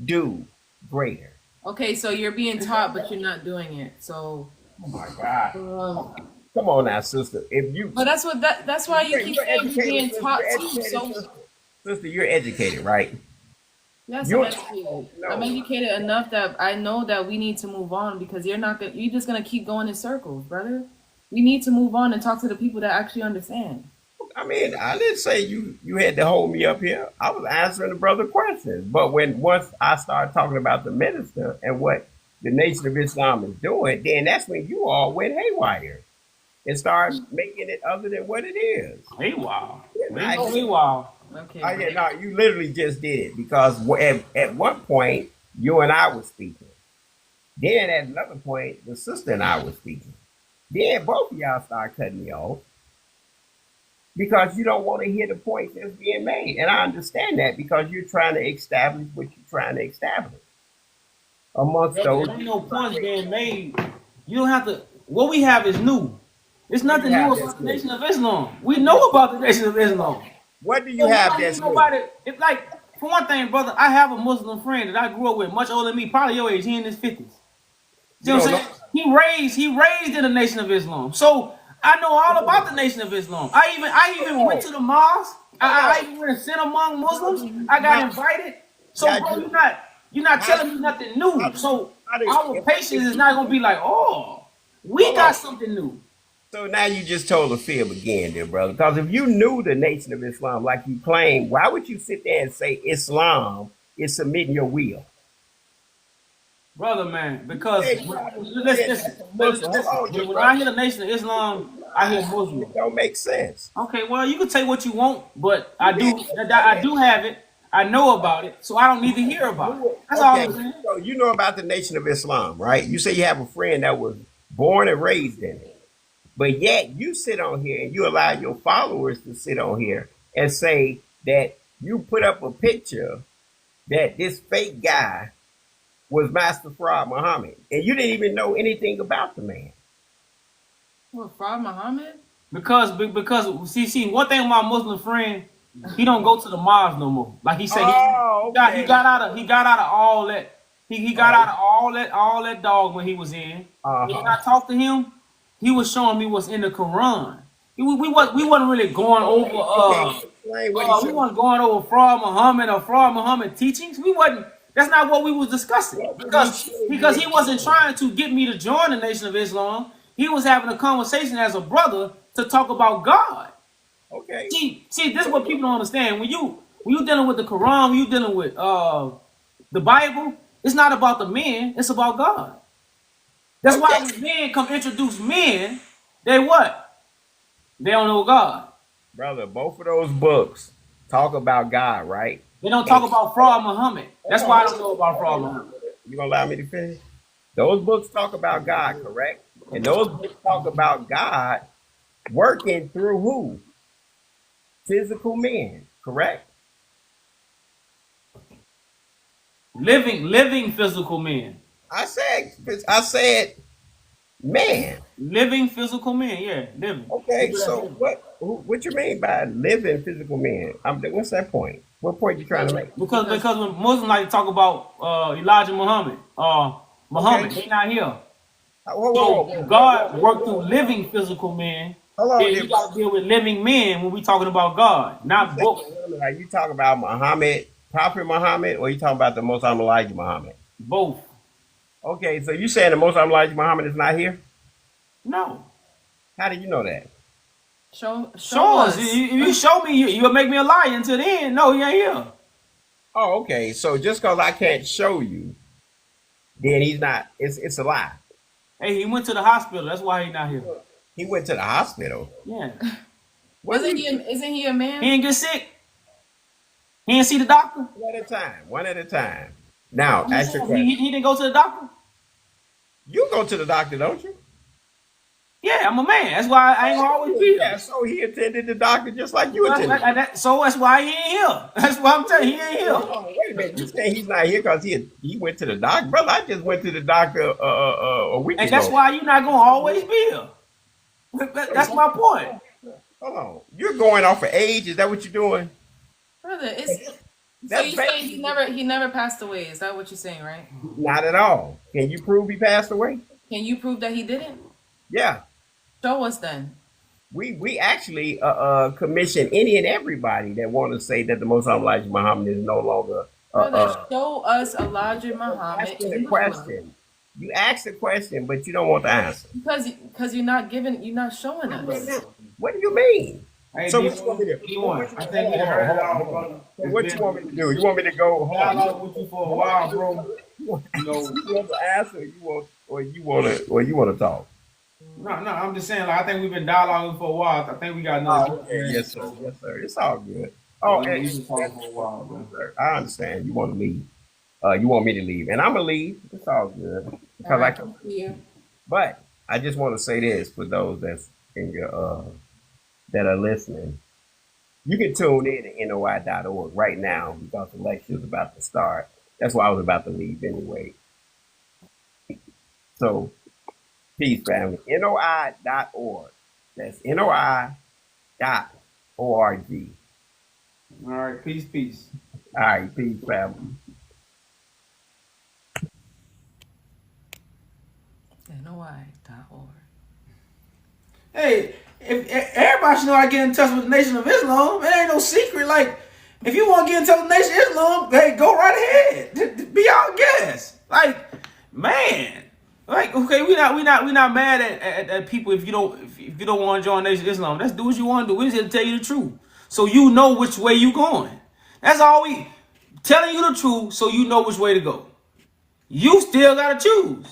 do greater. Okay, so you're being taught, but you're not doing it. So, Oh my God. um, Come on now, sister. If you but that's why you keep you're saying you're educated, being sister. taught You're too. educated, So, sister. Sister, you're educated, right? yes, I'm You're educated. I'm no. educated enough that I know that we need to move on because you're just gonna keep going in circles, brother. We need to move on and talk to the people that actually understand. I mean, I didn't say you had to hold me up here. I was answering the brother questions. But once I started talking about the minister and what the Nation of Islam is doing, then that's when you all went haywire and started making it other than what it is. Hey, wow. I, Hey, wow. Okay, I, bro. no, you literally just did it because at one point you and I were speaking. Then at another point, the sister and I were speaking. Then both of y'all started cutting me off because you don't want to hear the point that's being made. And I understand that because you're trying to establish what you're trying to establish amongst Brother, those. there ain't no points being made. You don't have to. What we have is new. It's What do nothing you new have about that's the new? Nation of Islam. We know about the Nation of Islam. What do you So we have don't need that's new? nobody. It's like, for one thing, brother, I have a Muslim friend that I grew up with, much older than me, probably your age. He in his 50s. See You what I'm don't saying? know. He raised in the Nation of Islam. So I know all about the Nation of Islam. I even went to the mosque. I even went and sit among Muslims. I got invited. So Got bro, you. you're not How, telling me nothing how, new. So how do, our patience is not gonna be like, oh, we hold on. got something new. So now you just told a fib again, dear brother. Because if you knew the Nation of Islam like you claim, why would you sit there and say Islam is submitting your will? Brother, man, because Hey, brother, listen, that's a Muslim. Hold on, dear when brother. I hear the Nation of Islam, I hear Muslim. It don't make sense. Okay, well, you can say what you want, but You I did. do, I do have it. I know about it, so I don't need to hear about it. That's all Okay, I'm saying. so you know about the Nation of Islam, right? You say you have a friend that was born and raised in it. But yet you sit on here and you allow your followers to sit on here and say that you put up a picture that this fake guy was Master Fraud Muhammad. And you didn't even know anything about the man. What, Fraud Muhammad? Because see, one thing with my Muslim friend, he don't go to the mosque no more. Like he said, Oh, he okay. got out of all that. He got out of all that dog when he was in. And when I talked to him, he was showing me what's in the Quran. We wasn't really going over Okay, explain what he we showed. wasn't going over Fraud Muhammad or Fraud Muhammad teachings. We wasn't. That's not what we was discussing What would he show because you? he wasn't trying to get me to join the Nation of Islam. He was having a conversation as a brother to talk about God. Okay. See, this is what people don't understand. When you dealing with the Quran, when you dealing with the Bible, it's not about the men, it's about God. That's why Okay. when men come introduce men, they what? They don't know God. Brother, both of those books talk about God, right? They don't talk about Fraud Muhammad. That's why I don't know about Fraud Muhammad. You gonna allow me to finish? Those books talk about God, correct? And those books talk about God working through who? Physical men, correct? Living physical men. I said man. Living physical men, yeah, living. Okay, so what you mean by living physical men? What's that point? What point you trying to make? Because when Muslims like to talk about Elijah Muhammad, Muhammad, Okay. they not here. Whoa. So God worked through living physical men. Hold on, Then dear you got to deal with living men when we talking about God, not books. brother. Are you talking about Muhammad, Prophet Muhammad, or you talking about the Most High Elijah Muhammad? Both. Okay, so you saying the Most High Elijah Muhammad is not here? No. How do you know that? Show Show us. us. If you show me, you'll make me a liar. Until then, no, he ain't here. Oh, okay. So just because I can't show you, then he's not. It's a lie. Hey, he went to the hospital. That's why he not here. He went to the hospital. Yeah. Isn't he a man? He ain't get sick. He ain't see the doctor. One at a time. One at a time. Now, I'm just ask your saying, question. he didn't go to the doctor. You go to the doctor, don't you? Yeah, I'm a man. That's why I ain't gonna always be here. Yeah, so he attended the doctor just like you So attended. so that's why he ain't here. That's why I'm telling you, he ain't here. Hold on, wait a minute. You say he's not here because he went to the doctor, brother. I just went to the doctor a week And that's ago. why you're not gonna always be here. That's my point. Hold on, you're going off of age. Is that what you're doing? Brother, it's so That's you saying basically he never passed away? Is that what you're saying, right? not at all. Can you prove he passed away? Can you prove that he didn't? Yeah, Show us then. we actually commission any and everybody that want to say that the Most High Elijah Muhammad is no longer Brother, show us Elijah Muhammad asking in a the flesh. question. You ask the question, but you don't want the answer. Because you're not showing us. What do you mean? Hey, So what you want me to D1, I think we done heard it all, brother. So what you want me to do? You want me to go home? Dialogue with you for a while, bro. You want You know, to ask, or you want to talk? no, I'm just saying, like, I think we've been dialoguing for a while. I think we got another. Okay. Yes, sir. Yes, sir. It's all good. Oh, Oh, we've and, been talking for a while, bro. sir, I understand. You want to leave. You want me to leave, and I'm gonna leave. It's all good because I can. Yeah. But I just want to say this for those that's in your that are listening. You can tune in to NOI.org right now because the lecture is about to start. That's why I was about to leave anyway. So, peace, family. NOI.org. That's NOI.org. All All right, peace. right, peace, family. NOI.org. Hey, if everybody should know I get in touch with the Nation of Islam. It ain't no secret. Like, if you want to get in touch with the Nation of Islam, hey, go right ahead. Be our guest. Like, man. Like, okay, we not mad at people if you don't want to join Nation of Islam. Let's do what you want to do. We just here to tell you the truth, so you know which way you going. That's all we telling you the truth, so you know which way to go. You still gotta choose.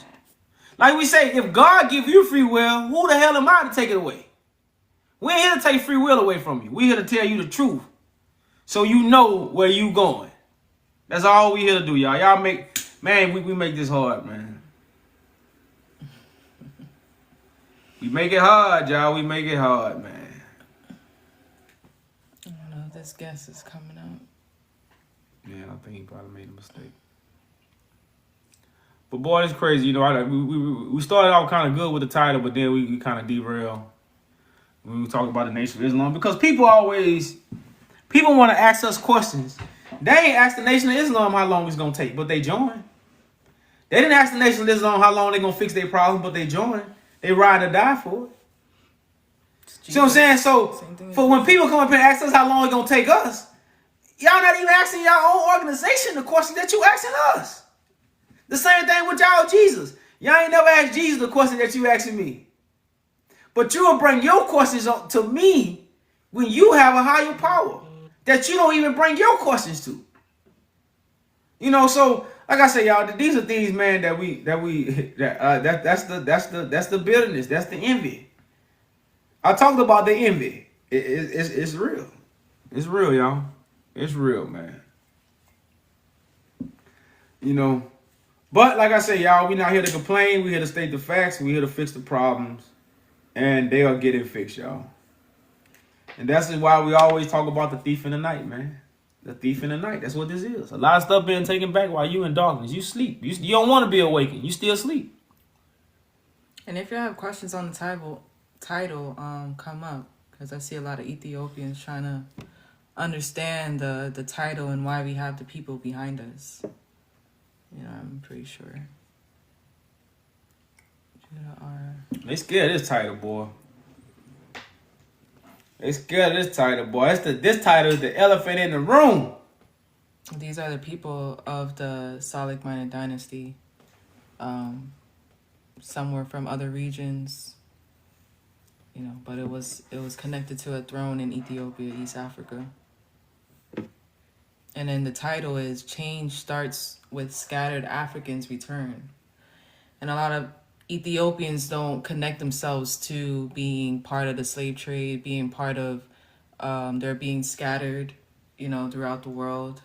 Like we say, if God give you free will, who the hell am I to take it away? We ain't here to take free will away from you. We here to tell you the truth, so you know where you going. That's all we here to do, y'all. Y'all we make this hard, man. We make it hard, y'all. We make it hard, man. I don't know. This guest is coming up. Yeah, I think he probably made a mistake. But boy, it's crazy. You know, we started out kind of good with the title, but then we kind of derailed when we talk about the Nation of Islam, because people want to ask us questions. They ain't asked the Nation of Islam how long it's gonna take, but they join. They didn't ask the Nation of Islam how long they gonna fix their problem, but they join. They ride or die for it. See what I'm saying? So for when people come up here and ask us how long it's gonna take us, y'all not even asking your own organization the question that you asking us. The same thing with y'all, Jesus. Y'all ain't never asked Jesus the question that you asking me. But you will bring your questions to me when you have a higher power that you don't even bring your questions to. You know, so like I say, y'all, these are things, man, that's the bitterness, that's the envy. I talked about the envy. It's real. It's real, y'all. It's real, man. You know. But like I say, y'all, we not here to complain. We here to state the facts. We here to fix the problems, and they'll get it fixed, y'all. And that's why we always talk about the thief in the night, man. The thief in the night. That's what this is. A lot of stuff being taken back while you in darkness. You sleep. You don't want to be awakened. You still sleep. And if you have questions on the title, come up, because I see a lot of Ethiopians trying to understand the title and why we have the people behind us. You know, I'm pretty sure. They scared of this title, boy. They scared of this title, boy. This title is the elephant in the room. These are the people of the Salik-minded dynasty. Some were from other regions, you know, but it was connected to a throne in Ethiopia, East Africa. And then the title is Change Starts with Scattered Africans Return. And a lot of Ethiopians don't connect themselves to being part of the slave trade, being part of they're being scattered, you know, throughout the world.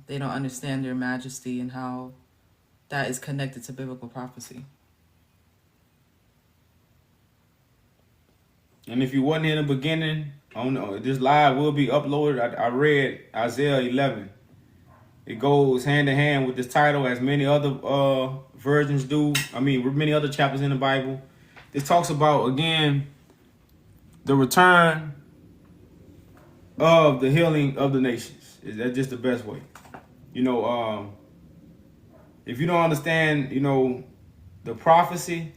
They don't understand their majesty and how that is connected to biblical prophecy. And if you wasn't here in the beginning, this live will be uploaded. I read Isaiah 11. It goes hand in hand with this title, as many other versions do. I mean, many other chapters in the Bible. This talks about, again, the return of the healing of the nations. Is that just the best way? If you don't understand, the prophecy,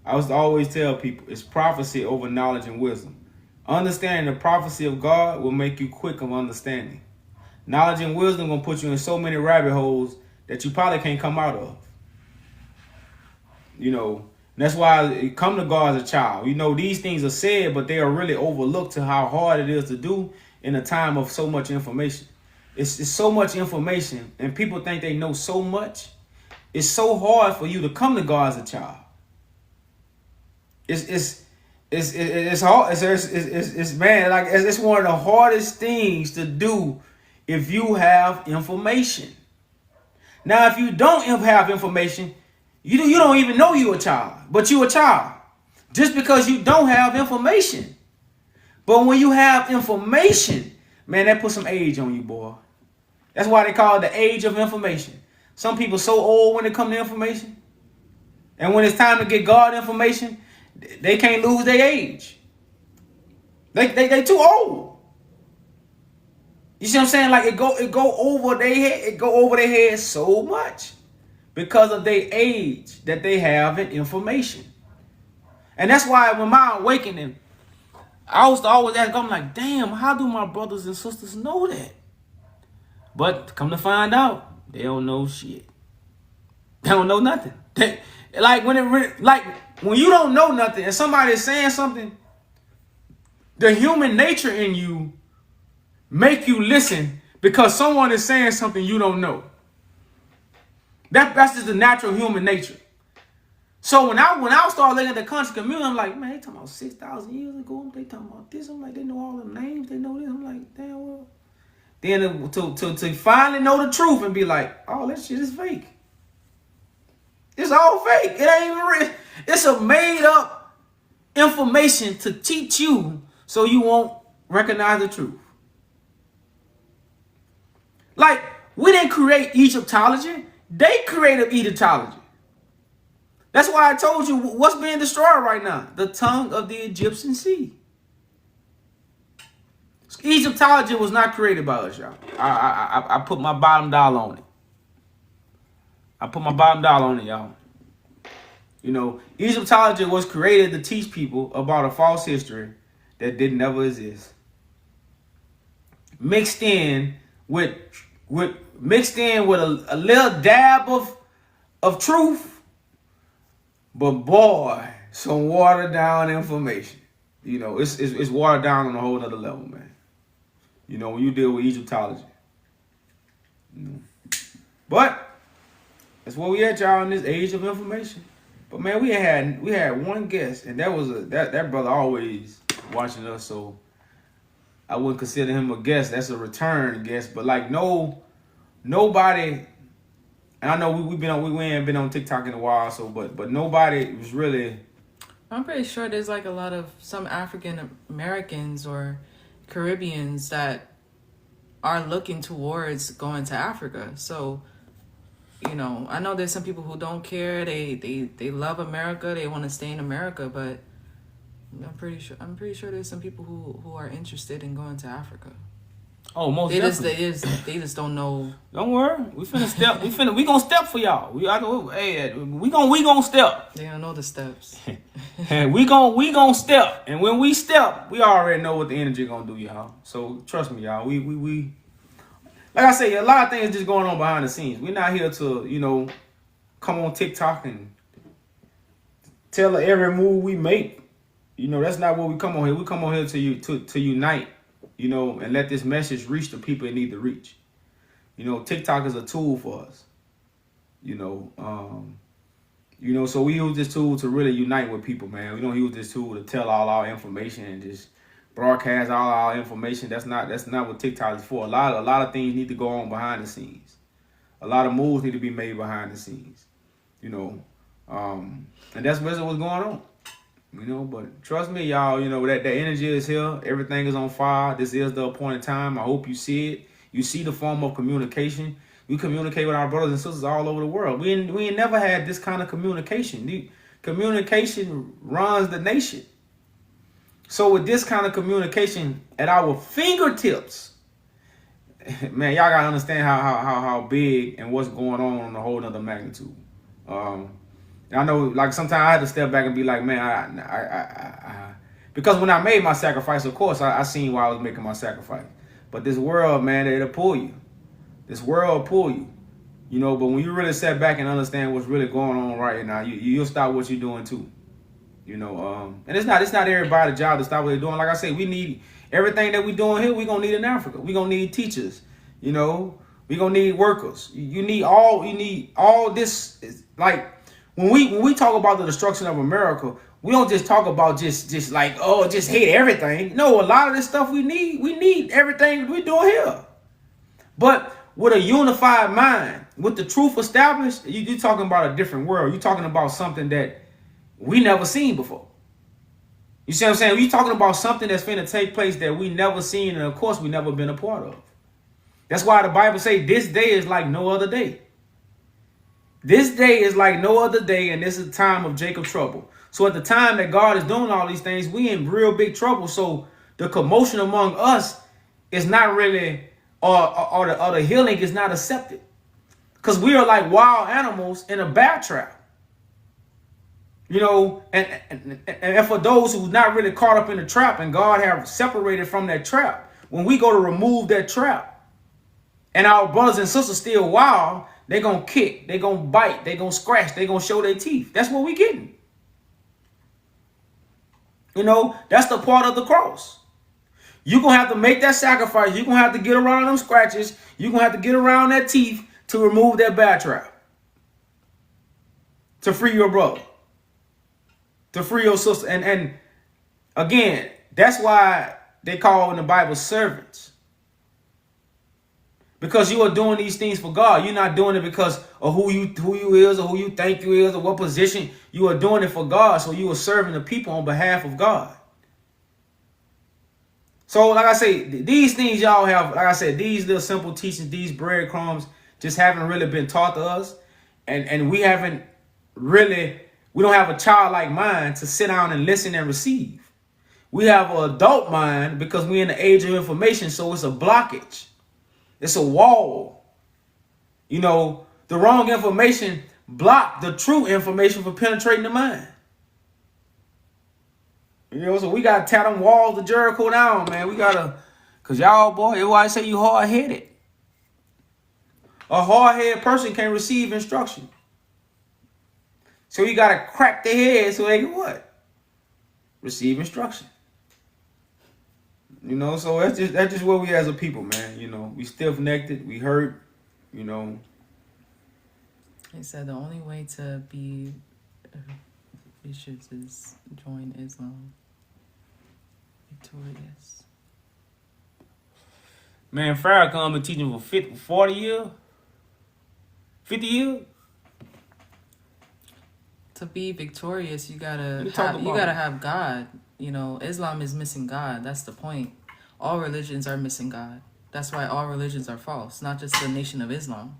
I used to always tell people, it's prophecy over knowledge and wisdom. Understanding the prophecy of God will make you quick of understanding. Knowledge and wisdom gonna put you in so many rabbit holes that you probably can't come out of. That's why you come to God as a child. These things are said, but they are really overlooked to how hard it is to do in a time of so much information. It's so much information, and people think they know so much. It's so hard for you to come to God as a child. It's hard. It's man, like it's one of the hardest things to do if you have information. Now, if you don't have information, you don't even know you're a child, but you're a child just because you don't have information. But when you have information, man, that puts some age on you, boy. That's why they call it the age of information. Some people so old when it comes to information, and when it's time to get God information, they can't lose their age. They too old. You see what I'm saying? Like it go over their head. It go over their head so much because of their age that they have in information. And that's why when my awakening, I was always ask, I'm like, damn, how do my brothers and sisters know that? But come to find out, they don't know shit. They don't know nothing. When you don't know nothing and somebody is saying something, the human nature in you make you listen because someone is saying something you don't know. That's just the natural human nature. So when I started looking at the conscious community, I'm like, man, they talking about 6,000 years ago. They talking about this. I'm like, they know all them names. They know this. I'm like, damn well. Then to finally know the truth and be like, oh, that shit is fake. It's all fake. It ain't even real. It's a made up information to teach you so you won't recognize the truth. Like, we didn't create Egyptology. They created Egyptology. That's why I told you what's being destroyed right now. The tongue of the Egyptian sea. Egyptology was not created by us, y'all. I put my bottom dollar on it. I put my bottom dollar on it, y'all. Egyptology was created to teach people about a false history that didn't never exist. Mixed in with a little dab of truth, but boy, some watered down information. It's watered down on a whole other level, man. When you deal with Egyptology. But that's where we at, y'all, in this age of information. But man, we had one guest, and that was that brother always watching us, so I wouldn't consider him a guest. That's a return guest. But like nobody, and I know we ain't been on TikTok in a while, so but nobody was really. I'm pretty sure there's like a lot of some African Americans or Caribbeans that are looking towards going to Africa. So, I know there's some people who don't care. They love America. They want to stay in America, but I'm pretty sure there's some people who are interested in going to Africa. Oh, most definitely. They just don't know. Don't worry. We finna step. We gonna step for y'all. We gonna step. They don't know the steps. we gonna step. And when we step, we already know what the energy gonna do, y'all. So trust me, y'all. We like I say, a lot of things just going on behind the scenes. We're not here to, come on TikTok and tell every move we make. That's not what we come on here. We come on here to unite. And let this message reach the people it need to reach. TikTok is a tool for us. So we use this tool to really unite with people, man. We don't use this tool to tell all our information and just broadcast all our information. That's not what TikTok is for. A lot of things need to go on behind the scenes. A lot of moves need to be made behind the scenes. You know, and that's basically what's going on. You know, but trust me, y'all. You know that energy is here. Everything is on fire. This is the appointed time. I hope you see it. You see the form of communication. We communicate with our brothers and sisters all over the world. We ain't never had this kind of communication. Communication runs the nation. So with this kind of communication at our fingertips, man, y'all gotta understand how big and what's going on a whole nother magnitude. I know, like, sometimes I had to step back and be like, man, because when I made my sacrifice, of course, I seen why I was making my sacrifice. But this world, man, it'll pull you. This world will pull you. You know, but when you really sit back and understand what's really going on right now, you'll stop what you're doing too. You know, and it's not everybody's job to stop what they're doing. Like I say, we need everything that we're doing here. We're gonna need in Africa. We're gonna need teachers. You know, we're gonna need workers. You need all this. Like when we talk about the destruction of America, we don't just talk about just like, oh, just hate everything. No, a lot of this stuff we need everything we're doing here. But with a unified mind, with the truth established, you're talking about a different world. You're talking about something that we never seen before. You see what I'm saying? You're talking about something that's finna take place that we never seen, and of course we never been a part of. That's why the Bible say this day is like no other day. This day is like no other day, and this is a time of Jacob's trouble. So at the time that God is doing all these things, we in real big trouble. So the commotion among us is not really, or the healing is not accepted. Because we are like wild animals in a bear trap. You know, and for those who's not really caught up in the trap and God have separated from that trap, when we go to remove that trap and our brothers and sisters still wild, they're going to kick, they're going to bite, they're going to scratch, they're going to show their teeth. That's what we getting. You know, that's the part of the cross. You're going to have to make that sacrifice. You're going to have to get around them scratches. You're going to have to get around that teeth to remove that bear trap. To free your brother. To free your sister. And again, that's why they call in the Bible servants. Because you are doing these things for God. You're not doing it because of who you is or who you think you is or what position. You are doing it for God. So you are serving the people on behalf of God. So like I say, these things y'all have, like I said, these little simple teachings, these breadcrumbs just haven't really been taught to us. And we haven't really, we don't have a childlike mind to sit down and listen and receive. We have an adult mind because we're in the age of information. So it's a blockage. It's a wall. You know, the wrong information block the true information from penetrating the mind. You know, so we got to tear them walls of Jericho down, man. We got to, because y'all, boy, everybody say you hard-headed. A hard-headed person can't receive instruction. So you got to crack their head so they can what? Receive instruction. You know, so that's just where we as a people, man. You know, we stiff-necked, we hurt, you know. He said the only way to be vicious is join Islam. Victorious. Man, Farrakhan been teaching for 40 years? 50 years? To be victorious, you gotta have God. You know, Islam is missing God. That's the point. All religions are missing God. That's why all religions are false, not just the Nation of Islam.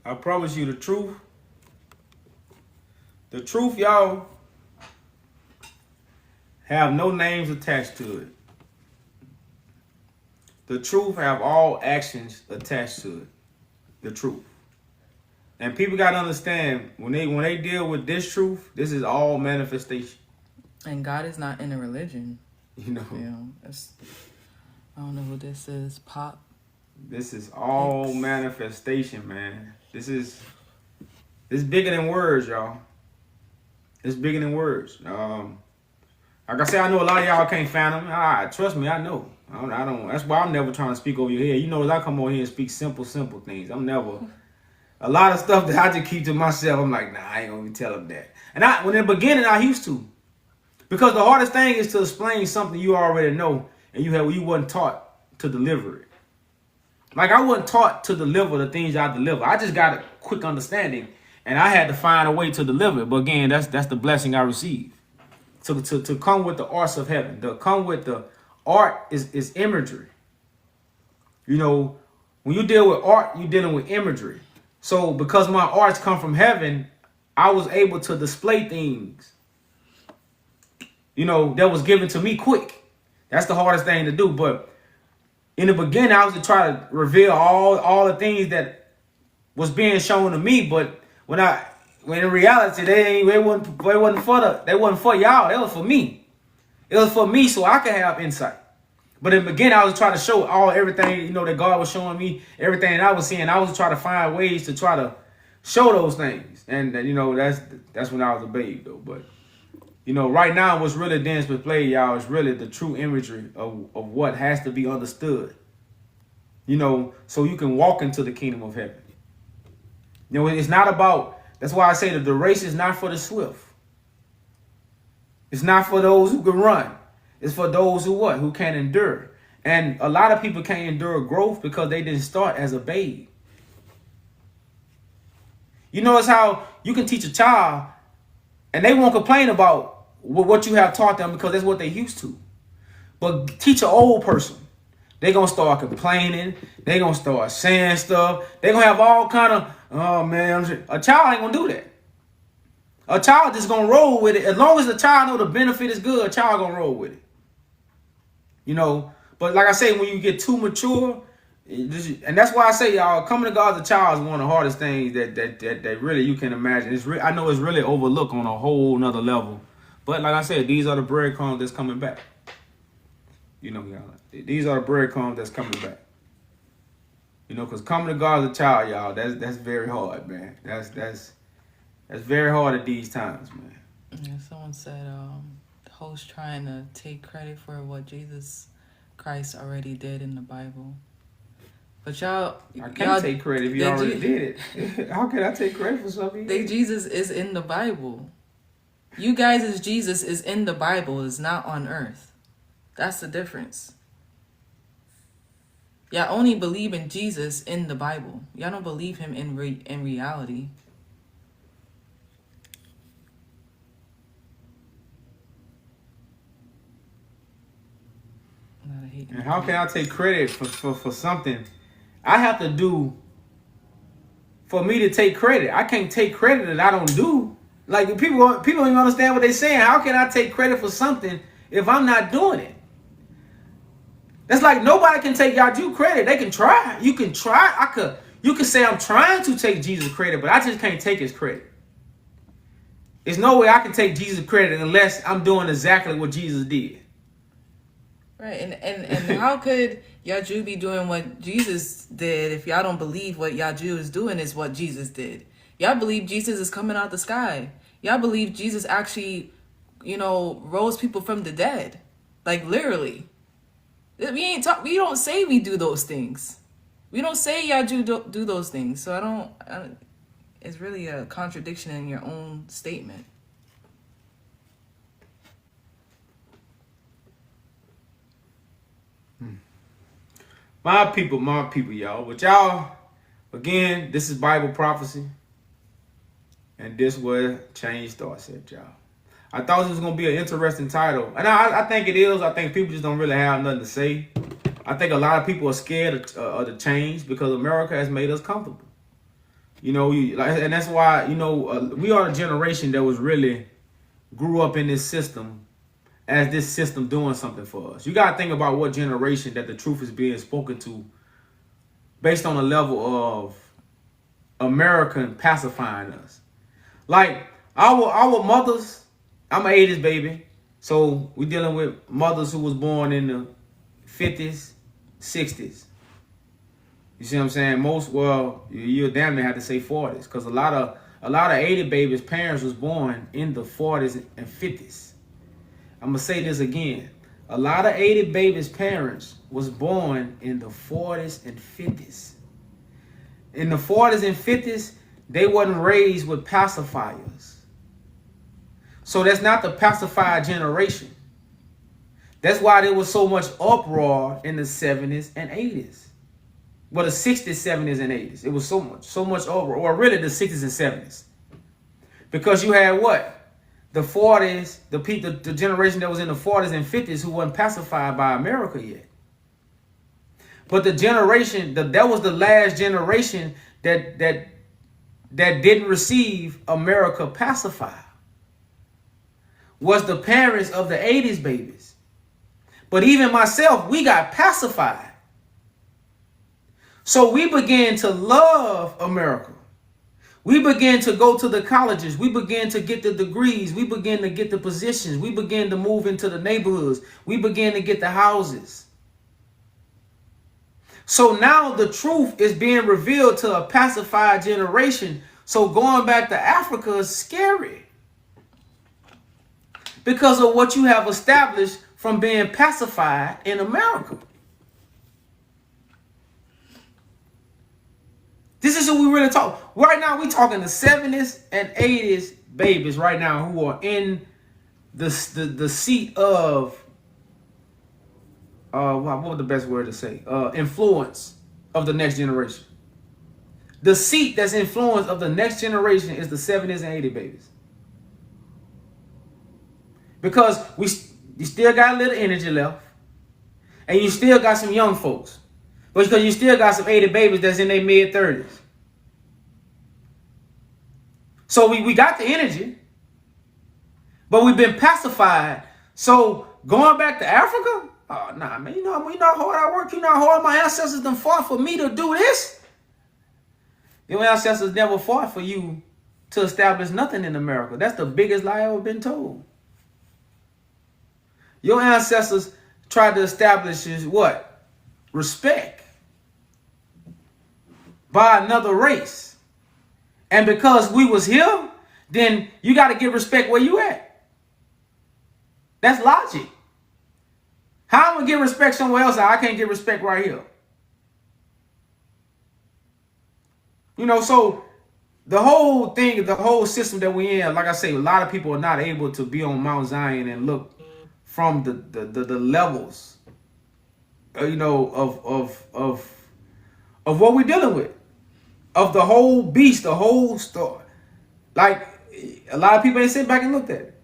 I promise you the truth. The truth, y'all, have no names attached to it. The truth have all actions attached to it. The truth. And people got to understand, when they deal with this truth, this is all manifestation. And God is not in a religion. You know. I don't know who this is. Pop. This is all manifestation, man. This is bigger than words, y'all. It's bigger than words. Like I said, I know a lot of y'all can't fathom. Trust me, I know. I don't. That's why I'm never trying to speak over your head. You know, as I come over here and speak simple things. I'm never A lot of stuff that I just keep to myself. I'm like, nah, I ain't gonna tell them that. And when in the beginning, I used to. Because the hardest thing is to explain something you already know and you wasn't taught to deliver it. Like I wasn't taught to deliver the things I deliver. I just got a quick understanding and I had to find a way to deliver it. But again, that's the blessing I received. To come with the arts of heaven. To come with the art is imagery. You know, when you deal with art, you're dealing with imagery. So because my arts come from heaven, I was able to display things, you know, that was given to me quick. That's the hardest thing to do. But in the beginning, I was to try to reveal all the things that was being shown to me. But when in reality, they wasn't for y'all. It was for me. It was for me so I could have insight. But in the beginning, I was trying to show everything, you know, that God was showing me, everything that I was seeing. I was trying to find ways to try to show those things. And you know, that's when I was a babe, though. But, you know, right now, what's really being displayed, y'all, is really the true imagery of what has to be understood. You know, so you can walk into the kingdom of heaven. You know, it's not about, that's why I say that the race is not for the swift. It's not for those who can run. It's for those who can endure. And a lot of people can't endure growth because they didn't start as a babe. You notice how you can teach a child and they won't complain about what you have taught them because that's what they're used to. But teach an old person. They're going to start complaining. They're going to start saying stuff. They're going to have all kind of, oh man, a child ain't going to do that. A child just going to roll with it. As long as the child know the benefit is good, a child going to roll with it. You know, but like I say, when you get too mature, and that's why I say, y'all, coming to God as a child is one of the hardest things that really you can imagine. I know it's really overlooked on a whole nother level. But like I said, these are the breadcrumbs that's coming back. You know, y'all, these are the breadcrumbs that's coming back. You know, because coming to God as a child, y'all, that's very hard, man. That's very hard at these times, man. Yeah, someone said, the host trying to take credit for what Jesus Christ already did in the Bible. But y'all, I can't take credit if you already did it. How can I take credit for something? Jesus is in the Bible. You guys' Jesus is in the Bible, is not on earth. That's the difference. Y'all only believe in Jesus in the Bible. Y'all don't believe him in reality. And how can I take credit for something I have to do for me to take credit? I can't take credit that I don't do. Like people don't even understand what they're saying. How can I take credit for something if I'm not doing it? That's like nobody can take y'all credit. They can try. You can try. You can say I'm trying to take Jesus credit, but I just can't take his credit. There's no way I can take Jesus credit unless I'm doing exactly what Jesus did. Right, and how could y'all Jew be doing what Jesus did if y'all don't believe what y'all Jew is doing is what Jesus did? Y'all believe Jesus is coming out the sky. Y'all believe Jesus actually, you know, rose people from the dead. Like literally. We don't say we do those things. We don't say y'all Jew do those things. So I don't it's really a contradiction in your own statement. My people, y'all. But y'all, again, this is Bible prophecy. And this where change starts at, y'all. I thought this was going to be an interesting title. And I think it is. I think people just don't really have nothing to say. I think a lot of people are scared of the change because America has made us comfortable. You know, and that's why, you know, we are a generation that was really grew up in this system as this system doing something for us. You got to think about what generation that the truth is being spoken to based on the level of American pacifying us. Like our mothers, I'm an 80s baby, so we're dealing with mothers who was born in the 50s, 60s. You see what I'm saying? You damn near have to say 40s, because a lot of 80 babies' parents was born in the 40s and 50s. I'm going to say this again. A lot of 80 babies' parents was born in the 40s and 50s. in the 40s and 50s, they wasn't raised with pacifiers. So that's not the pacifier generation. That's why there was so much uproar in the 70s and 80s. Well, the 60s, 70s, and 80s. It was so much uproar, or really the 60s and 70s. Because you had what? The 40s, the generation that was in the 40s and 50s who wasn't pacified by America yet. But the generation, that was the last generation that didn't receive America pacified. Was the parents of the 80s babies. But even myself, we got pacified. So we began to love America. We began to go to the colleges. We began to get the degrees. We began to get the positions. We began to move into the neighborhoods. We began to get the houses. So now the truth is being revealed to a pacified generation. So going back to Africa is scary. Because of what you have established from being pacified in America. This is who we really talk. Right now, we talking the 70s and 80s babies right now who are in the seat of, what was the best word to say? Influence of the next generation. The seat that's influence of the next generation is the 70s and 80s babies. Because you still got a little energy left. And you still got some young folks. But because you still got some 80 babies that's in their mid-30s. So we got the energy. But we've been pacified. So going back to Africa? Oh, nah, man. You know how hard I work? You know how hard my ancestors done fought for me to do this? Your ancestors never fought for you to establish nothing in America. That's the biggest lie I've ever been told. Your ancestors tried to establish what? Respect by another race. And because we was here, then you got to get respect where you at. That's logic. How am I going to get respect somewhere else? I can't get respect right here. You know, so the whole thing, the whole system that we in, like I say, a lot of people are not able to be on Mount Zion and look from the levels, you know, of what we're dealing with, of the whole beast, the whole story. Like a lot of people ain't sit back and looked at it.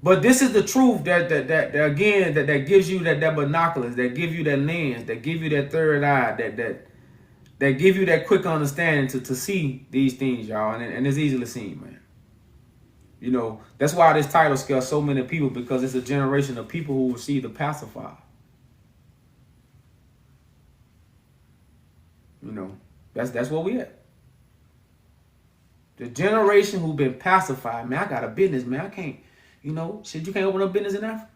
But this is the truth that again that gives you that binoculars, that give you that lens, that give you that third eye, that give you that quick understanding to see these things, y'all, and it's easily seen, man. You know, that's why this title scares so many people, because it's a generation of people who receive the pacifier. You know, that's where we at. The generation who been pacified, man. I got a business, man. I can't, you know, shit. You can't open up business in Africa.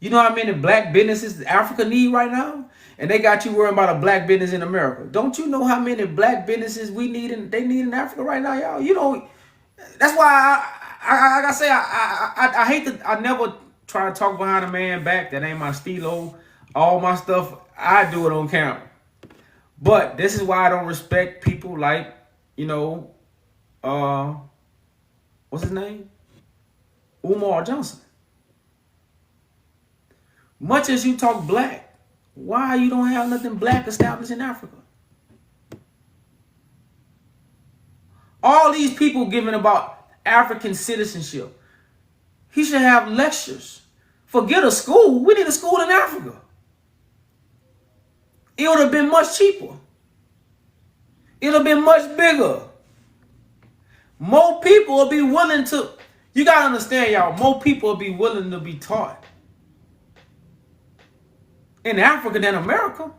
You know how many black businesses Africa need right now, and they got you worrying about a black business in America. Don't you know how many black businesses they need in Africa right now, y'all? You know. That's why I gotta say I hate to, I never try to talk behind a man back. That ain't my stilo. All my stuff, I do it on camera. But this is why I don't respect people like, you know, what's his name? Umar Johnson. Much as you talk black, why you don't have nothing black established in Africa? All these people giving about African citizenship. He should have lectures. Forget a school. We need a school in Africa. It would have been much cheaper. It would have been much bigger. More people will be willing to, you got to understand, y'all, more people will be willing to be taught in Africa than America.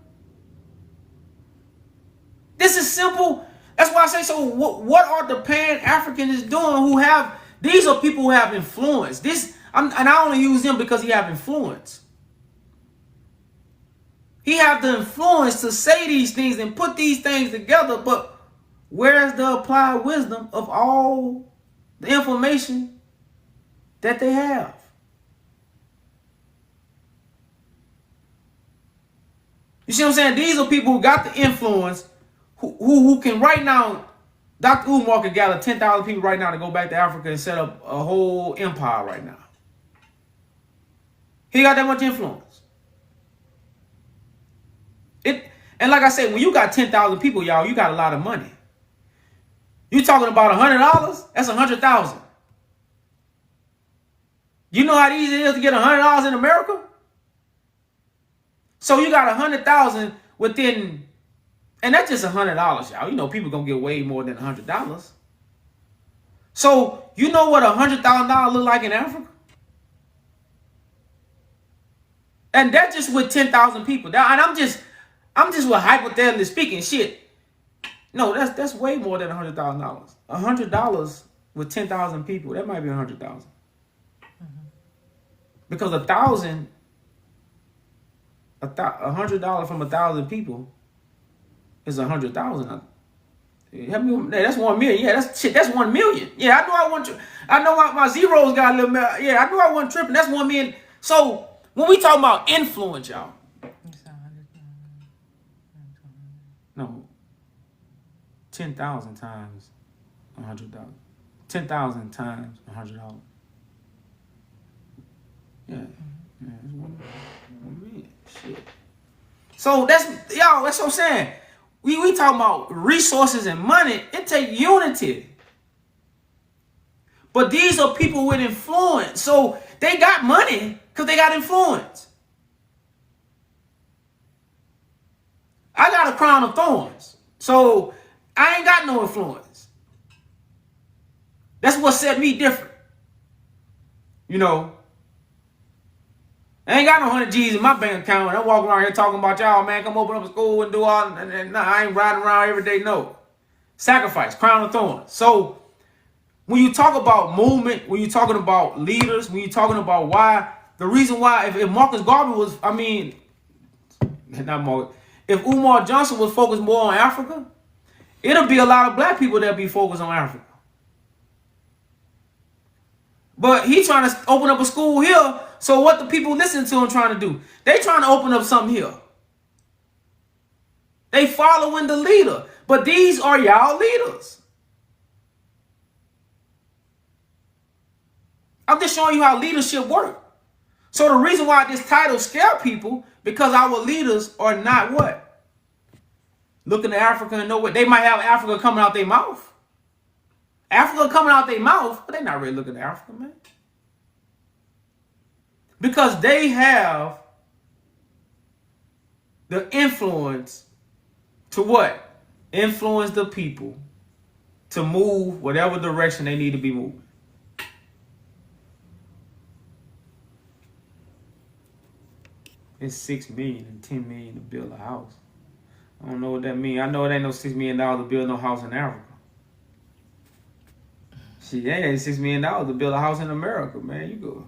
This is simple. That's why I say, so what are the Pan-Africans doing who have, these are people who have influence. And I only use them because he have influence. He have the influence to say these things and put these things together, but where's the applied wisdom of all the information that they have? You You see what I'm saying? These are people who got the influence, who can right now. Dr. Umar could gather 10,000 people right now to go back to Africa and set up a whole empire right now. He got that much influence. And like I said, when you got 10,000 people, y'all, you got a lot of money. You talking about $100? That's 100,000. You know how easy it is to get $100 in America? So you got 100,000 within, and that's just $100, y'all. You know people gonna get way more than $100. So you know what $100,000 look like in Africa? And that's just with 10,000 people. Now, and I'm just with hypothetically speaking, shit. No, that's way more than $100,000. $100 with 10,000 people, that might be 100,000. Because $100 from 1,000 people is 100,000. Help me, that's 1 million. Yeah, that's 1 million. Yeah, I know my zeros got a little. Yeah, I knew I wasn't tripping. That's 1 million. So when we talk about influence, y'all. No. 10,000 times $100. 10,000 times $100. Yeah. Yeah, it's 1 million. Shit. So that's what I'm saying. We talking about resources and money. It take unity. But these are people with influence. So they got money because they got influence. I got a crown of thorns. So I ain't got no influence. That's what set me different. You know. I ain't got no 100 G's in my bank account. And I walk around here talking about y'all, man. Come open up a school and do all. Nah, I ain't riding around every day. No. Sacrifice, crown of thorns. So when you talk about movement, when you're talking about leaders, when you're talking about why, the reason why, if Marcus Garvey was, not Marcus, if Umar Johnson was focused more on Africa, it'll be a lot of black people that be focused on Africa. But he trying to open up a school here. So what the people listening to him trying to do? They trying to open up something here. They following the leader. But these are y'all leaders. I'm just showing you how leadership works. So the reason why this title scare people, because our leaders are not what? Looking to Africa and know what? They might have Africa coming out their mouth. Africa coming out their mouth, but they're not really looking at Africa, man. Because they have the influence to what? Influence the people to move whatever direction they need to be moving. It's $6 million and $10 million to build a house. I don't know what that means. I know it ain't no $6 million to build no house in Africa. Shit, that ain't $6 million to build a house in America, man. You go.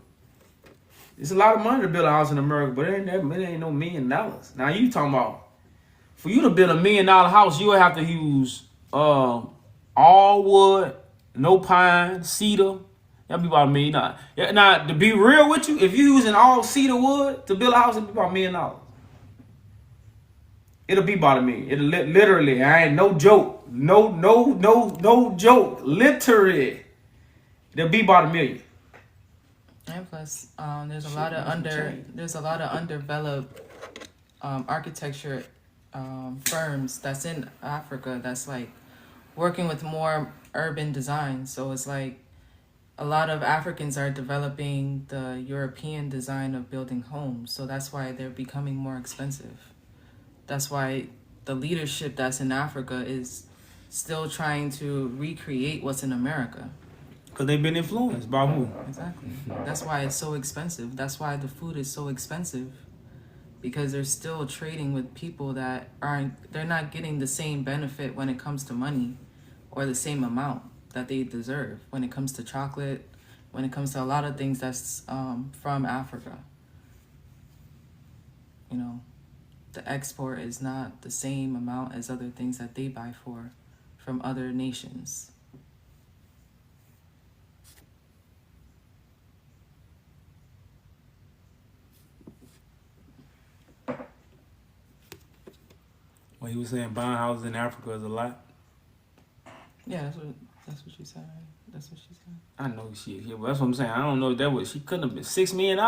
It's a lot of money to build a house in America, but it ain't no $1 million. Now you talking about, for you to build $1 million house, you would have to use all wood, no pine, cedar. That'd be about $1 million. Now, to be real with you, if you're using all cedar wood to build a house, it'd be about $1 million. It'll be about $1 million. It'll literally, I ain't no joke. No joke. Literally. It'll be about $1 million. And plus, there's a lot of undeveloped architecture firms that's in Africa that's like working with more urban design. So it's like a lot of Africans are developing the European design of building homes. So that's why they're becoming more expensive. That's why the leadership that's in Africa is still trying to recreate what's in America. Because they've been influenced by who? Exactly. That's why it's so expensive. That's why the food is so expensive. Because they're still trading with people that they're not getting the same benefit when it comes to money or the same amount that they deserve when it comes to chocolate, when it comes to a lot of things that's from Africa. You know, the export is not the same amount as other things that they buy from other nations. Well, he was saying buying houses in Africa is a lot. Yeah, that's what she said. Right? That's what she said. I know shit. Yeah, but that's what I'm saying. I don't know if that was. She couldn't have been $6 million.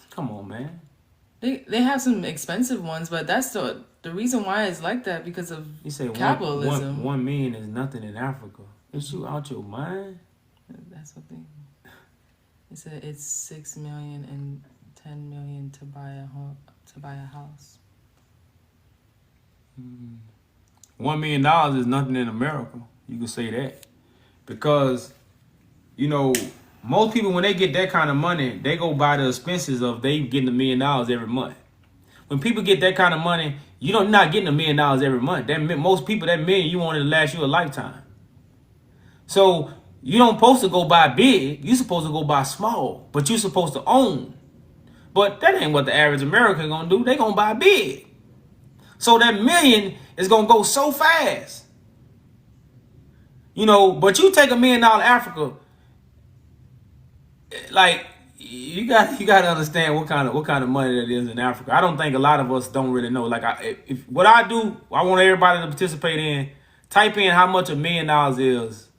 Come on, man. They have some expensive ones, but that's the reason why it's like that because of You say capitalism. 1 million is nothing in Africa. Is you out your mind? That's what they said. It's 6 million and 10 million to buy a house. $1 million is nothing in America. You can say that because most people when they get that kind of money, they go buy the expenses of they getting $1 million every month. When people get that kind of money, you're not getting $1 million every month. Most people, that million you want it to last you a lifetime. So you don't supposed to go buy big. You supposed to go buy small, but you supposed to own. But that ain't what the average American gonna do. They gonna buy big. So that million is gonna go so fast. But you take $1 million out of Africa, like you got to understand what kind of money that is in Africa. I don't think a lot of us don't really know. Like what I do, I want everybody to participate in. Type in how much $1 million is,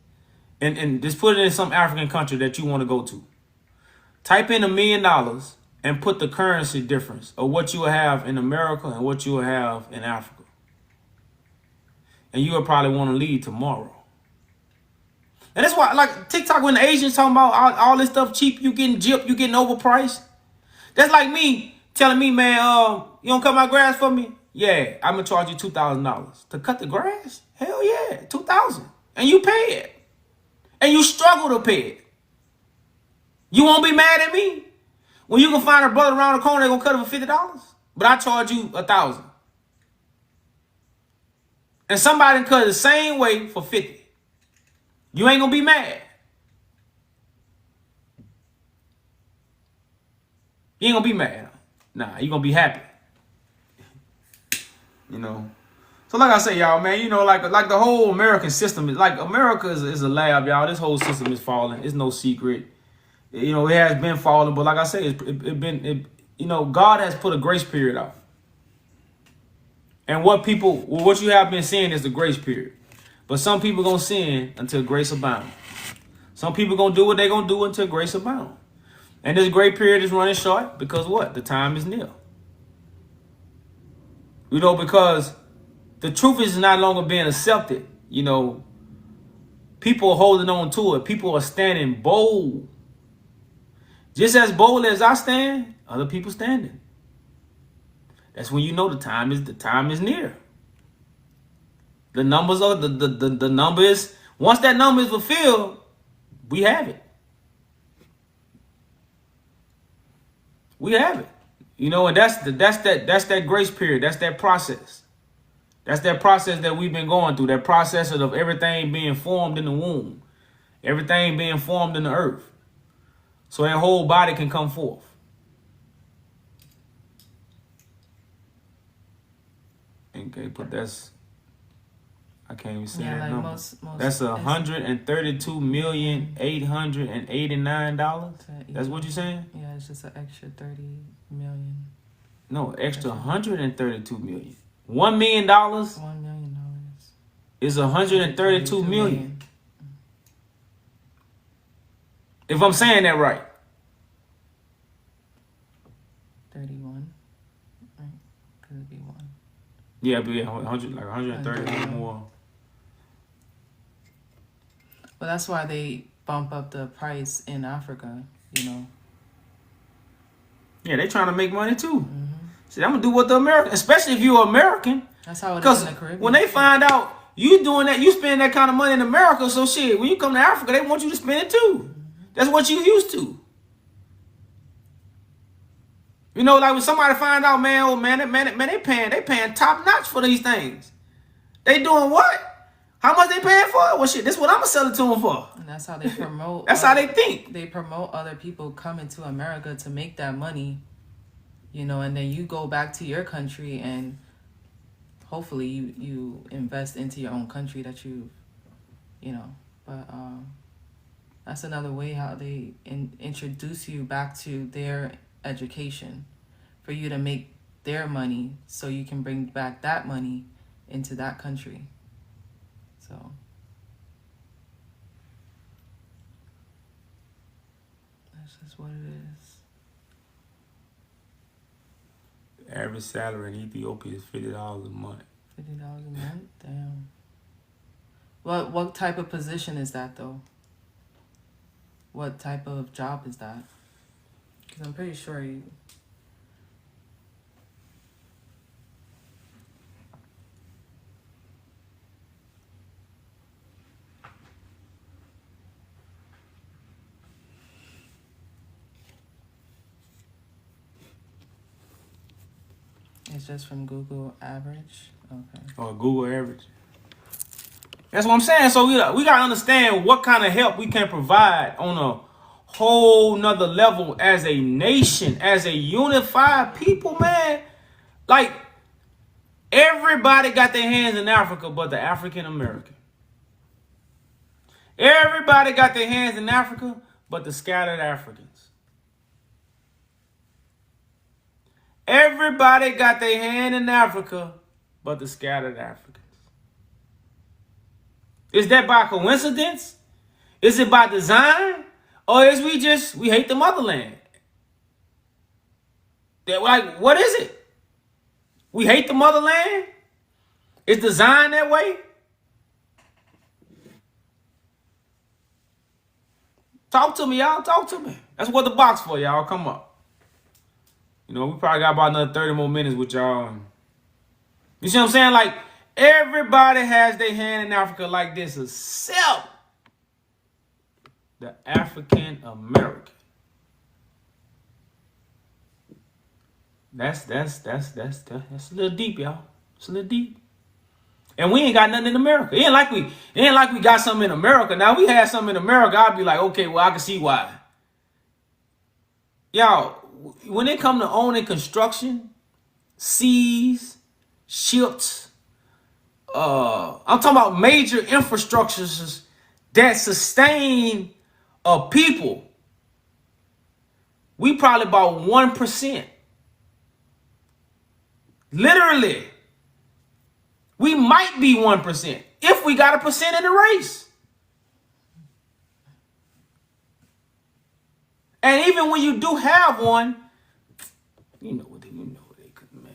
and just put it in some African country that you want to go to. Type in $1 million and put the currency difference of what you will have in America and what you will have in Africa, and you will probably want to leave tomorrow. And that's why, like TikTok, when the Asians talking about all this stuff cheap, you getting gypped, you getting overpriced. That's like me telling me, man, you don't cut my grass for me? Yeah, I'm gonna charge you $2,000 to cut the grass. Hell yeah, $2,000, and you pay it, and you struggle to pay it. You won't be mad at me when you can find a brother around the corner that gonna cut it for $50, but I charge you $1,000, and somebody can cut it the same way for $50. You ain't gonna be mad. You ain't gonna be mad. Nah, you gonna be happy. So like I say, y'all, man, like the whole American system is like America is a lab, y'all. This whole system is falling. It's no secret. It has been falling, but like I say, God has put a grace period out. And what you have been seeing is the grace period. But some people gonna sin until grace abound. Some people gonna do what they gonna do until grace abound. And this grace period is running short because what? The time is near. Because the truth is not longer being accepted. People are holding on to it. People are standing bold. Just as bold as I stand, other people standing. That's when the time is near. The numbers are the numbers. Once that number is fulfilled, we have it. We have it. And that's that grace period. That's that process. That's that process that we've been going through. That process of everything being formed in the womb, everything being formed in the earth, so that whole body can come forth. Okay, but I can't even say that number. That's $132,889,000. That's what you're saying? Yeah, it's just an extra 30 million. No, extra $132 million. $1 million. $1 million is $132 million. If I'm saying that right. 31, right? Could it be one? Yeah, but 130 more. Well, that's why they bump up the price in Africa, Yeah, they trying to make money too. Mm-hmm. See, I'm gonna do what the American, especially if you're American. That's how it is in the Caribbean. When they find out you doing that, you spend that kind of money in America, so shit, when you come to Africa, they want you to spend it too. Mm-hmm. That's what you used to. Like when somebody find out, they paying top notch for these things. They doing what? How much they paying for it? Well, shit, this is what I'm gonna sell it to them for. And that's how they promote. That's how they think. They promote other people coming to America to make that money, and then you go back to your country and hopefully you invest into your own country that but that's another way how they introduce you back to their education for you to make their money so you can bring back that money into that country. So that's just what it is. The average salary in Ethiopia is $50 a month. $50 a month? Damn. What type of position is that though? What type of job is that? Because I'm pretty sure you. It's just from Google average. Okay. Or Google average. That's what I'm saying. So we got to understand what kind of help we can provide on a whole nother level as a nation, as a unified people, man. Like, everybody got their hands in Africa but the African American. Everybody got their hands in Africa but the scattered Africans. Everybody got their hand in Africa but the scattered Africans. Is that by coincidence? Is it by design? Or is we hate the motherland? Like, what is it? We hate the motherland? It's designed that way? Talk to me, y'all. Talk to me. That's what the box for, y'all. Come up. You know, we probably got about another 30 more minutes with y'all. You see what I'm saying? Like, everybody has their hand in Africa like this, except the African American. That's a little deep, y'all. It's a little deep. And we ain't got nothing in America. It ain't like we got something in America. Now, we had something in America, I'd be like, okay, well, I can see why. Y'all, when it come to owning construction, seas, ships, I'm talking about major infrastructures that sustain a people, we probably about 1%. Literally. We might be 1% if we got a percent in the race. And even when you do have one, you know what they could, man.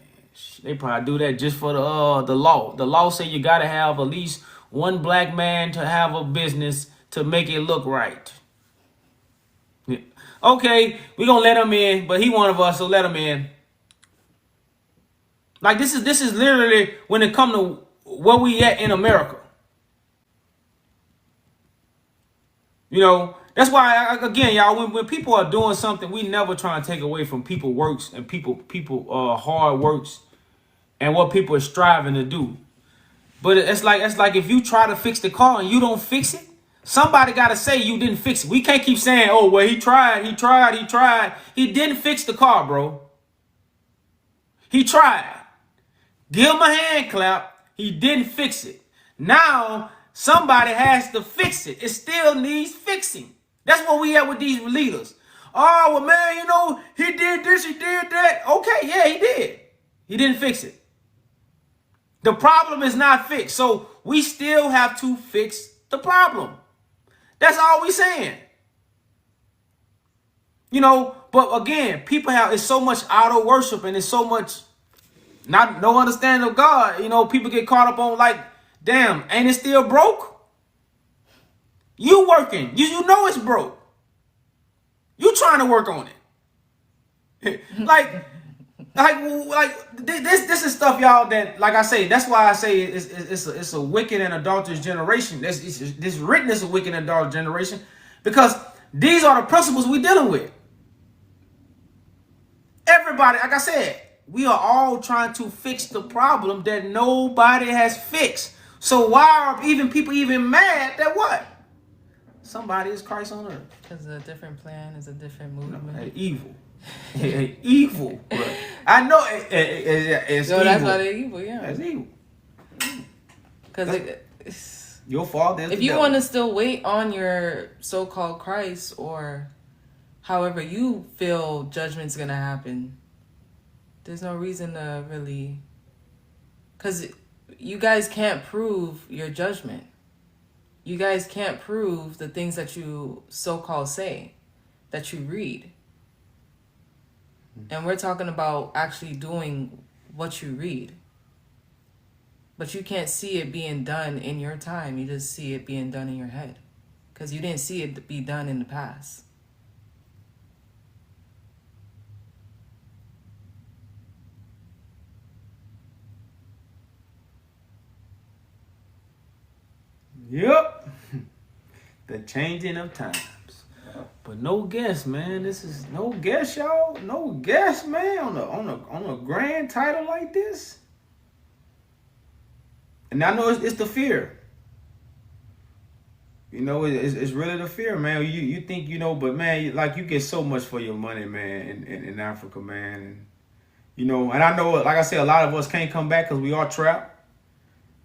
They probably do that just for the law. The law say you gotta have at least one black man to have a business to make it look right. Yeah. Okay, we gonna let him in, but he one of us, so let him in. Like, this is literally when it come to where we at in America. You know, that's why, again, y'all, when people are doing something, we never try to take away from people works and people hard works and what people are striving to do. But it's like if you try to fix the car and you don't fix it, somebody got to say you didn't fix it. We can't keep saying, oh, well, he tried. He didn't fix the car, bro. He tried. Give him a hand clap. He didn't fix it. Now, somebody has to fix it. It still needs fixing. That's what we have with these leaders. Oh, well, man, you know, he did this, he did that. Okay, yeah, he did. He didn't fix it. The problem is not fixed. So we still have to fix the problem. That's all we saying. You know, but again, people it's so much idol worship and it's so much no understanding of God. You know, people get caught up on like, damn, ain't it still broke? You working. You know it's broke. You trying to work on it. like this is stuff, y'all, that, like I say, that's why I say it's a wicked and adulterous generation. This written is a wicked and adulterous generation because these are the principles we're dealing with. Everybody, like I said, we are all trying to fix the problem that nobody has fixed. So why are people even mad that what? Somebody is Christ on earth. Because a different plan is a different movement. No, evil. Evil. Bro. I know it's evil. That's why they're evil, yeah. That's evil. Because your fault. If you want to still wait on your so-called Christ or however you feel judgment's going to happen, there's no reason to really... Because you guys can't prove your judgment. You guys can't prove the things that you so-called say, that you read. And we're talking about actually doing what you read. But you can't see it being done in your time. You just see it being done in your head. Because you didn't see it be done in the past. Yep. The changing of times. But no guess, man. This is no guess, y'all. No guess, man, on a grand title like this. And I know it's the fear. You know, it's really the fear, man. You think, you know, but man, like, you get so much for your money, man, in Africa, man. And, you know, and I know, like I said, a lot of us can't come back because we are trapped.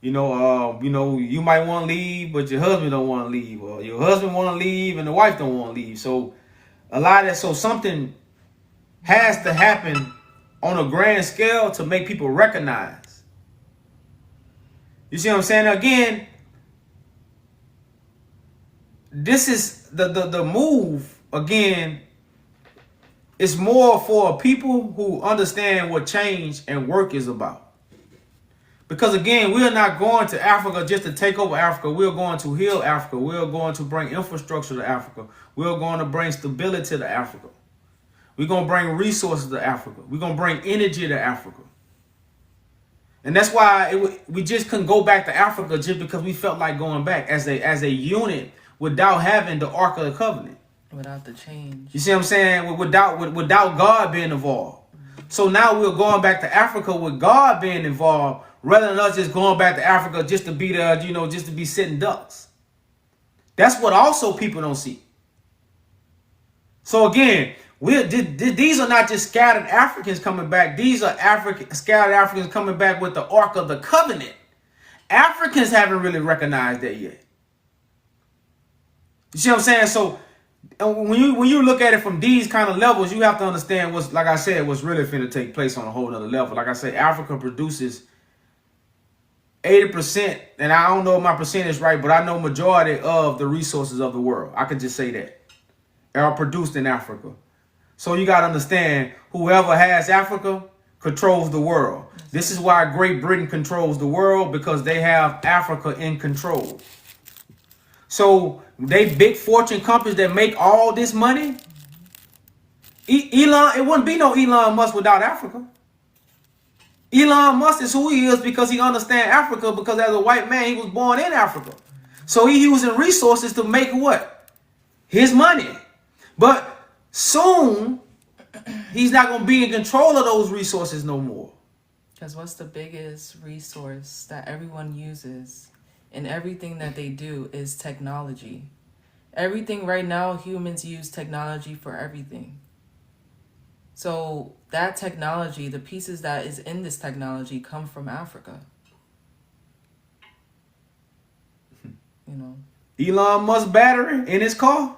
You know, you might want to leave, but your husband don't want to leave, or your husband want to leave and the wife don't want to leave. So a lot of that, so something has to happen on a grand scale to make people recognize. You see what I'm saying? Again, this is the move. Again, it's more for people who understand what change and work is about. Because again, we are not going to Africa just to take over Africa. We're going to heal Africa. We're going to bring infrastructure to Africa. We're going to bring stability to Africa. We're going to bring resources to Africa. We're going to bring energy to Africa. And that's why we just couldn't go back to Africa just because we felt like going back as a unit without having the Ark of the Covenant. Without the change. You see what I'm saying? Without God being involved. So now we're going back to Africa with God being involved, rather than us just going back to Africa just to be there, you know, just to be sitting ducks. That's what also people don't see. So again, these are not just scattered Africans coming back. These are scattered Africans coming back with the Ark of the Covenant. Africans haven't really recognized that yet. You see what I'm saying? So when you look at it from these kind of levels, you have to understand what's, like I said, what's really finna take place on a whole nother level. Like I said, Africa produces 80%, and I don't know if my percentage is right, but I know majority of the resources of the world. I could just say that are produced in Africa. So you got to understand, whoever has Africa controls the world. This is why Great Britain controls the world, because they have Africa in control. So they big fortune companies that make all this money. Elon, it wouldn't be no Elon Musk without Africa. Elon Musk is who he is because he understands Africa, because as a white man, he was born in Africa. So he using resources to make what? His money. But soon, he's not going to be in control of those resources no more. Because what's the biggest resource that everyone uses in everything that they do is technology. Everything right now, humans use technology for everything. So that technology, the pieces that is in this technology come from Africa. You know. Elon Musk battery in his car.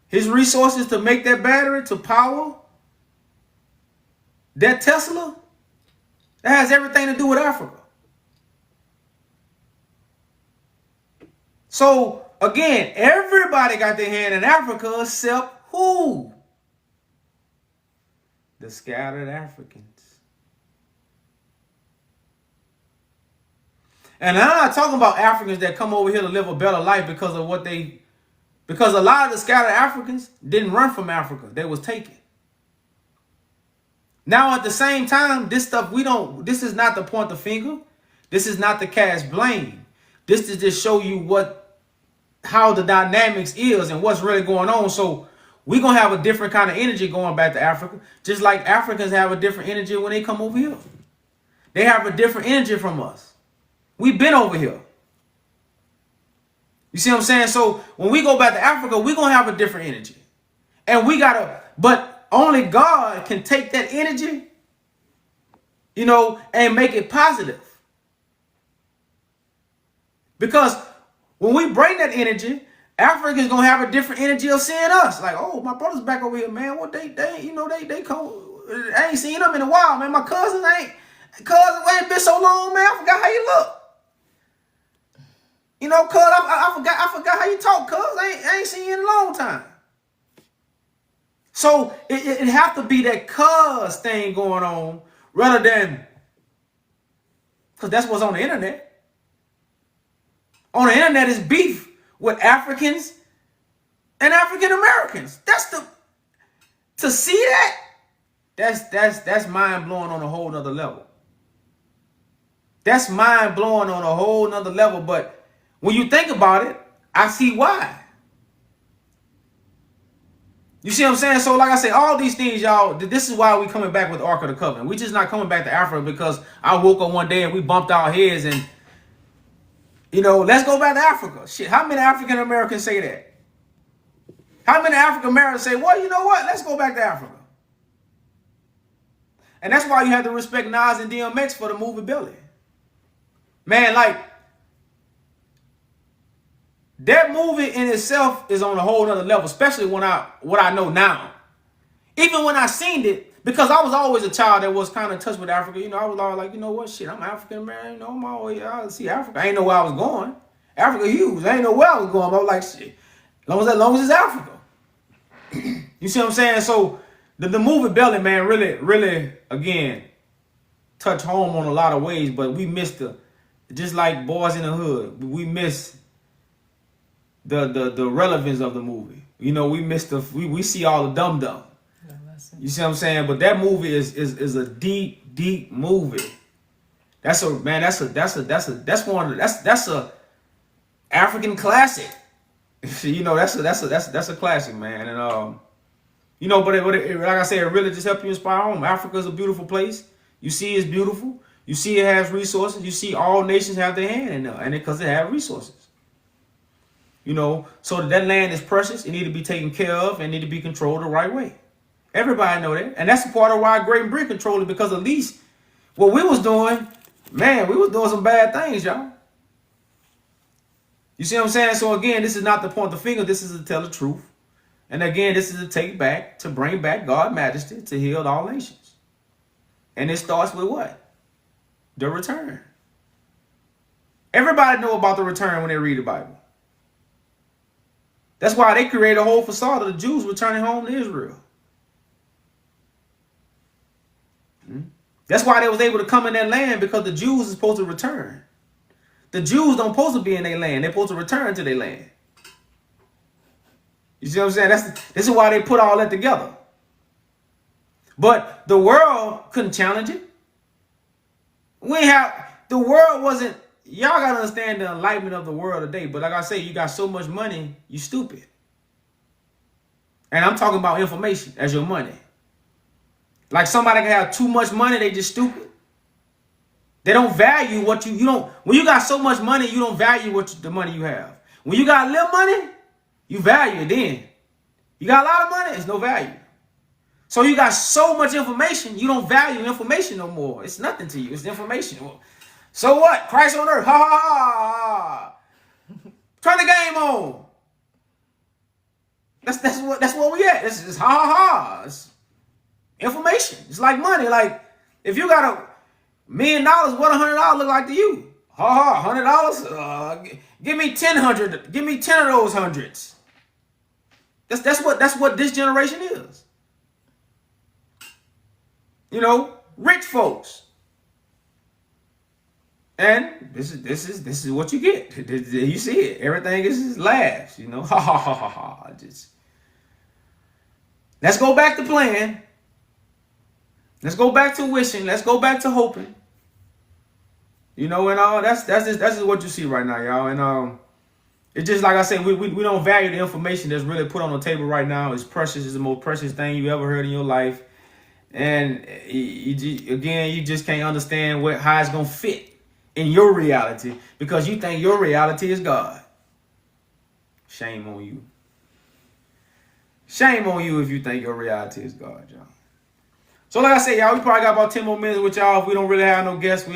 His resources to make that battery to power that Tesla. That has everything to do with Africa. So again, everybody got their hand in Africa except who? The scattered Africans. And I'm not talking about Africans that come over here to live a better life because of what they, because a lot of the scattered Africans didn't run from Africa. They was taken. Now at the same time, this stuff this is not to point the finger. This is not to cast blame. This is to just show you how the dynamics is and what's really going on. So we're going to have a different kind of energy going back to Africa, just like Africans have a different energy when they come over here. They have a different energy from us. We've been over here. You see what I'm saying? So when we go back to Africa, we're going to have a different energy. And but only God can take that energy, and make it positive. Because when we bring that energy, Africans gonna have a different energy of seeing us. Like, oh, my brother's back over here, man. What they come. I ain't seen them in a while, man. My cousins Cuz it ain't been so long, man. I forgot how you look. You know, cuz I forgot how you talk, cuz I ain't seen you in a long time. So it have to be that cuz thing going on rather than, because that's what's on the internet. On the internet is beef with Africans and African Americans. To see that's mind blowing on a whole nother level. That's mind blowing on a whole nother level. But when you think about it, I see why. You see what I'm saying? So like I say, all these things, y'all, this is why we coming back with Ark of the Covenant. We just not coming back to Africa because I woke up one day and we bumped our heads and, you know, let's go back to Africa. Shit, how many African Americans say that? How many African Americans say, well, you know what? Let's go back to Africa. And that's why you have to respect Nas and DMX for the movie Billy. Man, like, that movie in itself is on a whole other level, especially what I know now. Even when I seen it, because I was always a child that was kind of in touch with Africa, you know, I was always like, you know what, shit, I'm African American, you know, I see Africa. I ain't know where I was going. Africa huge. I ain't know where I was going. But I was like, shit, as long as it's Africa. You see what I'm saying? So the movie Belly, man, really, again, touch home on a lot of ways, but we missed just like Boys in the Hood, we missed the relevance of the movie. You know, we missed we see all the dum-dum. You see what I'm saying? But that movie is a deep movie. That's a African classic. You know, that's a classic, man. And you know, but like I said, it really just helps you inspire home. Africa is a beautiful place. You see it's beautiful. You see it has resources. You see all nations have their hand in there, and because they have resources. You know, so that land is precious. It need to be taken care of and need to be controlled the right way. Everybody know that. And that's the part of why Great Britain controlled it, because at least what we was doing, man, we was doing some bad things, y'all. You see what I'm saying? So again, this is not to point the finger. This is to tell the truth. And again, this is to bring back God's majesty, to heal all nations. And it starts with what? The return. Everybody know about the return when they read the Bible. That's why they created a whole facade of the Jews returning home to Israel. That's why they was able to come in that land, because the Jews are supposed to return. The Jews don't supposed to be in their land. They're supposed to return to their land. You see what I'm saying? This is why they put all that together. But the world couldn't challenge it. The world wasn't, y'all got to understand the enlightenment of the world today. But like I say, you got so much money, you stupid. And I'm talking about information as your money. Like somebody can have too much money, they just stupid. They don't value what you don't. When you got so much money, you don't value the money you have. When you got little money, you value it then. You got a lot of money, it's no value. So you got so much information, you don't value information no more. It's nothing to you. It's information. So what? Christ on earth. Ha ha ha. Turn the game on. That's what we at. It's ha ha ha. It's information. It's like money. Like if you got $1 million, what $100 look like to you? Ha ha. $100. Give me 1,000. Give me 10 of those hundreds. That's what this generation is. You know, rich folks. And this is what you get. You see it. Everything is laughs, you know. Ha ha ha ha ha. Let's go back to playing. Let's go back to wishing. Let's go back to hoping. You know, and that's just what you see right now, y'all. And it's just like I said, we don't value the information that's really put on the table right now. It's precious. It's the most precious thing you ever heard in your life. And you just can't understand how it's gonna fit in your reality, because you think your reality is God. Shame on you. Shame on you if you think your reality is God, y'all. So like I said, y'all, we probably got about 10 more minutes with y'all. If we don't really have no guests,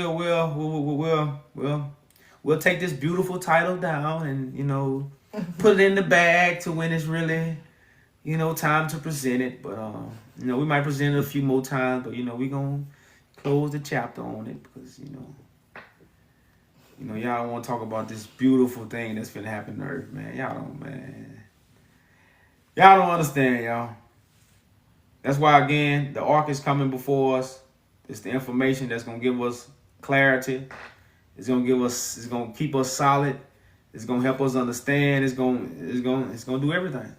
we'll take this beautiful title down and, you know, put it in the bag to when it's really, you know, time to present it. But you know, we might present it a few more times, but you know, we gonna close the chapter on it because y'all don't want to talk about this beautiful thing that's finna happen to Earth, man. Y'all don't understand, y'all. That's why again the ark is coming before us. It's the information that's gonna give us clarity. It's gonna keep us solid. It's gonna help us understand. It's gonna do everything.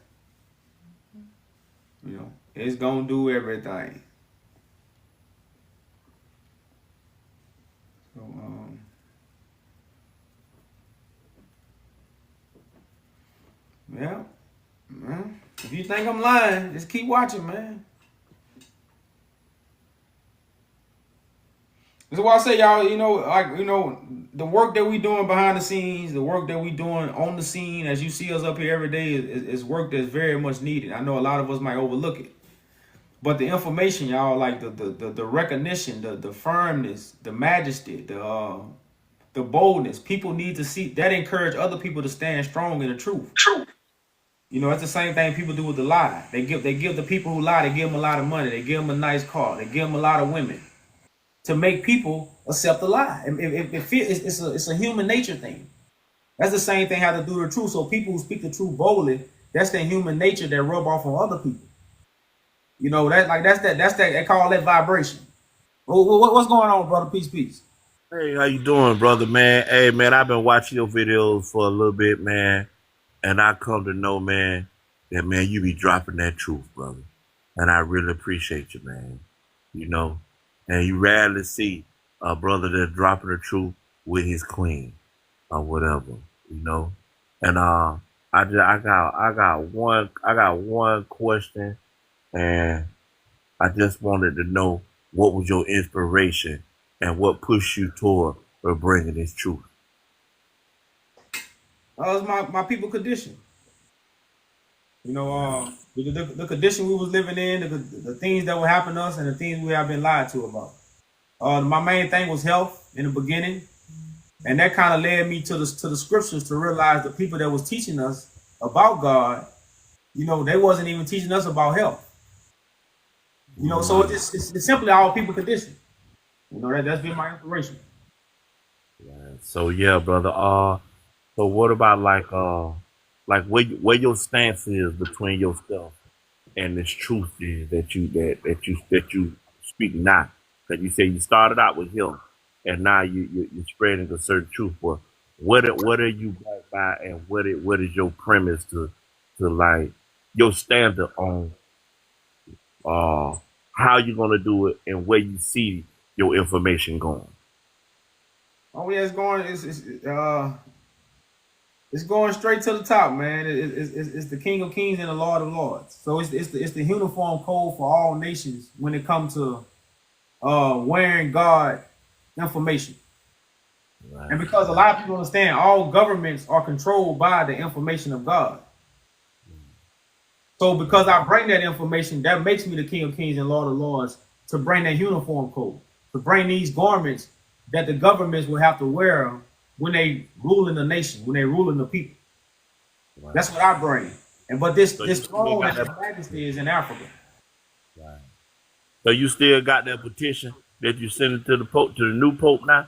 It's gonna do everything. So yeah, man. If you think I'm lying, just keep watching, man. That's why I say, y'all, the work that we doing behind the scenes, the work that we doing on the scene, as you see us up here every day, is work that's very much needed. I know a lot of us might overlook it, but the information, y'all, like the recognition, the firmness, the majesty, the boldness, people need to see that encourage other people to stand strong in the truth. It's the same thing people do with the lie. They give the people who lie, they give them a lot of money, they give them a nice car, they give them a lot of women, to make people accept the lie. It's a human nature thing. That's the same thing how to do the truth. So people who speak the truth boldly, that's their human nature that rub off on other people. They call that vibration. What's going on, brother? Peace. Hey, how you doing, brother, man? Hey, man, I've been watching your videos for a little bit, man, and I come to know, man, that, man, you be dropping that truth, brother, and I really appreciate you, man, and you rarely see a brother that's dropping the truth with his queen or whatever, and I got one question, and I just wanted to know what was your inspiration and what pushed you toward bringing this truth. It's my people condition. The condition we was living in, the things that were happening to us, and the things we have been lied to about. My main thing was health in the beginning, and that kind of led me to the scriptures to realize the people that was teaching us about God, they wasn't even teaching us about health. So it's simply our people condition. That's been my inspiration. Right. So yeah, brother. So what about like where your stance is between yourself and this truth is that you speak now? Because you say you started out with him, and now you're spreading a certain truth. But what are you backed by, and what is your premise to like your standard on how you're gonna do it and where you see your information going? Oh yeah, it's going straight to the top, man. It's the King of Kings and the Lord of Lords. So it's the uniform code for all nations when it comes to wearing God information. Right. And because a lot of people understand, all governments are controlled by the information of God. So because I bring that information, that makes me the King of Kings and Lord of Lords, to bring that uniform code, to bring these garments that the governments will have to wear when they rule in the nation, when they rule in the people. Right. That's what I bring. But this throne and the majesty is in Africa. Right. So you still got that petition that you sent it to the Pope, to the new Pope now?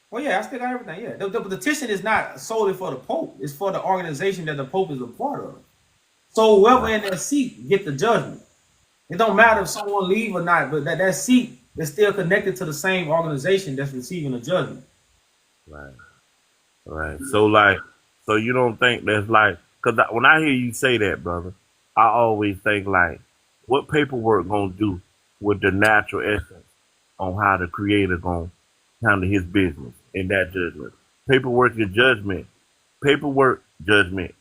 Well, yeah, I still got everything. Yeah, the petition is not solely for the Pope; it's for the organization that the Pope is a part of. So whoever in that seat get the judgment. It don't matter if someone leave or not, but that seat is still connected to the same organization that's receiving the judgment. Right. So you don't think that's because when I hear you say that, brother, I always think what paperwork gonna do with the natural essence on how the Creator gonna handle His business in that judgment. Paperwork judgment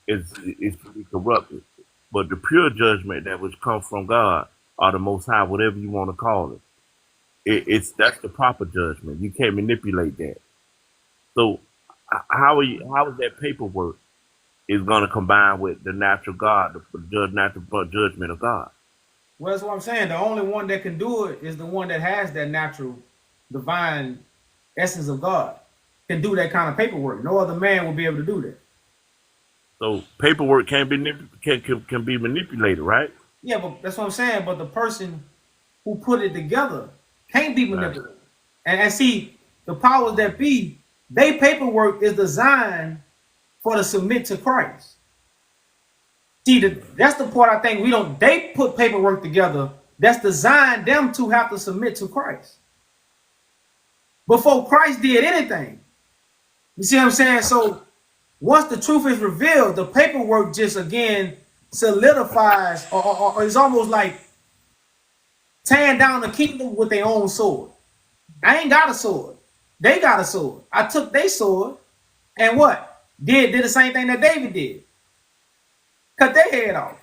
is to be corrupted, but the pure judgment that which comes from God, or the Most High, whatever you want to call it, that's the proper judgment. You can't manipulate that. So how is that paperwork is going to combine with the natural God, the natural judgment of God? Well, that's what I'm saying. The only one that can do it is the one that has that natural, divine essence of God, can do that kind of paperwork. No other man will be able to do that. So paperwork can be manipulated, right? Yeah, but that's what I'm saying. But the person who put it together Can't be Right. manipulated. And see, the powers that be, they paperwork is designed for to submit to Christ. See, that's the part I think we don't. They put paperwork together that's designed them to have to submit to Christ before Christ did anything. You see what I'm saying? So once the truth is revealed, the paperwork just again solidifies, or it's almost like tearing down the kingdom with their own sword. I ain't got a sword. They got a sword. I took their sword and what? Did the same thing that David did. Cut their head off.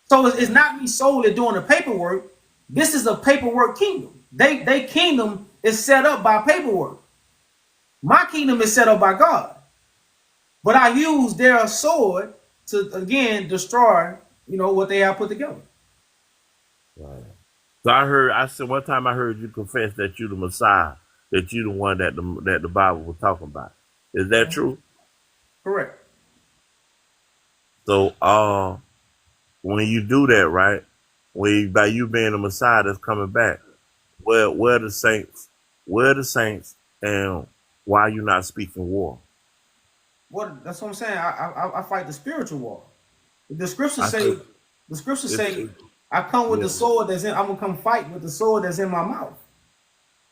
So it's not me solely doing the paperwork. This is a paperwork kingdom. They kingdom is set up by paperwork. My kingdom is set up by God. But I use their sword to again destroy, what they have put together. Right. So I said one time I heard you confess that you the Messiah, that you the one that the Bible was talking about. Is that true? Correct. So when you do that, right? By you being the Messiah that's coming back, where the saints, and why are you not speaking war? That's what I'm saying. I fight the spiritual war. The scriptures I say, said, I come with yeah. the sword I'm gonna come fight with the sword that's in my mouth.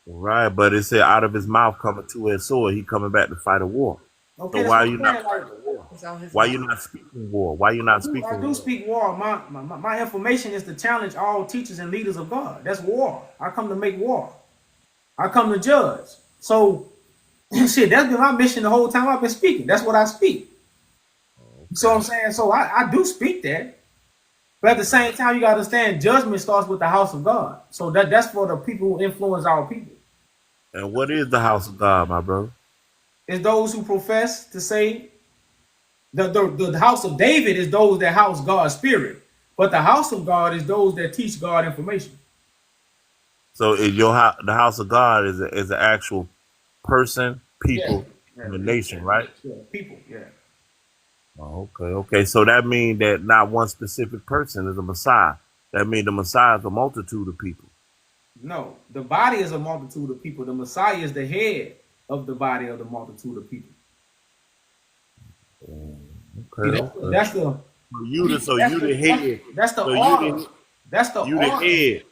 Right, but it said out of his mouth coming two-edged sword, he coming back to fight a war. Okay, So that's why what are you I'm not saying. fighting a war? It's out his Why mouth. you not speaking war? Why you not speaking I do war? speak war. My information is to challenge all teachers and leaders of God. That's war. I come to make war. I come to judge. So shit, that's been my mission the whole time I've been speaking. That's what I speak. So I'm saying, so I do speak that. But at the same time, you gotta understand judgment starts with the house of God. So that's for the people who influence our people. And what is the house of God, my brother? It's those who profess to say the house of David is those that house God's spirit. But the house of God is those that teach God information. So the house of God is an actual person, Yeah. people, and the nation, right? Yeah. People, yeah. Oh, okay. So that means that not one specific person is a Messiah. That means the Messiah is a multitude of people. No, the body is a multitude of people. The Messiah is the head of the body of the multitude of people. See, Okay. that's the You the head. that's the So order. That's the you the order. head.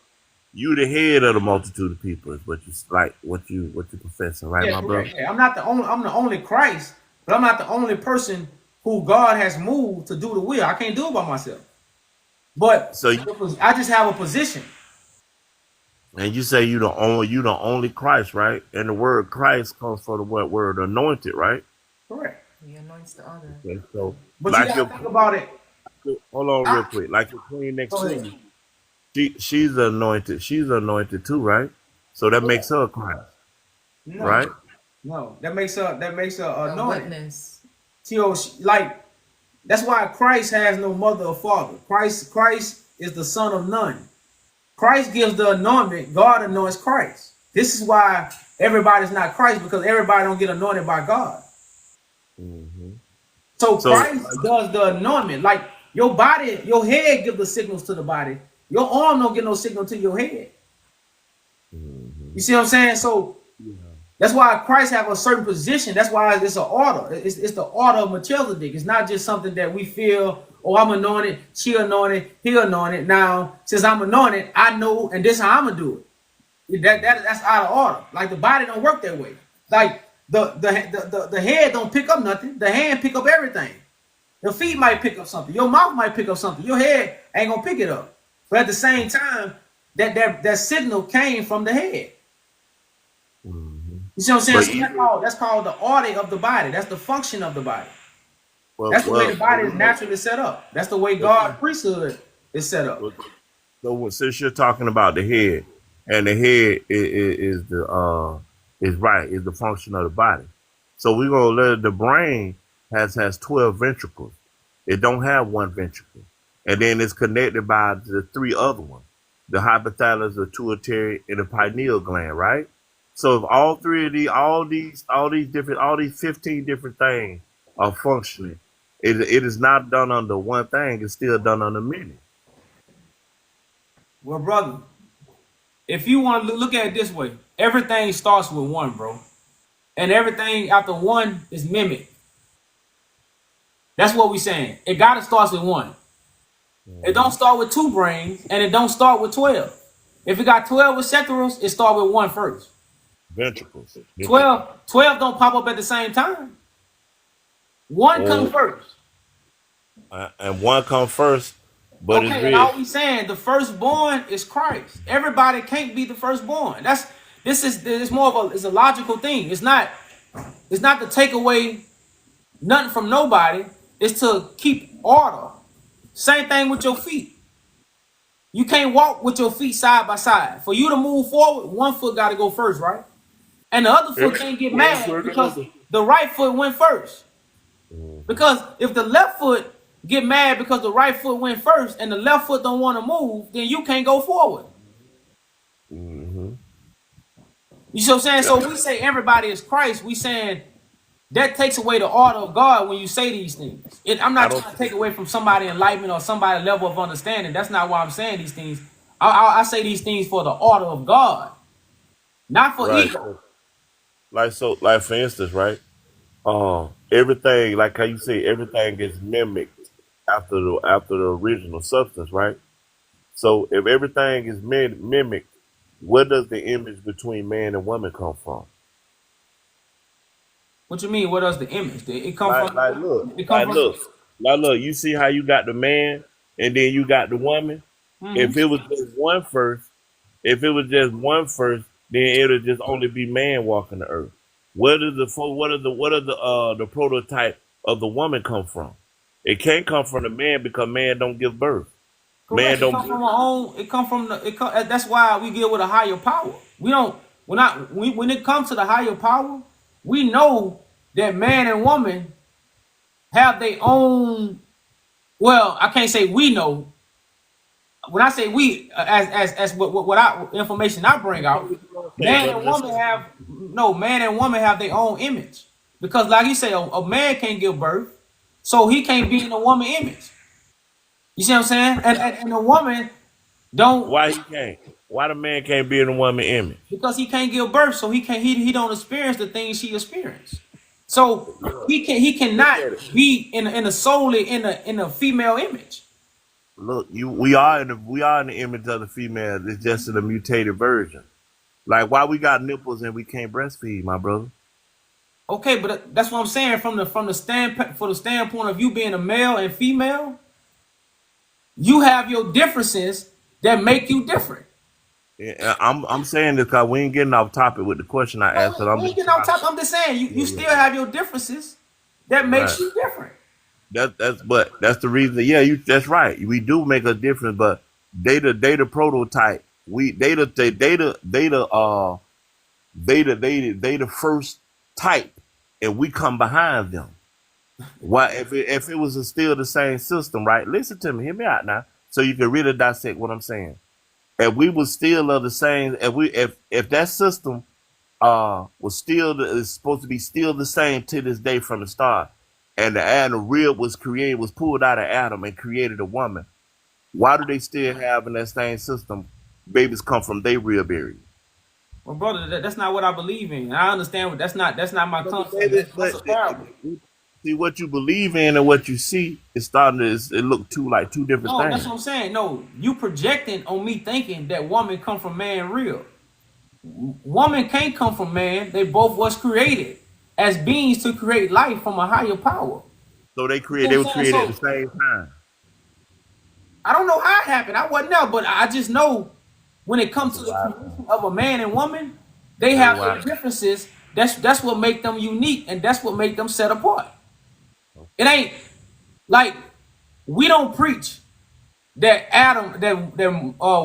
You the head of the multitude of people is what you professing, right, Yeah, my brother? correct. Yeah, I'm the only Christ, but I'm not the only person who God has moved to do the will. I can't do it by myself. But So I just have a position. and you say you the only Christ, right? And the word Christ comes from the what word? Anointed, right? Correct. He anoints the other. Okay, so But you like gotta think about it. hold on real I, quick. Like your queen next Go to ahead. you, she's anointed. She's anointed too, right? So that makes her a Christ, No, right? no. That makes her A anointed. witness. Like that's why Christ has no mother or father. Christ is the son of none. Christ gives the anointment. God anoints Christ. This is why everybody's not Christ, because everybody don't get anointed by God. hmm So So Christ does the anointment. Like your body, your head gives the signals to the body. Your arm don't get no signal to your head. You see what I'm saying? So that's why Christ have a certain position. That's why it's an order. It's the order of Melchizedek. It's not just something that we feel, oh, I'm anointed, she anointed, he anointed. Now, since I'm anointed, I know, and this is how I'm gonna do it. That's out of order. Like the body don't work that way. Like the head don't pick up nothing. The hand pick up everything. Your feet might pick up something. Your mouth might pick up something. Your head ain't gonna pick it up. But at the same time, that signal came from the head. You see what I'm saying? but So that's called the order of the body. That's the function of the body. well, That's the way well, the body is naturally set up. That's the way God's priesthood is set up. so since you're talking about the head, and the head is the function of the body. So we're gonna let the brain has 12 ventricles. It don't have one ventricle, and then it's connected by the three other ones: the hypothalamus, the pituitary, and the pineal gland. Right. So if all three of all these 15 different things are functioning, it is not done under one thing. It's still done under many. Well, brother, if you want to look at it this way, everything starts with one, bro, and everything after one is mimicked. That's what we saying. It gotta start with one. It don't start with 2 brains, and it don't start with 12. If it got 12 receptacles, it start with one first. Ventricles. 12 don't pop up at the same time. One comes Oh, first. and one come first, but it's Okay, and real. all we saying the firstborn is Christ. Everybody can't be the firstborn. It's more of a logical thing. It's not to take away nothing from nobody. It's to keep order. Same thing with your feet. You can't walk with your feet side by side. For you to move forward, one foot got to go first, right? And the other foot can't get mad because the right foot went first. Because if the left foot get mad because the right foot went first and the left foot don't want to move, then you can't go forward. You see what I'm saying? So we say everybody is Christ. We saying that takes away the order of God when you say these things. I'm I not don't. trying to take away from somebody's enlightenment or somebody's level of understanding. That's not why I'm saying these things. I say these things for the order of God, not for Right. ego. Like for instance, right? Everything, like how you say, everything gets mimicked after the original substance, right? So if everything is mimicked, where does the image between man and woman come from? What you mean? What does the image? It come Like, from. like look, It come like from. look, like look. You see how you got the man, and then you got the woman. If Mhm. it was just one first, if it was just one first, then it'll just only be man walking the earth. Where does the prototype of the woman come from? It can't come from the man because man don't give birth. Man Correct. It don't. come from our own. It come from the. It come, that's why we deal with a higher power. We don't. We're not. When it comes to the higher power, we know that man and woman have their own. Well, I can't say we know. When I say we, as what I information I bring out, Okay, man brother. and woman have no man and woman have their own image because, like you say, a man can't give birth, so he can't be in a woman image. You see what I'm saying? And a woman don't Why he can't? Why the man can't be in the woman image? because he can't give birth, so he don't experience the things she experienced. So he Look cannot at it. be in a solely in a female image. Look, we are in the image of the female. It's just in a mutated version. Like why we got nipples and we can't breastfeed, my brother. Okay, but that's what I'm saying from the standpoint of you being a male and female, you have your differences that make you different. Yeah, I'm saying this because we ain't getting off topic with the question I No, asked. Cause I'm we ain't just getting off trying. top. I'm just saying you, Yeah, you yeah. still have your differences that Right. makes you different. That's the reason. Yeah, that's right. We do make a difference, but data prototype. We data first type, and we come behind them. Why if it was still the same system, right? Listen to me, hear me out now, so you can really dissect what I'm saying. If we was still of the same, if that system was still is supposed to be still the same to this day from the start, and the rib was pulled out of Adam and created a woman. Why do they still have in that same system babies come from their rib area? Well, brother, that's not what I believe in. I understand what that's not my But the concept. baby, That's a parable. see what you believe in and what you see is starting to it look two different No, that's things. what I'm saying. No, you projecting on me thinking that woman come from man real. Woman can't come from man. They both was created as beings to create life from a higher power. So You know they what were I'm saying? created at the So same time. I don't know how it happened. I wasn't there, but I just know when it comes That's a to the wild. creation of a man and woman, they That's have their wild. differences. That's what make them unique, and that's what make them set apart. It ain't like we don't preach that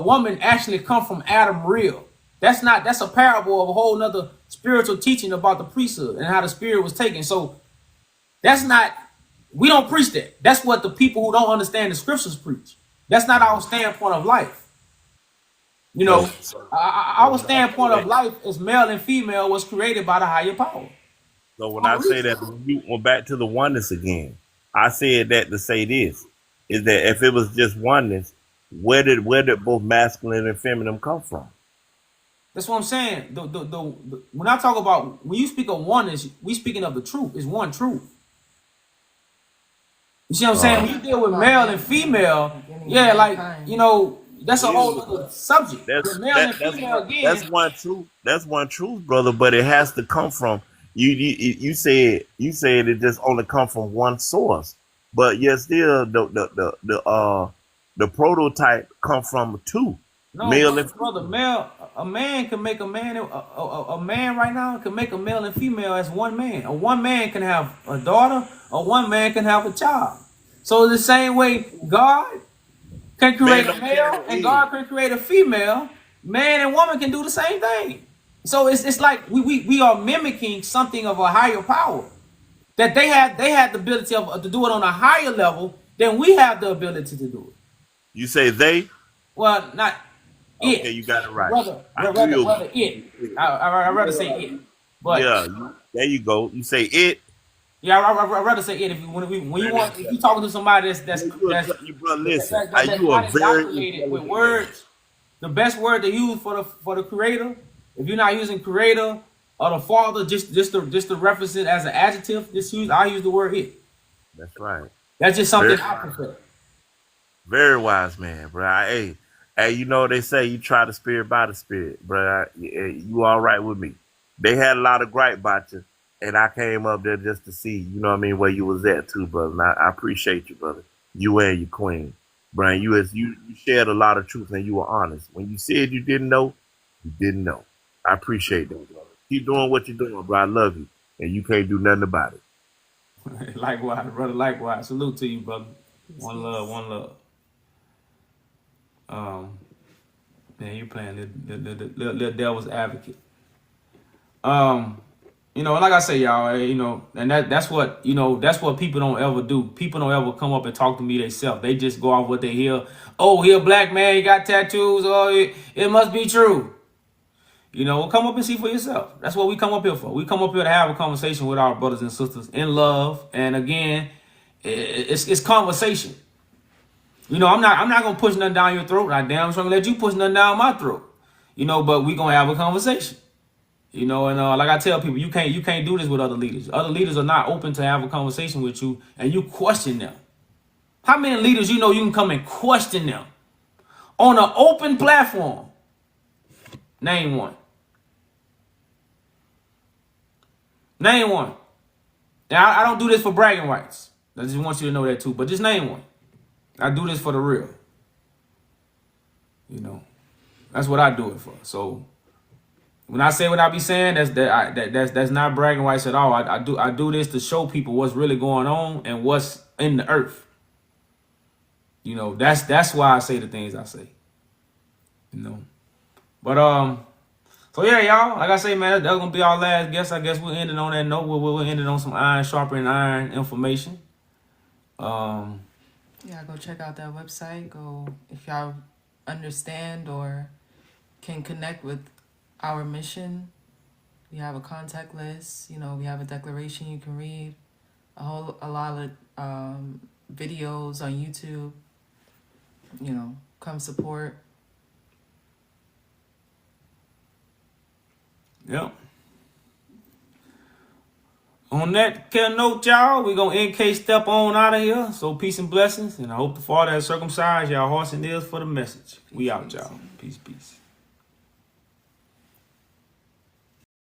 woman actually come from Adam real. That's a parable of a whole nother spiritual teaching about the priesthood and how the spirit was taken. So that's not we don't preach that. That's what the people who don't understand the scriptures preach. That's not our standpoint of life. You So, know, so, our when I say standpoint of that, life as male and female was created by the higher power. so when For I a say reason. that, when you went back to the oneness again, I said that to say this is that if it was just oneness, where did both masculine and feminine come from? That's what I'm saying. The when I talk about when you speak of oneness, we speaking of the truth. It's one truth. You see what I'm saying? When you deal with male and female, yeah, like that's a whole other subject. That's With male that and that's female one again. that's one truth, brother. But it has to come from you said it just only come from one source, but yet still the prototype come from two, No, male and brother, female. male. A man can make a man. A man right now can make a male and female as one man. A one man can have a daughter. A one man can have a child. So the same way God can Man create a don't carry male no and egg. God can create a female, man and woman can do the same thing. So it's like we are mimicking something of a higher power that they had the ability of to do it on a higher level than we have the ability to do it. You say they? Well, not Okay, it, you got it right. rather I knew you. rather it. I rather say it, but Yeah, there you go. You say it. yeah, I rather say it. If you when you want if you talking to somebody You brother, listen. that's You are not very indoctrinated with intelligent man. words. The best word to use for the creator, if you're not using creator or the father, just to reference it as an adjective, I use the word it. That's right. That's just Very, something I prefer. very wise man, bro. Hey, you know they say you try the spirit by the spirit, bro. You all right with me? They had a lot of gripe about you, and I came up there just to see, you know what I mean, where you was at too, brother. And I appreciate you, brother. You and your queen, bro. You shared a lot of truth, and you were honest. When you said you didn't know, you didn't know. I appreciate that, brother. Keep doing what you're doing, bro. I love you, and you can't do nothing about it. Likewise, brother. Likewise. Salute to you, brother. Peace, One love. peace. One love. Man, you playing the devil's advocate. Like I say, y'all, and that's what that's what people don't ever do. People don't ever come up and talk to me themselves. They just go off what they hear. Oh, he a black man, he got tattoos. Oh, it must be true. Come up and see for yourself. That's what we come up here for. We come up here to have a conversation with our brothers and sisters in love. And again, it's conversation. I'm not gonna push nothing down your throat. I damn sure gonna let you push nothing down my throat. But we gonna have a conversation. And like I tell people, you can't do this with other leaders. Other leaders are not open to have a conversation with you, and you question them. How many leaders you can come and question them on an open platform? Name one. Name one. Now I don't do this for bragging rights. I just want you to know that too. But just name one. I do this for the real. That's what I do it for. So when I say what I be saying, that's not bragging rights at all. I do this to show people what's really going on and what's in the earth. That's why I say the things I say. But so yeah, y'all. Like I say, man, that's gonna be our last guess. I guess we'll end it on that note. We'll end it on some iron sharpening iron information. Yeah, go check out that website. Go if y'all understand or can connect with our mission. We have a contact list. We have a declaration you can read. A lot of videos on YouTube. Come support. Yep. On that note, y'all, we're going to NK step on out of here. So peace and blessings. And I hope the Father has circumcised y'all hearts and ears for the message. We out, y'all. Peace, peace.